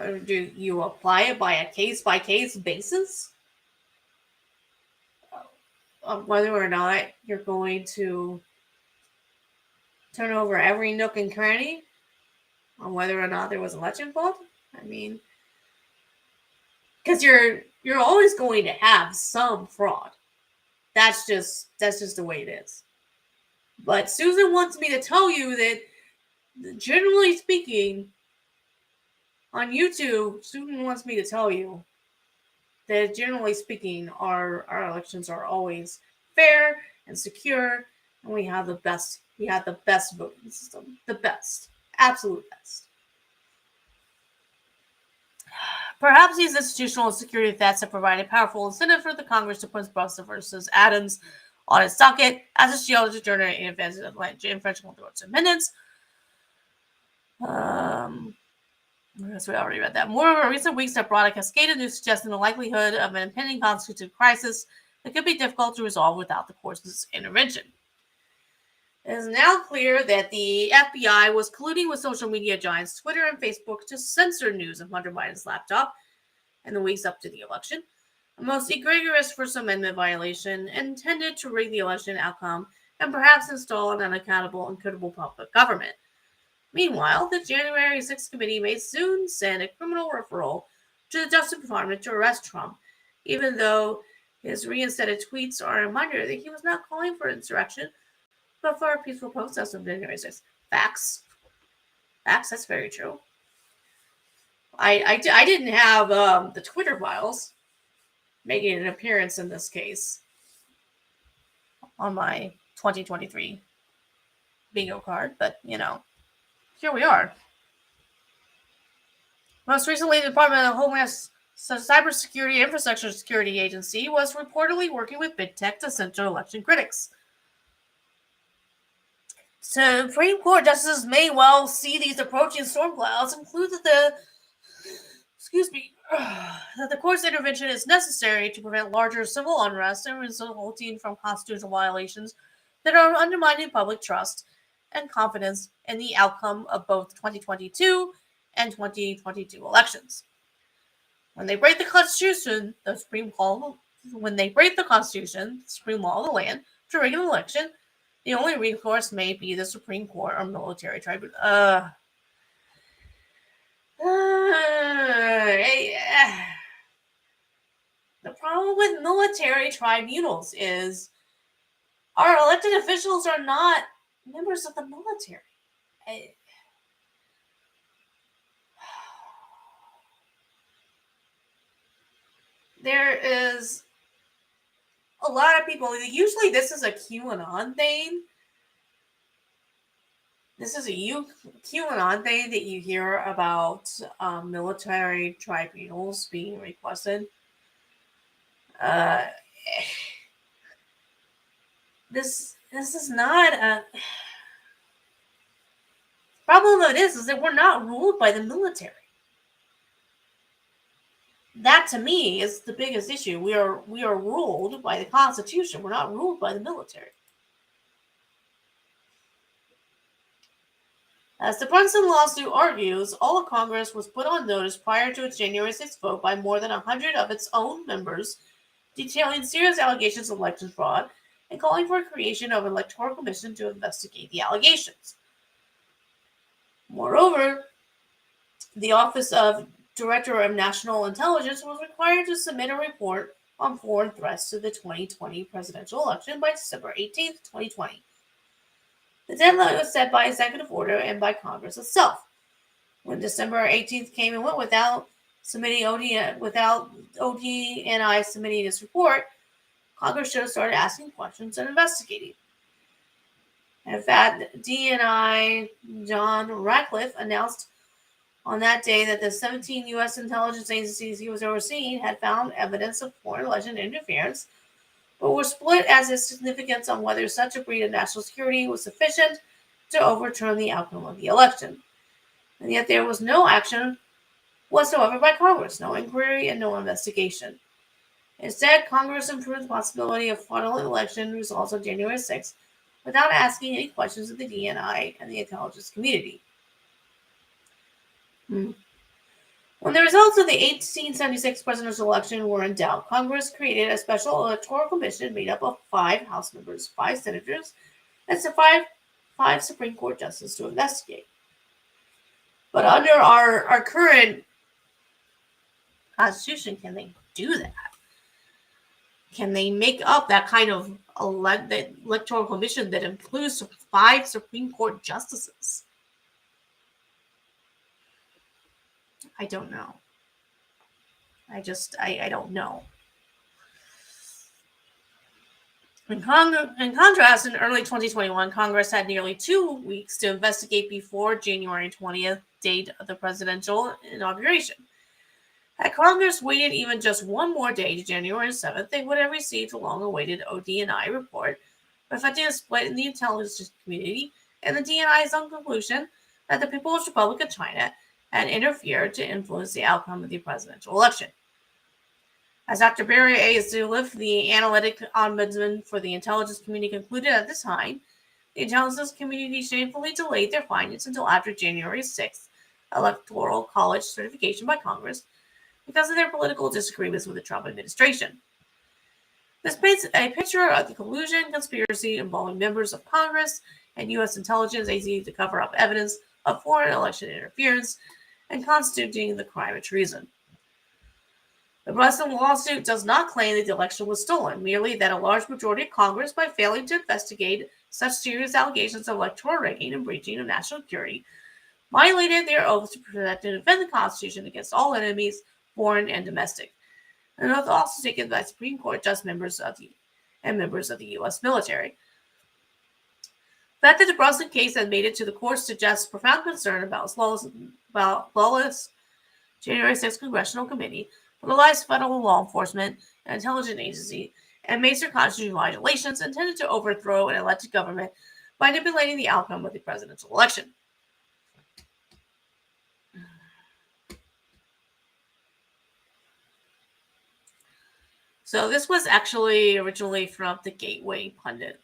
Speaker 2: Or do you apply it by a case-by-case basis? Of whether or not you're going to turn over every nook and cranny on whether or not there was election fraud? I mean, because you're always going to have some fraud. That's just the way it is. But Susan wants me to tell you that, generally speaking, on YouTube, Susan wants me to tell you that, generally speaking, our elections are always fair and secure, and we have the best voting system. The best. Absolute best. Perhaps these institutional security threats have provided powerful incentive for the Congress to put Brunson versus Adams on its docket as a shield to deter any infringement on the court's independence. I guess we already read that. Moreover, recent weeks have brought a cascade of news suggesting the likelihood of an impending constitutional crisis that could be difficult to resolve without the court's intervention. It is now clear that the FBI was colluding with social media giants Twitter and Facebook to censor news of Hunter Biden's laptop in the weeks up to the election, a most egregious First Amendment violation intended to rig the election outcome and perhaps install an unaccountable and credible public government. Meanwhile, the January 6th committee may soon send a criminal referral to the Justice Department to arrest Trump, even though his reinstated tweets are a reminder that he was not calling for insurrection, but for a peaceful protest on January 6th. Facts. That's very true. I didn't have the Twitter files making an appearance in this case on my 2023 bingo card, but, you know, here we are. Most recently, the Department of Homeland Cybersecurity Infrastructure Security Agency was reportedly working with big tech to censor election critics. Supreme Court justices may well see these approaching storm clouds include that the court's intervention is necessary to prevent larger civil unrest and resulting from constitutional violations that are undermining public trust and confidence in the outcome of both 2022 and 2022 elections. When they break the Constitution, the Supreme law of the land to rig an election, the only recourse may be the Supreme Court or military tribunal. The problem with military tribunals is our elected officials are not members of the military. There is a lot of people, usually this is a QAnon thing. This is a QAnon thing that you hear about military tribunals being requested. This is not a problem. Of it is that we're not ruled by the military. That to me is the biggest issue. We are ruled by the Constitution. We're not ruled by the military. As the Brunson lawsuit argues, all of Congress was put on notice prior to its January 6th vote by more than 100 of its own members, detailing serious allegations of election fraud and calling for a creation of an electoral commission to investigate the allegations. Moreover, the Office of Director of National Intelligence was required to submit a report on foreign threats to the 2020 presidential election by December 18, 2020. The deadline was set by executive order and by Congress itself. When December 18th came and went without ODNI submitting its report, Congress should have started asking questions and investigating. In fact, DNI John Ratcliffe announced on that day that the 17 U.S. intelligence agencies he was overseeing had found evidence of foreign election interference, but were split as to significance on whether such a breach of national security was sufficient to overturn the outcome of the election. And yet there was no action whatsoever by Congress, no inquiry and no investigation. Instead, Congress improved the possibility of fraudulent election results on January 6th without asking any questions of the DNI and the intelligence community. When the results of the 1876 presidential election were in doubt, Congress created a special electoral commission made up of 5 House members, 5 senators, and 5 Supreme Court justices to investigate. But under our current Constitution, can they do that? Can they make up that kind of electoral commission that includes 5 Supreme Court justices? I don't know. I don't know. In contrast, in early 2021, Congress had nearly 2 weeks to investigate before January 20th, date of the presidential inauguration. Had Congress waited even just one more day to January 7th, they would have received the long-awaited ODNI report, reflecting a split in the intelligence community and the DNI's own conclusion that the People's Republic of China had interfered to influence the outcome of the presidential election. As Dr. Barry A. Zulif, the analytic ombudsman for the intelligence community, concluded at this time, the intelligence community shamefully delayed their findings until after January 6th electoral college certification by Congress because of their political disagreements with the Trump administration. This paints a picture of the collusion conspiracy involving members of Congress and U.S. intelligence agencies to cover up evidence of foreign election interference and constituting the crime of treason. The Brunson lawsuit does not claim that the election was stolen, merely that a large majority of Congress, by failing to investigate such serious allegations of electoral rigging and breaching of national security, violated their oath to protect and defend the Constitution against all enemies, foreign and domestic, an oath also taken by Supreme Court just members of the U.S. military. The fact that the Brunson case had made it to the court suggests profound concern about lawless January 6th Congressional Committee, politicized federal law enforcement and intelligence agency, and major constitutional violations intended to overthrow an elected government by manipulating the outcome of the presidential election. So this was actually originally from the Gateway Pundit.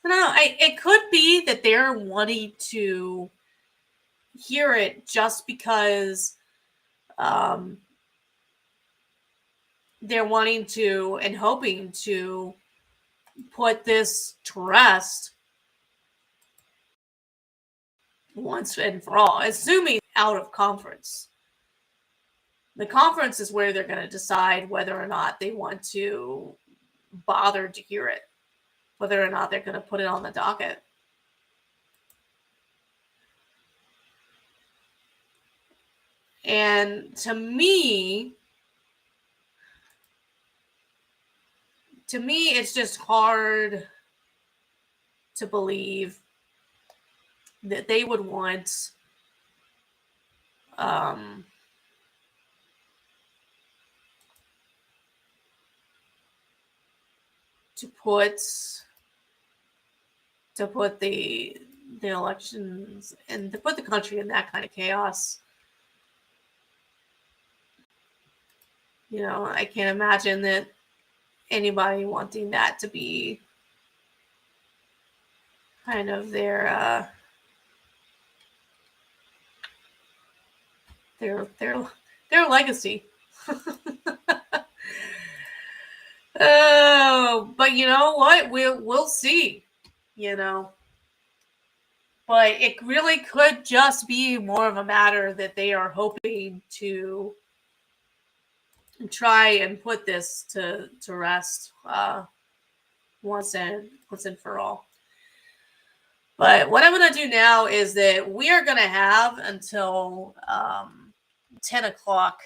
Speaker 2: No, it could be that they're wanting to hear it just because they're wanting to and hoping to put this to rest once and for all, assuming out of conference. The conference is where they're going to decide whether or not they want to bother to hear it, whether or not they're going to put it on the docket. And to me, it's just hard to believe that they would want to put the elections and to put the country in that kind of chaos. You know, I can't imagine that anybody wanting that to be kind of their legacy. Oh, but you know what? We'll see. You know, but it really could just be more of a matter that they are hoping to try and put this to rest once and for all. But what I'm going to do now is that we are going to have until 10 o'clock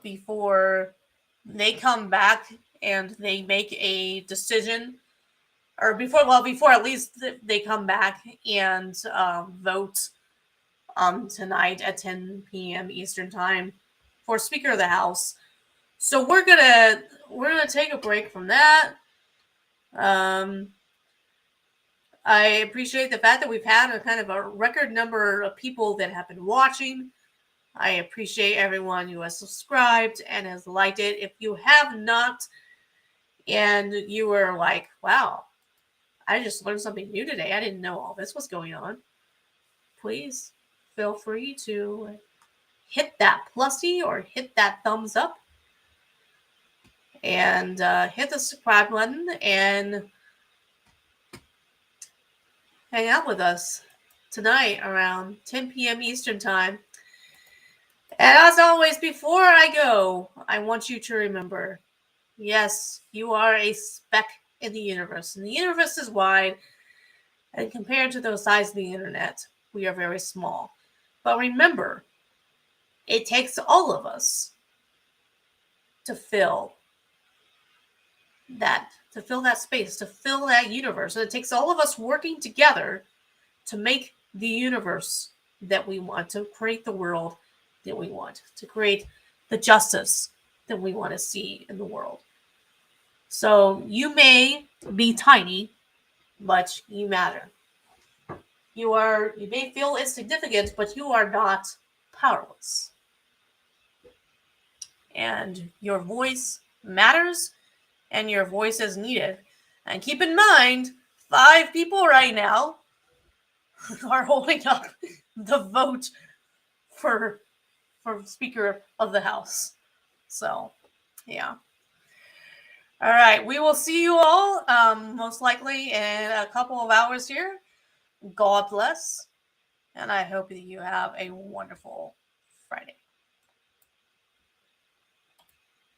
Speaker 2: before they come back and they make a decision, or before at least they come back and vote tonight at 10 p.m. Eastern time for Speaker of the House. So we're gonna take a break from that. I appreciate the fact that we've had a kind of a record number of people that have been watching. I appreciate everyone who has subscribed and has liked it. If you have not, and you were like, wow, I just learned something new today, I didn't know all this was going on, please feel free to hit that plusy or hit that thumbs up and hit the subscribe button and hang out with us tonight around 10 p.m. Eastern time. And as always, before I go, I want you to remember, yes, you are a speck in the universe. And the universe is wide, and compared to the size of the internet, we are very small. But remember, it takes all of us to fill that space, to fill that universe. And it takes all of us working together to make the universe that we want, to create the world that we want, to create the justice that we want to see in the world. So you may be tiny, but you matter. You may feel insignificant, but you are not powerless. And your voice matters, and your voice is needed. And keep in mind, 5 people right now are holding up the vote for Speaker of the House. So, yeah. All right. We will see you all most likely in a couple of hours here. God bless. And I hope that you have a wonderful Friday.